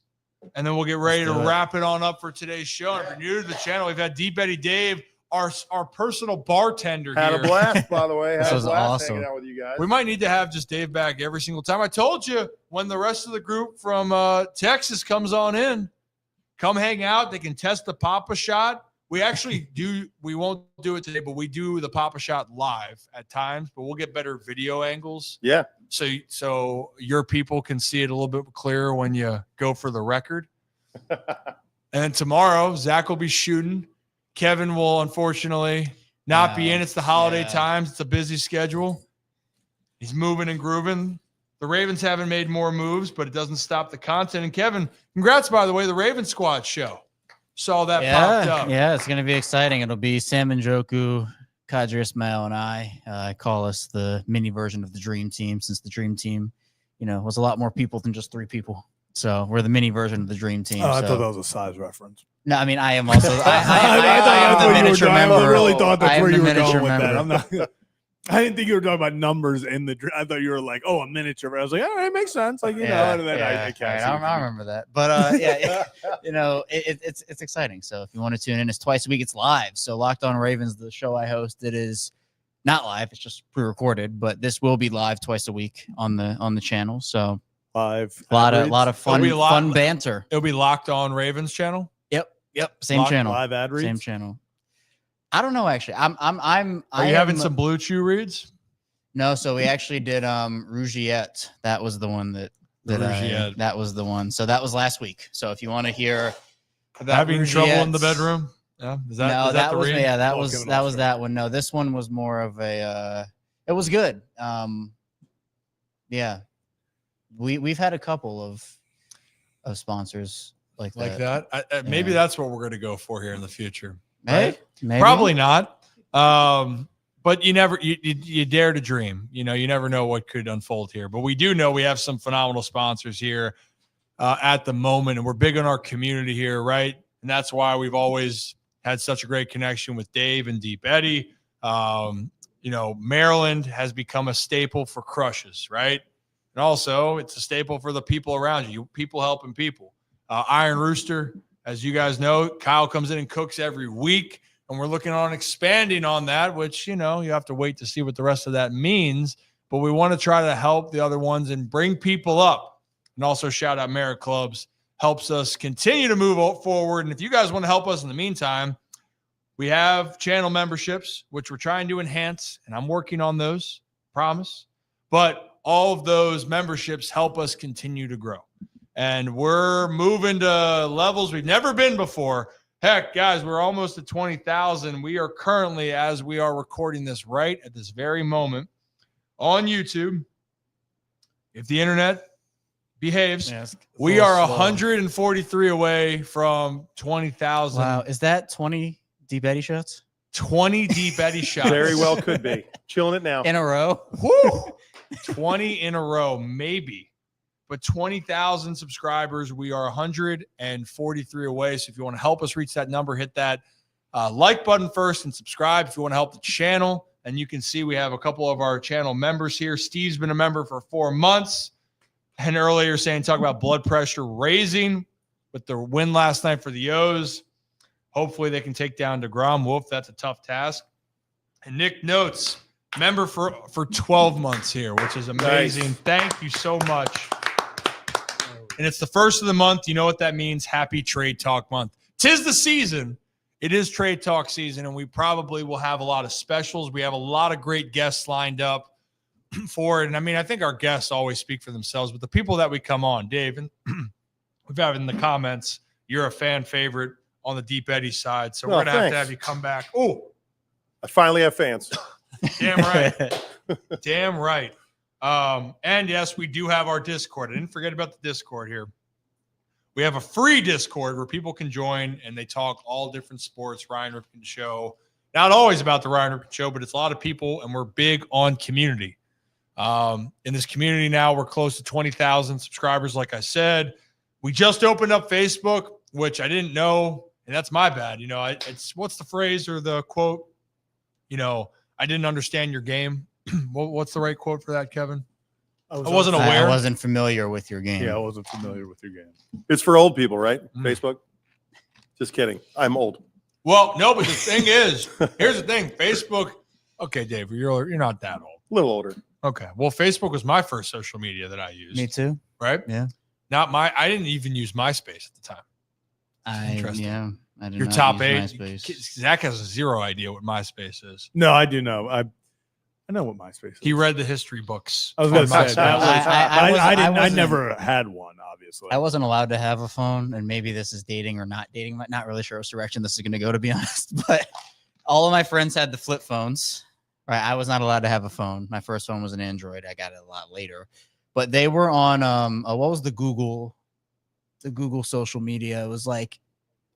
and then we'll get ready to wrap it on up for today's show. And if you're new to the channel, we've had Deep Eddie Dave, our personal bartender Had here. a blast, by the way. This Had a was blast awesome. hanging out with you guys. We might need to have just Dave back every single time. I told you, when the rest of the group from Texas comes on in, come hang out. They can test the Papa shot. We actually do. We won't do it today, but we do the Papa Shot live at times. But we'll get better video angles. Yeah. So your people can see it a little bit clearer when you go for the record. And tomorrow, Zach will be shooting. Kevin will unfortunately not be in. It's the holiday times. It's a busy schedule. He's moving and grooving. The Ravens haven't made more moves, but it doesn't stop the content. And Kevin, congrats, by the way, the Raven Squad show. Saw that popped up. Yeah, it's going to be exciting. It'll be Sam Njoku, Kadri Ismail, and I call us the mini version of the Dream Team, since the Dream Team, was a lot more people than just 3 people. So we're the mini version of the Dream Team. I thought that was a size reference. No, I mean, I am also. I really thought that's where you were going with that. I'm not. I didn't think you were talking about numbers in the. I thought you were like, a miniature. I was like, all right, makes sense. Like, And then I remember that. But it's exciting. So if you want to tune in, it's twice a week. It's live. So Locked On Ravens, the show I host, it is not live. It's just pre-recorded. But this will be live twice a week on the channel. So live, a lot of fun banter. It'll be Locked On Ravens channel. Yep. Same channel. Live ad reads. Same channel. I don't know, actually. Are you having some Blue Chew reads? No, so we actually did Rougiette. That was the one that was the one. So that was last week. So if you want to hear having trouble in the bedroom, that was that one. No, this one was more of a it was good. We've had a couple of sponsors like that. Maybe that's what we're going to go for here in the future. Right? Maybe. Probably not. But you dare to dream. You never know what could unfold here. But we do know we have some phenomenal sponsors here at the moment, and we're big on our community here, right? And that's why we've always had such a great connection with Dave and Deep Eddy. Maryland has become a staple for crushes, right? And also, it's a staple for the people around you. People helping people. Iron Rooster, as you guys know, Kyle comes in and cooks every week, and we're looking on expanding on that, which, you have to wait to see what the rest of that means. But we want to try to help the other ones and bring people up. And also shout out Merit Clubs, helps us continue to move forward. And if you guys want to help us in the meantime, we have channel memberships, which we're trying to enhance, and I'm working on those, promise. But all of those memberships help us continue to grow. And we're moving to levels we've never been before. Heck, guys, we're almost at 20,000. We are currently, as we are recording this right at this very moment, on YouTube. If the internet behaves, we are 143 away from 20,000. Wow. Is that 20 Deep Eddy shots? 20 Deep Eddy shots. Very well could be. Chilling it now. In a row? Woo! 20 in a row, maybe. But 20,000 subscribers, we are 143 away. So if you want to help us reach that number, hit that like button first and subscribe. If you want to help the channel, and you can see we have a couple of our channel members here. Steve's been a member for 4 months. And earlier talk about blood pressure raising with the win last night for the O's. Hopefully they can take down DeGrom. Wolf, that's a tough task. And Nick Notes, member for 12 months here, which is amazing. Nice. Thank you so much. And it's the first of the month. You know what that means. Happy Trade Talk month. 'Tis the season. It is Trade Talk season, and we probably will have a lot of specials. We have a lot of great guests lined up for it. And I think our guests always speak for themselves, but the people that we come on, Dave, and we've had in the comments, you're a fan favorite on the Deep Eddy side. So we're going to have you come back. Oh, I finally have fans. Damn right. Damn right. And yes, we do have our Discord. I didn't forget about the Discord here. We have a free Discord where people can join and they talk all different sports. Ryan Ripken Show. Not always about the Ryan Ripken Show, but it's a lot of people, and we're big on community. In this community now, we're close to 20,000 subscribers. Like I said, we just opened up Facebook, which I didn't know, and that's my bad. It's what's the phrase or the quote? I didn't understand your game. What's the right quote for that, Kevin? I wasn't aware. I wasn't familiar with your game. Yeah, I wasn't familiar with your game. It's for old people, right? Facebook? Just kidding. I'm old. Well, no, but the thing is, here's the thing. Facebook. Okay, Dave, you're not that old. A little older. Okay. Well, Facebook was my first social media that I used. Me too. Right? Yeah. I didn't even use MySpace at the time. Interesting. Yeah. I did Your not top use 8. MySpace. Zach has zero idea what MySpace is. No, I do know. I know what MySpace is. He read the history books. I was going to on say MySpace. that was, I wasn't- never had one, obviously. I wasn't allowed to have a phone, and maybe this is dating or not dating. I'm not really sure which direction this is going to go, to be honest. But all of my friends had the flip phones. Right, I was not allowed to have a phone. My first phone was an Android. I got it a lot later. But they were on what was the Google social media? It was like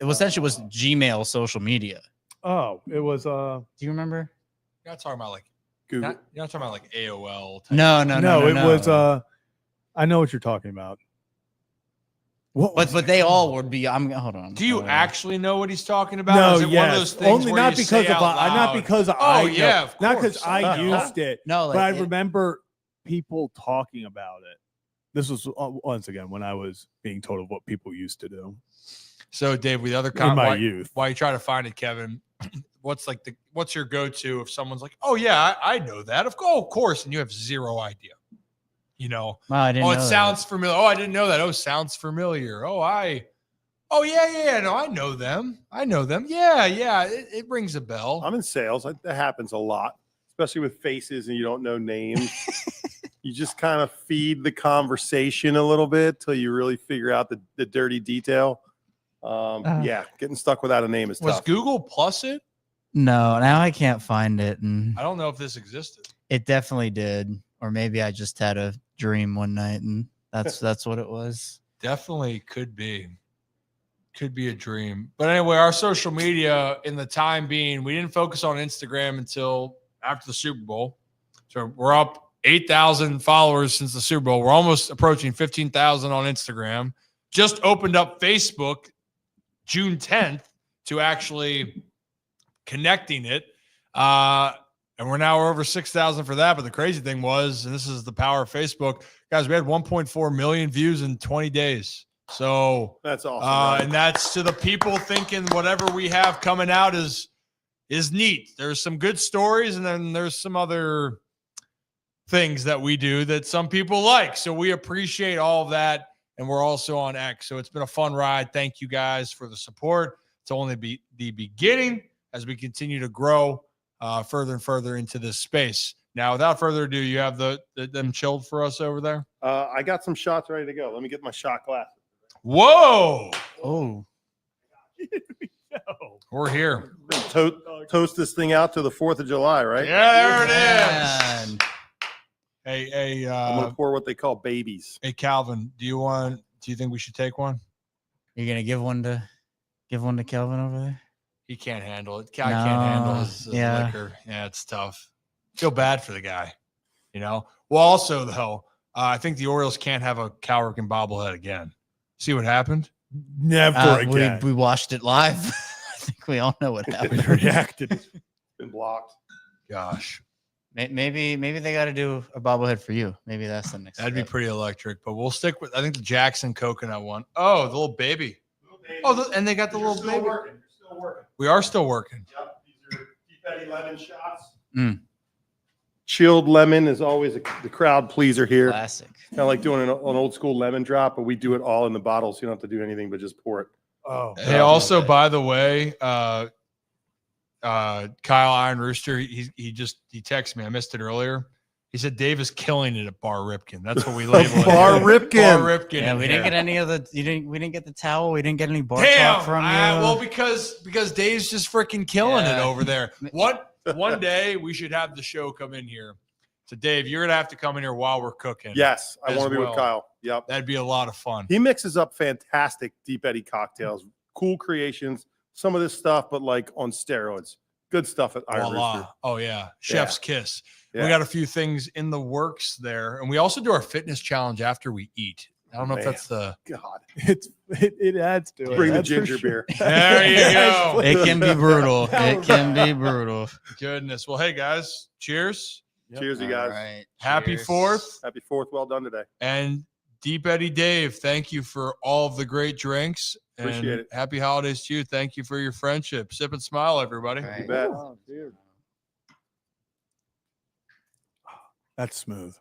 essentially was Gmail social media. Oh, it was Do you remember? You're not talking about like Google. You're not talking about like AOL. Type No, it was I know what you're talking about. What was But they all would be. Hold on. Do you actually know what he's talking about? No, Or is it yes. one of those things Only where not you because say of out not loud, because oh, I know, yeah, of not because course. I used it. No, But I like, remember people talking about it. This was once again when I was being told of what people used to do So, Dave, with the other in my why, youth. while you try to find it, Kevin, what's your go-to if someone's like, "Oh yeah, I know that." Of course, and you have zero idea. You know, Wow, I didn't oh, know it that. sounds familiar. Oh, I didn't know that. Oh, sounds familiar. Oh, yeah. No, I know them. Yeah. It rings a bell. I'm in sales. That happens a lot, especially with faces and you don't know names. You just kind of feed the conversation a little bit till you really figure out the dirty detail. Yeah, getting stuck without a name is Was tough. Google Plus it? No, now I can't find it, and I don't know if this existed. it definitely did, or maybe I just had a dream one night, and that's what it was. Definitely could be a dream. But anyway, our social media in the time being, we didn't focus on Instagram until after the Super Bowl. So we're up 8,000 followers since the Super Bowl. We're almost approaching 15,000 on Instagram. Just opened up Facebook June 10th to actually connecting it. And we're now over 6,000 for that. But the crazy thing was, and this is the power of Facebook, guys, we had 1.4 million views in 20 days. So That's awesome. Right? and that's to the people thinking whatever we have coming out is neat. There's some good stories, and then there's some other things that we do that some people like. So we appreciate all of that. And we're also on X. So it's been a fun ride. Thank you guys for the support. It's only the beginning as we continue to grow further and further into this space. Now, without further ado, you have them chilled for us over there? I got some shots ready to go. Let me get my shot glass. Whoa! Oh, We're here. Toast this thing out to the 4th of July, right? Yeah, there it is. man. Hey, I'm gonna pour what they call babies. hey, Calvin, do you think we should take one? You're gonna give one to Kelvin over there? He can't handle it. I can't handle his yeah. liquor. Yeah, it's tough. Feel bad for the guy, you know? Well, also, though, I think the Orioles can't have a Cal Ripken bobblehead again. See what happened? Never again. We watched it live. I think we all know what happened. We reacted. It's been blocked. Gosh, Maybe they got to do a bobblehead for you. Maybe that's the next. that'd be step. pretty electric. But we'll stick with, I think, the Jackson coconut one. Oh, the little baby. Oh, and they got the little baby. You're still working. We are still working. Yep. These are Dietary lemon shots. Mm. Chilled lemon is always the crowd pleaser here. Classic. Kind of like doing an old school lemon drop, but we do it all in the bottle, so you don't have to do anything but just pour it. Oh, Hey, also, by the way, Kyle Iron Rooster, he texted me. I missed it earlier. He said Dave is killing it at Bar Ripken. That's what we label it. Bar Ripken. Bar Ripken. Yeah, in we here. didn't get any of the. We didn't get the towel. We didn't get any bar Damn. talk from you. Well, because Dave's just freaking killing it Yeah. over there. One day we should have the show come in here. So Dave, you're gonna have to come in here while we're cooking. Yes, I As want to be well. with Kyle. Yep. That'd be a lot of fun. He mixes up fantastic Deep Eddy cocktails, cool creations, some of this stuff, but like on steroids. Good stuff at Iron Rooster. Voila. Oh yeah. Chef's kiss. We Yeah. got a few things in the works there. And we also do our fitness challenge after we eat. I don't know if Man. that's the God. It adds to it. Bring the that's for ginger sure. beer. There you go. It can be brutal. It can be brutal. Goodness. Well, hey guys, cheers. Yep. Cheers, you guys. All right. Happy Cheers. 4th. Happy 4th. Well done today. And Deep Eddy Dave, thank you for all of the great drinks. And Appreciate it. Happy holidays to you. Thank you for your friendship. Sip and smile, everybody. All right. You bet. That's smooth.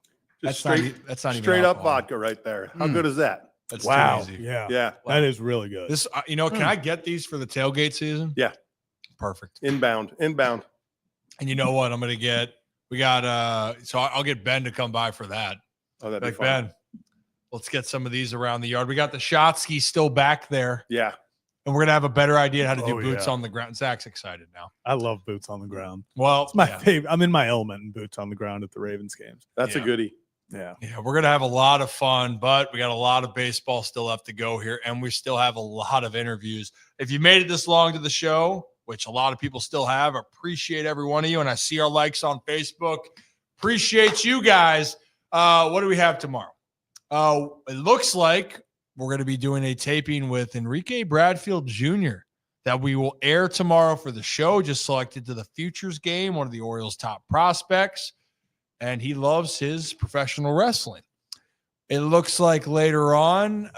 Just That's not even straight up alcohol. vodka right there. How good is that? That's Wow. too easy. Yeah. Yeah. That is really good. This, can I get these for the tailgate season? Yeah. Perfect. Inbound. And you know what? We got, so I'll get Ben to come by for that. Oh, that'd be Like, fun. Ben, let's get some of these around the yard. We got the Shotsky still back there, Yeah. and we're going to have a better idea how to do Oh, boots yeah. on the ground. Zach's excited now. I love boots on the ground. Well, It's my yeah. favorite. I'm in my element in boots on the ground at the Ravens games. That's a goodie. Yeah. Yeah, we're going to have a lot of fun, but we got a lot of baseball still left to go here, and we still have a lot of interviews. If you made it this long to the show, which a lot of people still have, appreciate every one of you, and I see our likes on Facebook. Appreciate you guys. What do we have tomorrow? It looks like we're going to be doing a taping with Enrique Bradfield Jr. that we will air tomorrow for the show, just selected to the Futures game, one of the Orioles' top prospects. And he loves his professional wrestling. It looks like later on,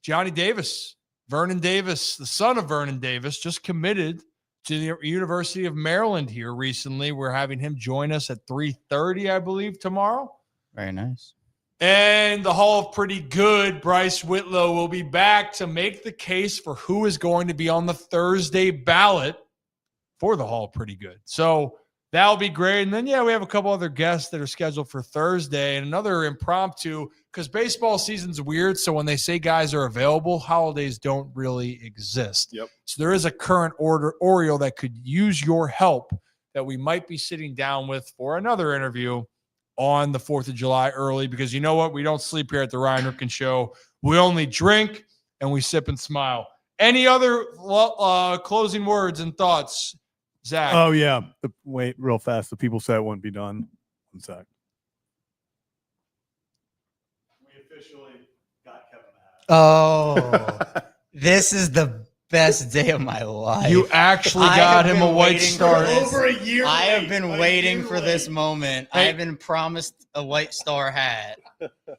Johnny Davis, Vernon Davis, the son of Vernon Davis, just committed to the University of Maryland here recently. We're having him join us at 3:30, I believe, tomorrow. Very nice. And the Hall of Pretty Good, Bryce Whitlow, will be back to make the case for who is going to be on the Thursday ballot for the Hall of Pretty Good. So that'll be great. And then, we have a couple other guests that are scheduled for Thursday and another impromptu, because baseball season's weird. So when they say guys are available, holidays don't really exist. Yep. So there is a current Oriole that could use your help that we might be sitting down with for another interview on the 4th of July early, because you know what? We don't sleep here at the Ryan Ripken Show. We only drink and we sip and smile. Any other closing words and thoughts, Zach? Oh, yeah. Wait, real fast. The people said it wouldn't be done. 1 sec. We officially got Kevin the hat. Oh, this is the best day of my life. You actually I got have him a been white waiting star. for this. Over a year I have late. been A waiting year for this late. moment. I have been promised a white star hat.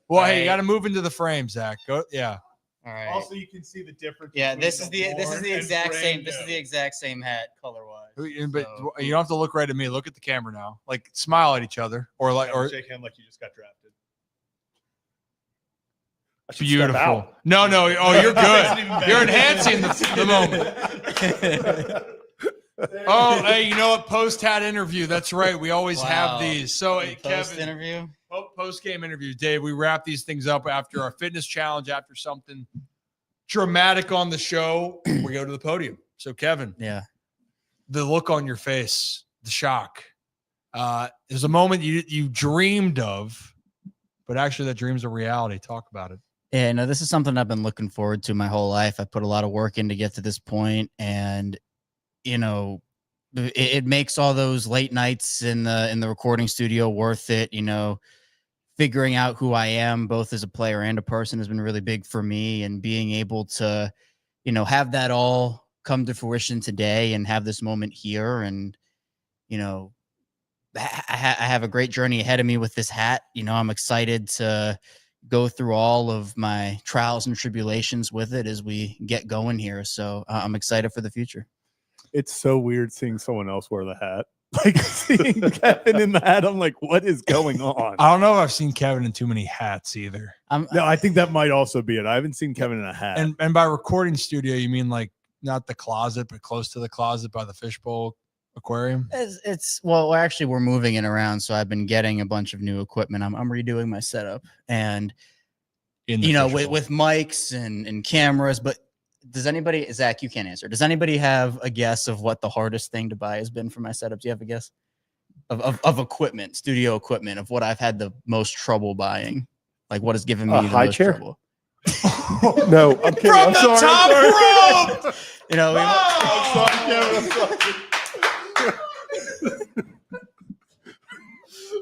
Well, hey, you Right. got to move into the frame, Zach. Go, yeah. All right. Also, you can see the difference. Yeah, between this is the worn and exact brand same. This is new. the exact same hat color wise. But you don't have to look right at me. Look at the camera now. Like, smile at each other, or Shake hand like you just got drafted. I should step beautiful. out. No. Oh, you're good. You're enhancing the moment. Oh, hey, you know what? Post-hat interview. That's right. We always Wow. have these. So, hey, Post Kevin, interview. post-game interview. Dave, we wrap these things up after our fitness challenge, after something dramatic on the show. We go to the podium. So, Kevin, Yeah. the look on your face, the shock. There's a moment you dreamed of, but actually that dream's a reality. Talk about it. Yeah, no, this is something I've been looking forward to my whole life. I put a lot of work in to get to this point, and it makes all those late nights in the recording studio worth it. Figuring out who I am, both as a player and a person, has been really big for me, and being able to, have that all come to fruition today and have this moment here, and I have a great journey ahead of me with this hat. I'm excited to go through all of my trials and tribulations with it as we get going here. So I'm excited for the future. It's so weird seeing someone else wear the hat. Like seeing Kevin in the hat, I'm like, what is going on? I don't know if I've seen Kevin in too many hats either. No, I think that might also be it. I haven't seen Kevin in a hat. And by recording studio, you mean like not the closet, but close to the closet by the fishbowl aquarium? Well, actually, we're moving it around, so I've been getting a bunch of new equipment. I'm redoing my setup, and with mics and cameras. But does anybody, Zach, you can't answer. Does anybody have a guess of what the hardest thing to buy has been for my setup? Do you have a guess of equipment, studio equipment, of what I've had the most trouble buying? Like what has given me the high most chair? trouble? No, I'm kidding. From I'm the sorry. top rope! I'm sorry, Kevin. I'm sorry.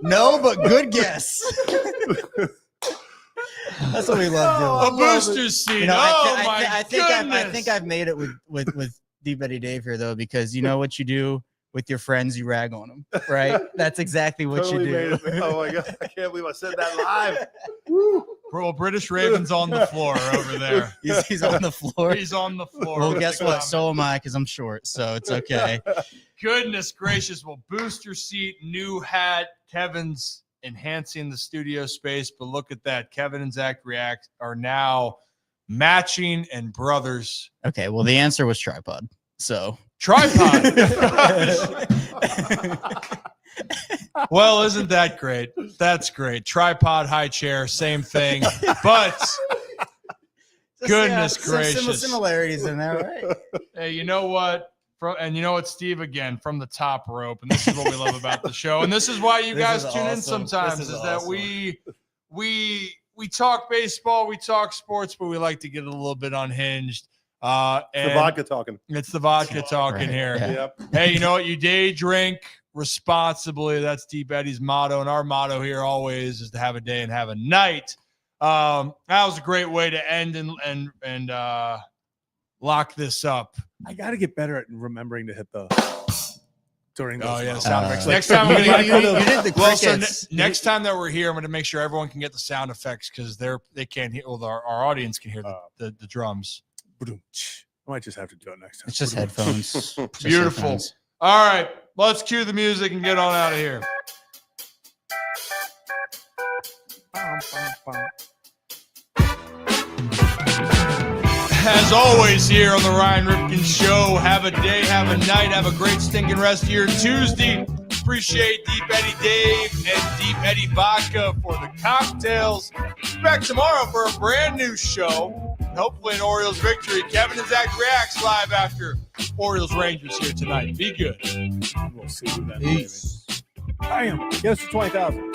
No, but good guess. That's what we love doing. A booster's seat. I goodness. think I've made it with Deep Betty Dave here though, because you know what you do with your friends, you rag on them, right? That's exactly what Totally you do. made it. Oh my god, I can't believe I said that live. Woo. Bro, British Raven's on the floor over there. He's on the floor. He's on the floor. Well, with guess the what? comment. So am I, because I'm short, so it's okay. Goodness gracious. Well, booster seat, new hat, Kevin's enhancing the studio space. But look at that. Kevin and Zach React are now matching and brothers. Okay, well, the answer was tripod. So tripod. Well, isn't that great? That's great. Tripod, high chair, same thing. But goodness gracious, similarities in there, right? Hey, you know what? And you know what, Steve, again, from the top rope. And this is what we love about the show. And this is why you guys tune in sometimes, is that we talk baseball, we talk sports, but we like to get a little bit unhinged. The vodka talking. It's the vodka talking here. Yeah. Yep. Hey, you know what? You day drink responsibly. That's Deep Eddie's motto. And our motto here always is to have a day and have a night. That was a great way to end and lock this up. I got to get better at remembering to hit the during those. Oh, yeah. moments. Sound effects. Like, Next time I'm going you did the crickets. next time that we're here, I'm going to make sure everyone can get the sound effects because they can't hear. Well, our audience can hear the drums. I might just have to do it next time. It's just headphones. Just Beautiful. headphones. All right, let's cue the music and get on out of here. As always, here on the Ryan Ripken Show, have a day, have a night, have a great stinking rest of your Tuesday. Appreciate Deep Eddie Dave and Deep Eddie Vodka for the cocktails. Back tomorrow for a brand new show. Hopefully an Orioles victory. Kevin and Zach reacts live after Orioles Rangers here tonight. Be good. We'll see you then. Peace. Bam. Get us to 20,000.